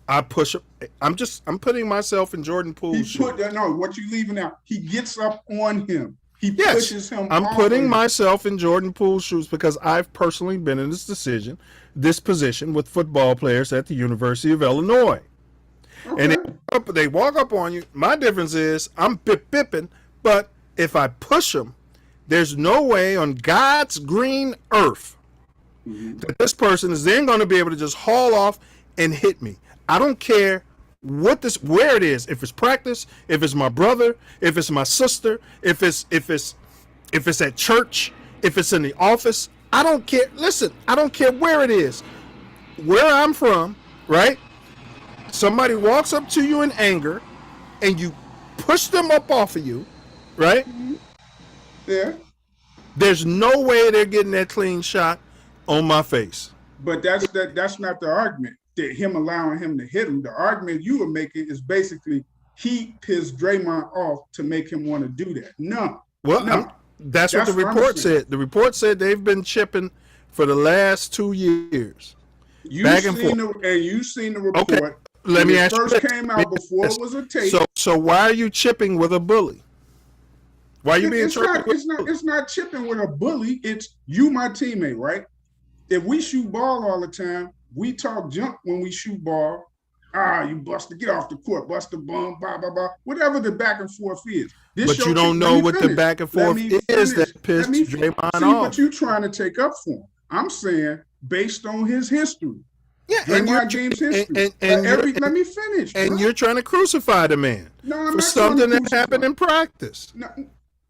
I push him. I'm putting myself in Jordan Poole's shoes. What you leaving out? He gets up on him. He pushes him. I'm putting myself in Jordan Poole's shoes because I've personally been in this position with football players at the University of Illinois. Okay. And they walk up on you. My difference is I'm bipping, but if I push them, there's no way on God's green earth that this person is then going to be able to just haul off and hit me. I don't care where it is. If it's practice, if it's my brother, if it's my sister, if it's at church, if it's in the office, I don't care. Listen, I don't care where it is. Where I'm from, right? Somebody walks up to you in anger and you push them up off of you, right? Yeah. There's no way they're getting that clean shot on my face. But that's not the argument. That him allowing him to hit him. The argument you were making is basically he pissed Draymond off to make him want to do that. No. Well, no. That's what the report said. The report said they've been chipping for the last 2 years. Back and forth. You've seen the report. Okay. Let me ask you. First came out before it was a tape. So why are you chipping with a bully? Why are you being chipping? It's not chipping with a bully. It's you, my teammate, right? If we shoot ball all the time, we talk junk when we shoot ball. You busted, get off the court, bust the bum, blah, blah, blah. Whatever the back and forth is. But you don't know what the back and forth is that pissed Draymond off. But you're trying to take up for him. I'm saying based on his history. Yeah, Draymond James history. Let me finish. And you're trying to crucify the man for something that happened in practice. No,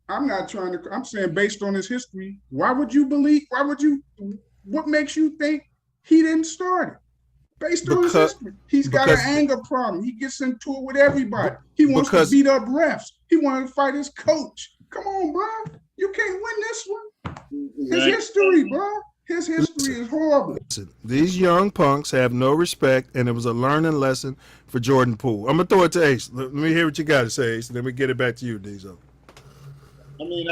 I'm not trying to. I'm saying based on his history, what makes you think he didn't start it? Based on his history. He's got an anger problem. He gets into it with everybody. He wants to beat up refs. He wanted to fight his coach. Come on, bro. You can't win this one. His history, bro. His history is horrible. Listen, these young punks have no respect, and it was a learning lesson for Jordan Poole. I'm going to throw it to Ace. Let me hear what you got to say, Ace, and then we get it back to you, Diesel. I mean,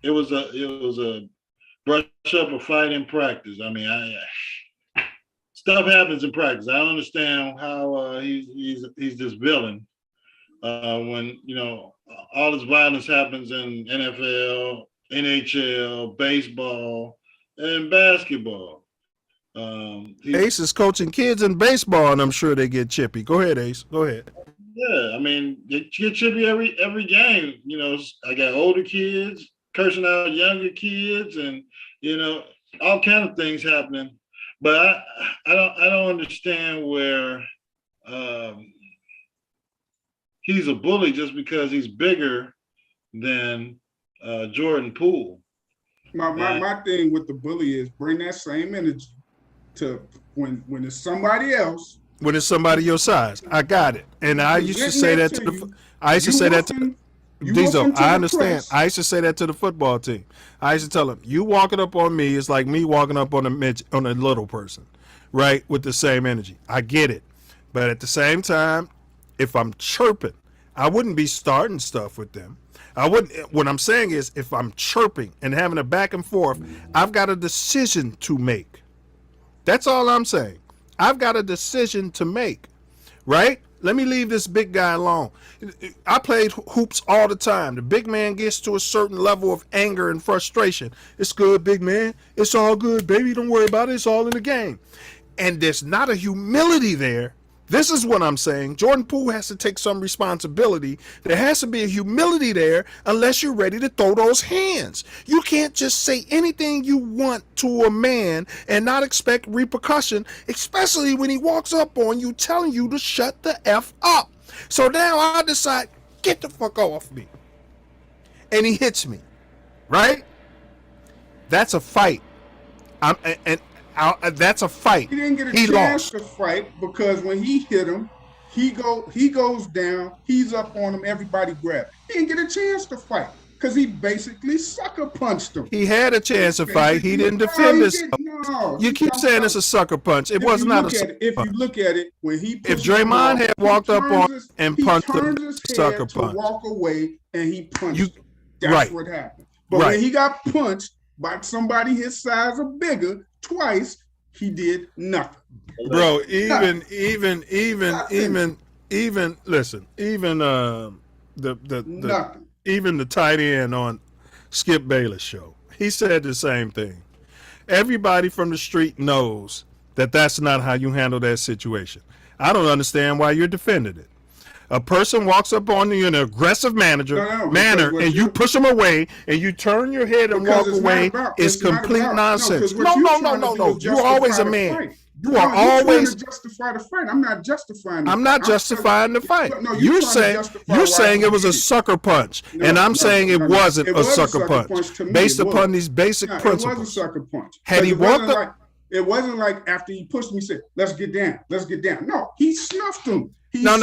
it was a brush up a fight in practice. I mean, stuff happens in practice. I don't understand how he's this villain when all this violence happens in NFL, NHL, baseball, and basketball. Ace is coaching kids in baseball, and I'm sure they get chippy. Go ahead, Ace. Go ahead. Yeah, I mean, they get chippy every game. I got older kids cursing out younger kids, and all kind of things happening. But I don't understand where he's a bully just because he's bigger than Jordan Poole. My thing with the bully is bring that same energy to when it's somebody else. When it's somebody your size, I got it. And I used to say that to Diesel, I understand. I used to say that to the football team. I used to tell them, you walking up on me is like me walking up on a little person. right, with the same energy. I get it. But at the same time, if I'm chirping, I wouldn't be starting stuff with them. I wouldn't. What I'm saying is, if I'm chirping and having a back and forth, I've got a decision to make. That's all I'm saying. I've got a decision to make, right? Let me leave this big guy alone. I played hoops all the time. The big man gets to a certain level of anger and frustration. It's good, big man. It's all good, baby. Don't worry about it. It's all in the game. And there's not a humility there. This is what I'm saying. Jordan Poole has to take some responsibility. There has to be a humility there unless you're ready to throw those hands. You can't just say anything you want to a man and not expect repercussion, especially when he walks up on you telling you to shut the F up. So now I decide, get the fuck off me. And he hits me, right? That's a fight. That's a fight. He didn't get a chance to fight because when he hit him, he goes down, he's up on him, everybody grab. He didn't get a chance to fight because he basically sucker punched him. He had a chance to fight. He didn't defend himself. No, you keep saying it's a sucker punch. It was not a sucker punch. If you look at it, when he if Draymond had walked up on him and punched him, sucker punch. Walk away and he punched him. That's what happened. But when he got punched by somebody his size or bigger twice, he did nothing. Bro, even listen, even even the tight end on Skip Bayless show, he said the same thing. Everybody from the street knows that that's not how you handle that situation. I don't understand why you're defending it. A person walks up on you in an aggressive manner, and you push them away, and you turn your head and walk away. It's complete nonsense. No. You're always a man. You are always justify the fight. I'm not justifying. I'm not justifying the fight. You're saying it was a sucker punch, and I'm saying it wasn't a sucker punch based upon these basic principles. It was a sucker punch. Had he walked up, it wasn't like after he pushed me, he said, "Let's get down, let's get down." No, he snuffed him. No.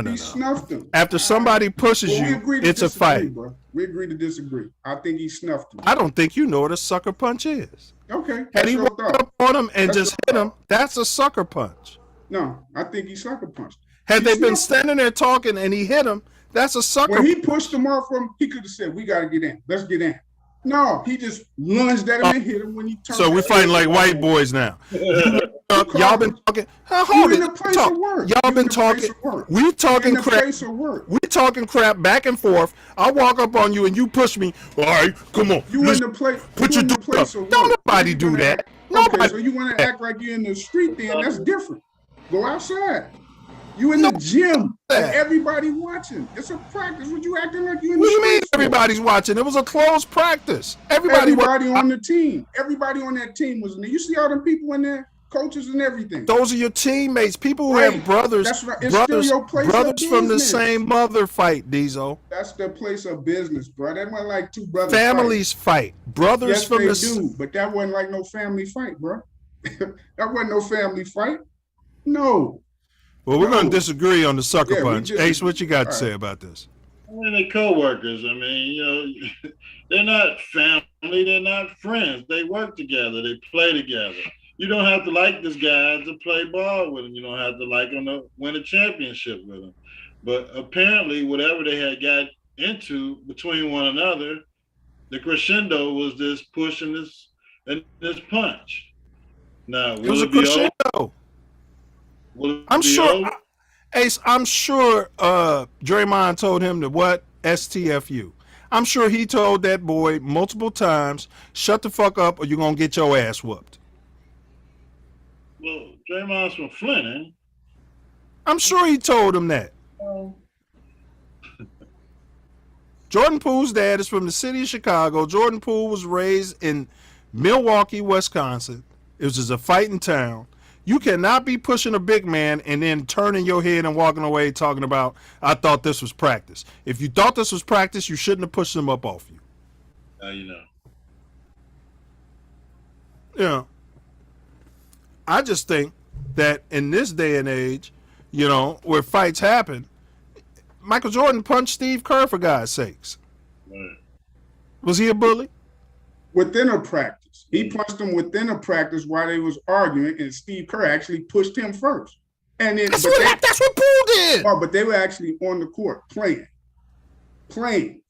He snuffed him. After somebody pushes you, it's a fight. Bro. We agree to disagree. I think he snuffed him. I don't think you know what a sucker punch is. Okay. Had he walked up on him and just hit him, that's a sucker punch. No, I think he sucker punched. Had they been standing there talking and he hit him, that's a sucker punch. When he pushed him off from, he could have said, "We got to get in. Let's get in." No, he just lunged at him and hit him when he turned. So we're fighting like white boys now. Y'all been talking. Hold it. Y'all been talking. We talking crap. We talking crap back and forth. I walk up on you and you push me. All right, come on. You in the place. Put your place up. Don't nobody do that. Okay, so you want to act like you're in the street? Then that's different. Go outside. You in the gym and everybody watching. It's a practice. What you acting like you in the street? What do you mean everybody's watching? It was a closed practice. Everybody on the team. Everybody on that team was in there. You see all them people in there, coaches and everything. Those are your teammates. People who have brothers. That's right. It's still your place brothers of from the business. same mother fight, Diesel. That's their place of business, bro. That wasn't like two brothers. Families fight. Brothers yes, from they the do, but that wasn't like no family fight, bro. That wasn't no family fight. No. Well, we're going to disagree on the sucker punch. Ace, what you got to say about this? I mean, they're co-workers. I mean, they're not family. They're not friends. They work together. They play together. You don't have to like this guy to play ball with him. You don't have to like him to win a championship with him. But apparently, whatever they had got into between one another, the crescendo was this push and this punch. Now, it was a crescendo. I'm sure, Ace, I'm sure Draymond told him to what? STFU. I'm sure he told that boy multiple times, shut the fuck up or you're going to get your ass whooped. Well, Draymond's from Flint, ain't he? I'm sure he told him that. Jordan Poole's dad is from the city of Chicago. Jordan Poole was raised in Milwaukee, Wisconsin. It was just a fighting town. You cannot be pushing a big man and then turning your head and walking away talking about, I thought this was practice. If you thought this was practice, you shouldn't have pushed him up off you. Now you know. Yeah. I just think that in this day and age, where fights happen, Michael Jordan punched Steve Kerr for God's sakes. Right. Was he a bully? Within a practice. practice. He punched him within a practice while they was arguing, and Steve Kerr actually pushed him first. And then That's what Poole did. Oh, but they were actually on the court playing.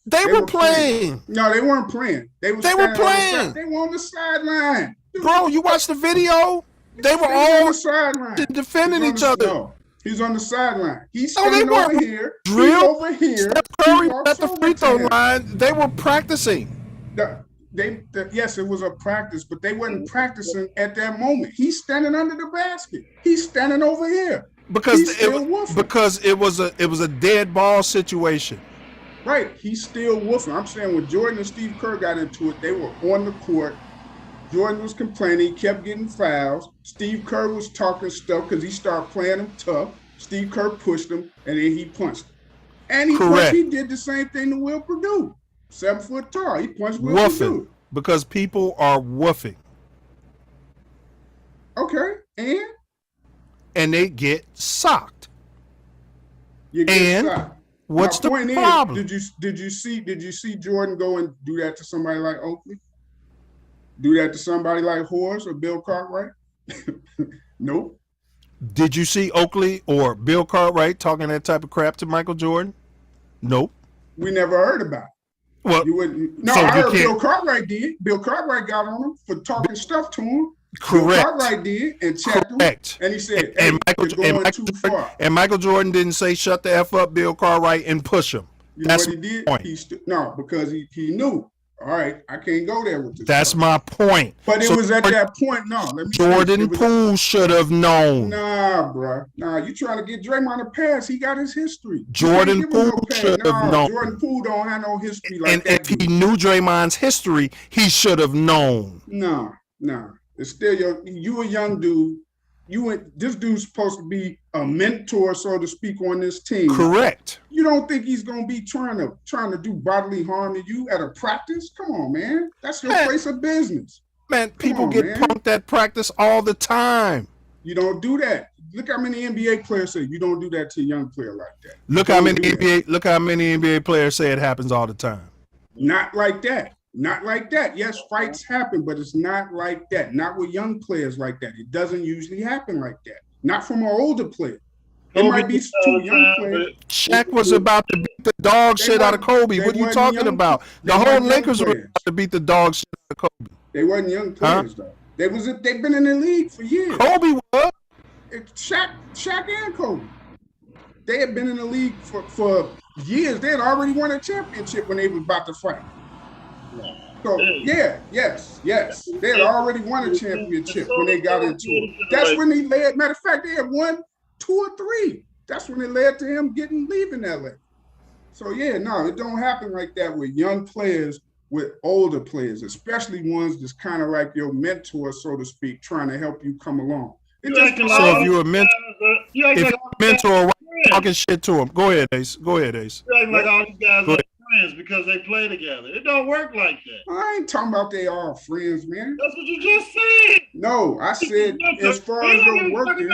They were playing. No, they weren't playing. They were playing. They were on the sideline. Bro, you watched the video? They were all on the sideline defending each other. No, he's on the sideline. He's standing over here. Drill he's over here. Steph Curry at the free throw line. They were practicing. Yes, it was a practice, but they wasn't practicing at that moment. He's standing under the basket. He's standing over here. Because it was a dead ball situation. Right. He's still woofing. I'm saying when Jordan and Steve Kerr got into it, they were on the court. Jordan was complaining. He kept getting fouls. Steve Kerr was talking stuff because he started playing him tough. Steve Kerr pushed him, and then he punched him. And he did the same thing to Will Purdue. 7 foot tall. He punched Will Purdue. Because people are woofing. Okay. And they get socked. You get socked. What's the problem? Did you see Jordan go and do that to somebody like Oakley? Do that to somebody like Horace or Bill Cartwright? Nope. Did you see Oakley or Bill Cartwright talking that type of crap to Michael Jordan? Nope. We never heard about it. Well, you wouldn't. No, I heard Bill Cartwright did. Bill Cartwright got on him for talking stuff to him. Correct. Bill Cartwright did and checked him. And he said, hey, you're going too far. And Michael Jordan didn't say, shut the F up, Bill Cartwright, and push him. You know what he did? No, because he knew. All right, I can't go there with this. That's my point. But it was at that point. No, Jordan Poole should have known. Nah, bro. Nah, you trying to get Draymond a pass? He got his history. Jordan Poole should have known. Jordan Poole don't have no history like that. And if he knew Draymond's history, he should have known. No. It's still you a young dude. This dude's supposed to be a mentor, so to speak, on this team. Correct. You don't think he's gonna be trying to do bodily harm to you at a practice? Come on, man. That's your place of business. Man, people get punked at practice all the time. You don't do that. Look how many NBA players say you don't do that to a young player like that. Look how many NBA players say it happens all the time. Not like that. Not like that. Yes, fights happen, but it's not like that. Not with young players like that. It doesn't usually happen like that. Not from an older player. It might be two young players. Shaq was about to beat the dog shit out of Kobe. What are you talking about? The whole Lakers were about to beat the dog shit out of Kobe. They wasn't young players though. They've been in the league for years. Kobe was. Shaq and Kobe. They had been in the league for years. They had already won a championship when they was about to fight. So yes. They had already won a championship when they got into it. That's when he led. Matter of fact, they had won 2 or 3. That's when it led to him leaving LA. So it don't happen like that with young players, with older players, especially ones that's kind of like your mentor, so to speak, trying to help you come along. So if you're a mentor, talking shit to him, go ahead, Ace. You act like all these guys are friends because they play together. It don't work like that. I ain't talking about they all friends, man. That's what you just said. No, I said as far as you're working.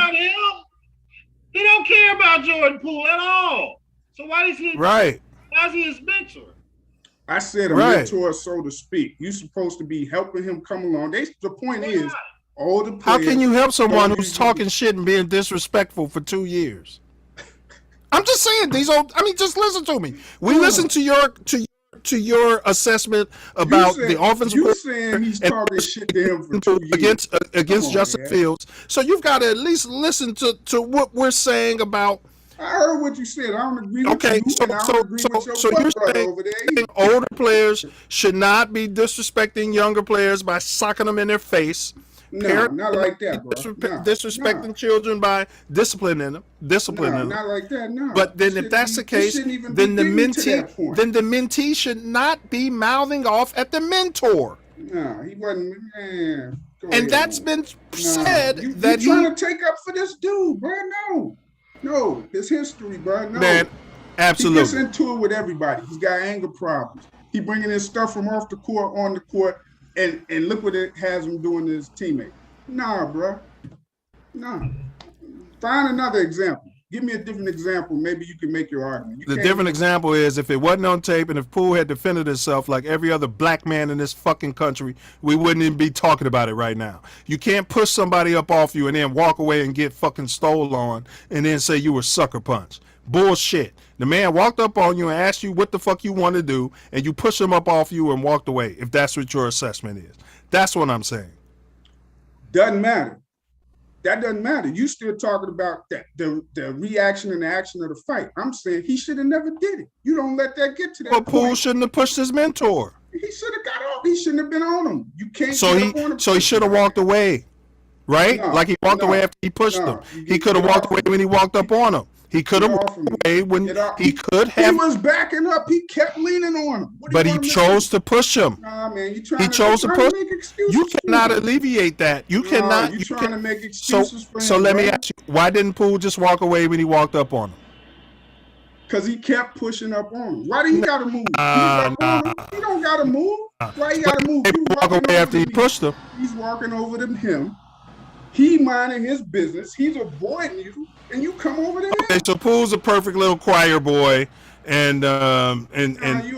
He don't care about Jordan Poole at all. So why is he Why is he his mentor? I said a mentor, so to speak. You're supposed to be helping him come along. The point is, older players. How can you help someone who's talking shit and being disrespectful for 2 years? I'm just saying just listen to me. We listen to your assessment about the offensive. You saying he's talking shit to him for 2 years against Justin Fields. So you've got to at least listen to what we're saying about. I heard what you said. I don't agree with you. So you're saying older players should not be disrespecting younger players by socking them in their face. No, not like that, bro. Disrespecting children by disciplining them. Not like that, no. But then if that's the case, then the mentee should not be mouthing off at the mentor. No, he wasn't, man. And that's been said you're that trying to take up for this dude, bro. No, his history, bro. No. Man, absolutely. He gets into it with everybody. He's got anger problems. He bringing his stuff from off the court on the court. And look what it has him doing to his teammate. Nah, bro. Nah. Find another example. Give me a different example. Maybe you can make your argument. The different example is if it wasn't on tape and if Poole had defended himself like every other black man in this fucking country, we wouldn't even be talking about it right now. You can't push somebody up off you and then walk away and get fucking stole on and then say you were sucker punched. Bullshit. The man walked up on you and asked you what the fuck you want to do, and you pushed him up off you and walked away, if that's what your assessment is. That's what I'm saying. Doesn't matter. That doesn't matter. You still talking about that the reaction and the action of the fight. I'm saying he should have never did it. You don't let that get to that But Poole point. shouldn't have pushed his mentor. He should have got off. He shouldn't have been on him. You can't. So he should have walked away, right? No, like he walked away after he pushed him. He could have walked away when he walked up on him. He could have walked away when he could have. He was backing up. He kept leaning on him. But he chose to push him. Nah, man, He chose to push. You cannot alleviate that. You cannot. You're trying to make excuses for him. So let me ask you: why didn't Poole just walk away when he walked up on him? Because he kept pushing up on him. Why do he gotta move? He don't gotta move. Why he gotta move? Walk away after he pushed him. He's walking over to him. He minding his business. He's avoiding you, and you come over to him. Okay, so Poole's a perfect little choir boy, and you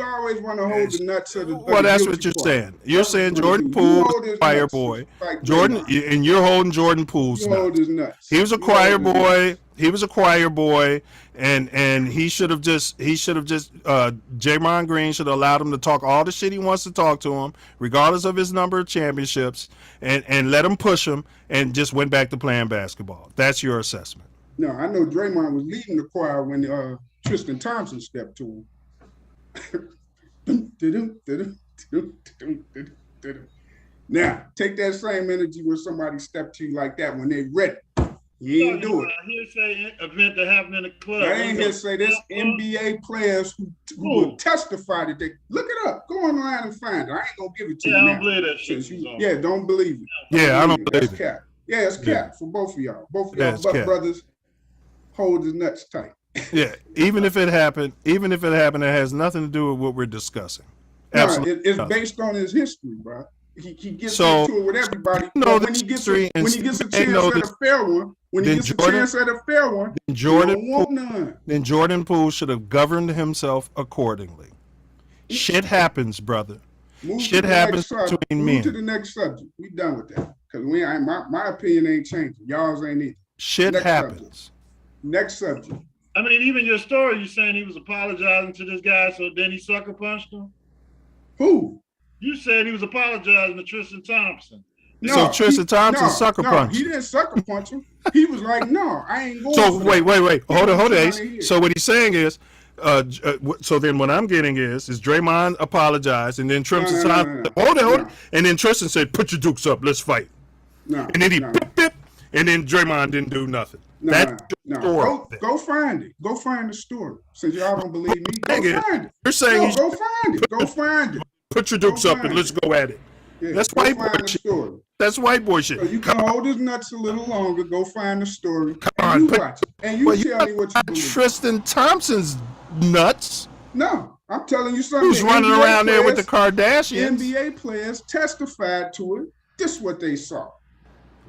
always want to hold the nuts of the. Well, that's what you're saying. You're saying Jordan Poole was a choir boy. Jordan, and you're holding Jordan Poole's nuts. He was a choir boy. He was a choir boy, and he should have just Draymond Green should have allowed him to talk all the shit he wants to talk to him, regardless of his number of championships, and let him push him, and just went back to playing basketball. That's your assessment. No, I know Draymond was leading the choir when Tristan Thompson stepped to him. Now, take that same energy when somebody stepped to you like that when they ready. You ain't do it. Hearsay event that happened in the club. I ain't hearsay. There's NBA players who will testify that they look it up. Go online and find it. I ain't gonna give it to you. I now. don't believe that shit. Don't believe it. I don't believe That's it. cap. Yeah, it's cap for both of y'all. Both of y'all brothers hold his nuts tight. Yeah, even if it happened, it has nothing to do with what we're discussing. Absolutely, it's based on his history, bro. He gets into it with everybody. When he gets a chance at a fair one, then Jordan Poole should have governed himself accordingly. Shit happens, brother. Shit happens between men. Move to the next subject. We done with that because my opinion ain't changing. Y'all's ain't either. Shit happens. Next subject. I mean, even your story, you saying he was apologizing to this guy, so then he sucker punched him? Who? You said he was apologizing to Tristan Thompson. No, so Tristan Thompson sucker punched. He didn't sucker punch him. He was like, no, I ain't going. So wait. Hold on, Ace. So what he's saying is, so then what I'm getting is Draymond apologized, and then Tristan Thompson, hold it, and then Tristan said, "Put your dukes up, let's fight." And then he pip, and then Draymond didn't do nothing. Go find it. Go find the story. Since y'all don't believe me, go find it. You're saying go find it. Go find it. Put your dukes up and let's go at it. Yeah, that's white boy shit. That's white boy shit. So you can hold his nuts a little longer. Go find the story. Come on, watch it. And you tell me what you believe. Tristan Thompson's nuts. No, I'm telling you something. Who's running around there with the Kardashians? NBA players testified to it. This is what they saw.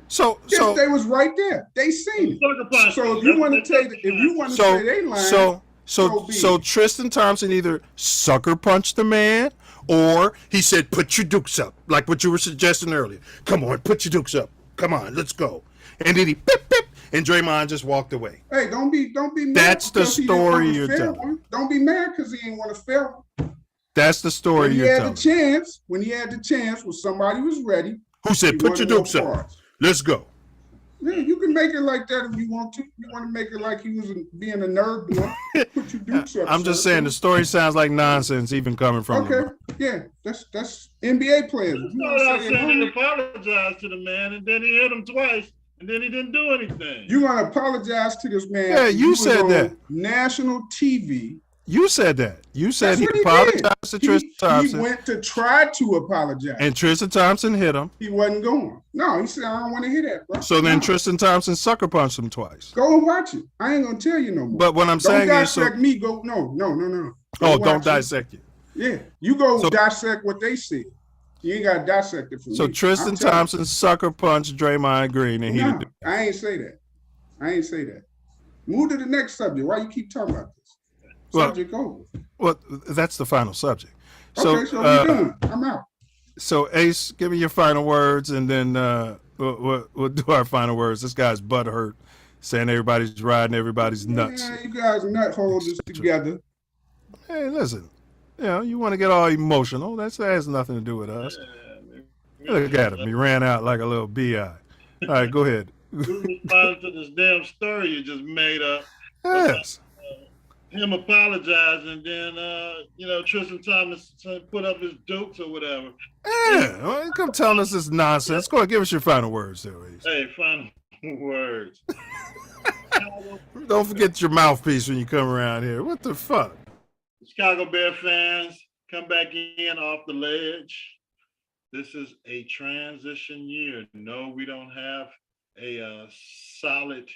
So they was right there. They seen it. So if you want to say they lying. So Tristan Thompson either sucker punched the man, or he said, "Put your dukes up," like what you were suggesting earlier. Come on, put your dukes up. Come on, let's go. And then he pip, and Draymond just walked away. Hey, don't be mad. That's the story you're telling. Don't be mad because he ain't want to fail. That's the story you're telling. When he had the chance, when somebody was ready, who said, "Put your dukes up. Let's go." Yeah, you can make it like that if you want to. You want to make it like he was being a nerd boy. Put your dukes up. I'm just saying the story sounds like nonsense, even coming from him. Yeah, that's NBA players. I said he apologized to the man, and then he hit him twice, and then he didn't do anything. You want to apologize to this man? Yeah, you said that. National TV. You said that. You said he apologized to Tristan Thompson. He went to try to apologize. And Tristan Thompson hit him. He wasn't going. No, he said, I don't want to hear that, bro. So then Tristan Thompson sucker punched him twice. Go and watch it. I ain't going to tell you no more. But what I'm saying is... Don't dissect me. Go, no. Don't dissect you. Yeah, you go dissect what they said. You ain't got to dissect it for me. So Tristan Thompson sucker punched Draymond Green and he didn't do I ain't say that. Move to the next subject. Why you keep talking about this? Subject over. Well, that's the final subject. So, Okay, so we're done. I'm out. So Ace, give me your final words, and then we'll do our final words. This guy's butt hurt, saying everybody's riding everybody's nuts. Yeah, you guys nut holders together. Hey, listen, you want to get all emotional. That has nothing to do with us. Look at him. He ran out like a little bi. All right, go ahead. Who responded to this damn story you just made up? Yes. Him apologizing, and then Tristan Thomas put up his jokes or whatever. Yeah, well, come telling us this nonsense. Go ahead, give us your final words, there, Ace. Hey, final words. Don't forget your mouthpiece when you come around here. What the fuck? Chicago Bear fans, come back in off the ledge. This is a transition year. No, we don't have a solid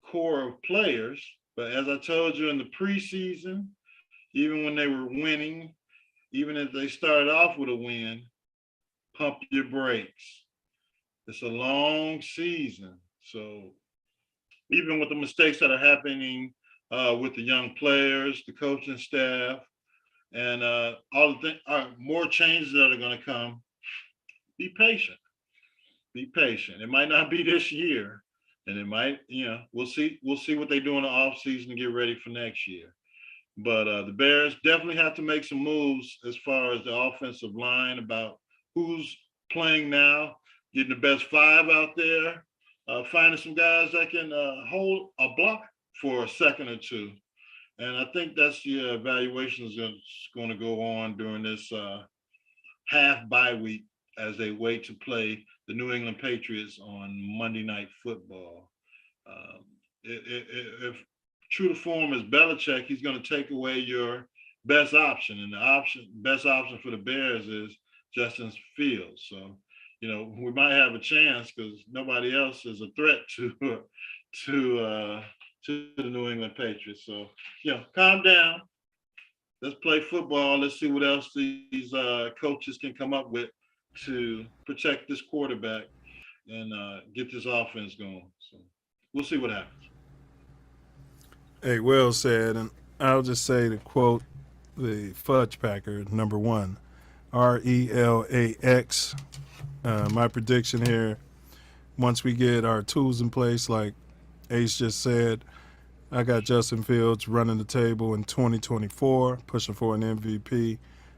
core of players. But as I told you in the preseason, even when they were winning, even if they started off with a win, pump your brakes. It's a long season. So even with the mistakes that are happening with the young players, the coaching staff, and all the things, more changes that are going to come, be patient. Be patient. It might not be this year. And it might, we'll see what they do in the offseason to get ready for next year. But the Bears definitely have to make some moves as far as the offensive line about who's playing now, getting the best five out there, finding some guys that can hold a block for a second or two. And I think that's the evaluation is going to go on during this half bye week as they wait to play the New England Patriots on Monday Night Football. If true to form is Belichick, he's going to take away your best option, and the best option for the Bears is Justin Fields. So, we might have a chance because nobody else is a threat to the New England Patriots. So, calm down. Let's play football. Let's see what else these coaches can come up with to protect this quarterback and get this offense going. So we'll see what happens. Hey, well said, and I'll just say to quote the Fudge Packer, number 1, RELAX. My prediction here, once we get our tools in place, like Ace just said, I got Justin Fields running the table in 2024, pushing for an MVP,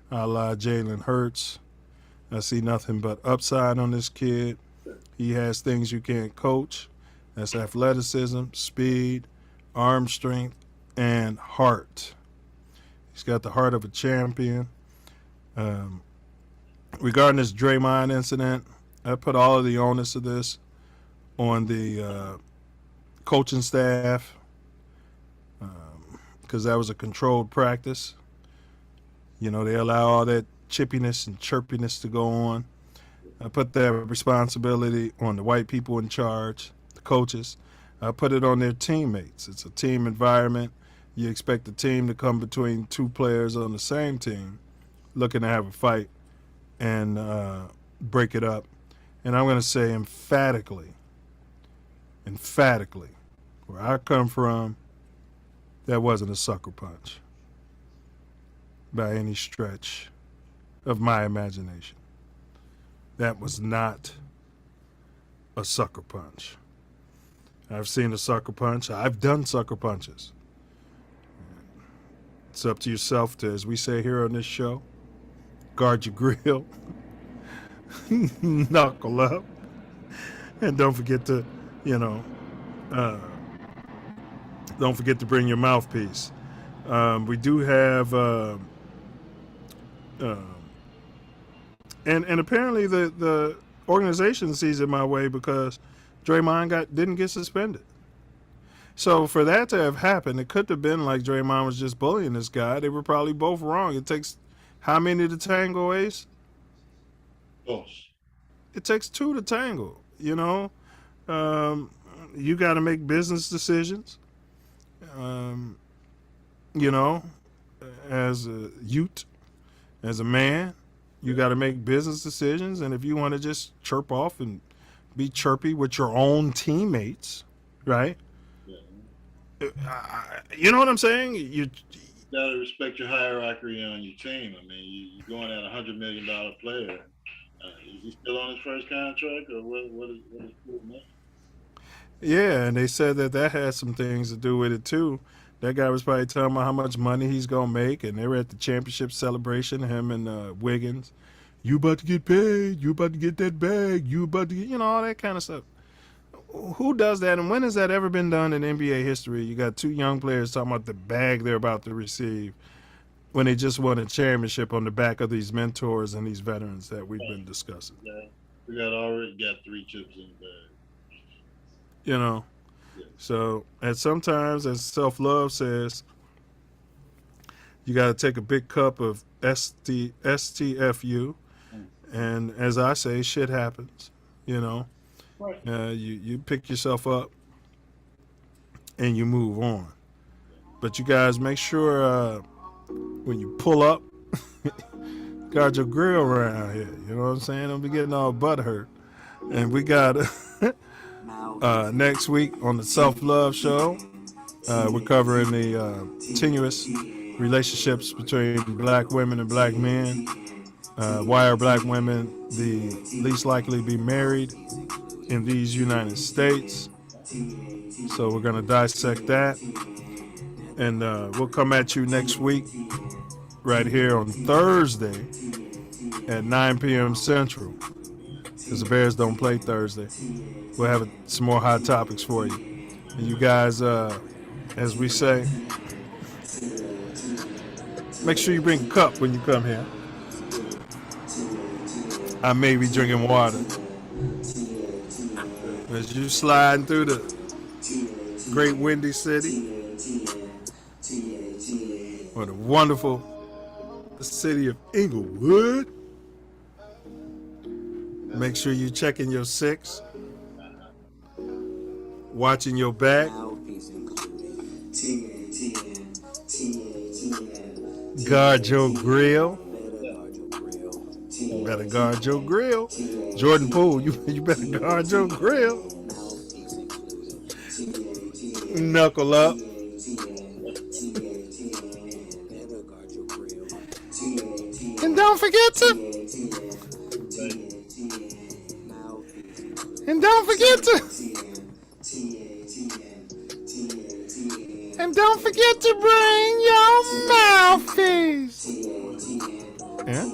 a la Jalen Hurts. I see nothing but upside on this kid. He has things you can't coach. That's athleticism, speed, arm strength, and heart. He's got the heart of a champion. Regarding this Draymond incident, I put all of the onus of this on the coaching staff because that was a controlled practice. They allow all that chippiness and chirpiness to go on. I put that responsibility on the white people in charge, the coaches. I put it on their teammates. It's a team environment. You expect the team to come between two players on the same team looking to have a fight and break it up. And I'm going to say emphatically, where I come from, that wasn't a sucker punch by any stretch of my imagination. That was not a sucker punch. I've seen a sucker punch. I've done sucker punches. It's up to yourself to, as we say here on this show, guard your grill, knuckle up, and don't forget to, don't forget to bring your mouthpiece. We do have, and apparently the organization sees it my way because Draymond didn't get suspended. So for that to have happened, it could have been like Draymond was just bullying this guy. They were probably both wrong. It takes how many to tango, Ace? It takes two to tango, you got to make business decisions, as a youth, as a man, you got to make business decisions. And if you want to just chirp off and be chirpy with your own teammates, right? You know what I'm saying? You gotta respect your hierarchy on your team. I mean, you're going at $100 million player. Is he still on his first contract, or what is it? Yeah, and they said that had some things to do with it too. That guy was probably telling about how much money he's gonna make, and they were at the championship celebration, him and Wiggins. You about to get paid? You about to get that bag? You about to get, all that kind of stuff. Who does that, and when has that ever been done in NBA history? You got two young players talking about the bag they're about to receive when they just won a championship on the back of these mentors and these veterans that we've been discussing. Yeah, we already got 3 chips in the bag. Yeah. So, and sometimes, as self-love says, you got to take a big cup of STFU, and as I say, shit happens, Right. You pick yourself up and you move on. But you guys make sure when you pull up, guard your grill around here. You know what I'm saying? Don't be getting all butt hurt. And we got next week on the Self-Love Show, we're covering the tenuous relationships between black women and black men. Why are black women the least likely to be married in these United States? So we're going to dissect that. And we'll come at you next week right here on Thursday at 9 p.m. Central, because the Bears don't play Thursday. We'll have some more hot topics for you. And you guys, as we say, make sure you bring a cup when you come here. I may be drinking water. As you sliding through the great windy city, or the wonderful city of Inglewood, make sure you're checking your 6, watching your back, guard your grill. You better guard your grill. Jordan Poole, you better guard your grill. Knuckle up. And don't forget to bring your mouthpiece. Yeah?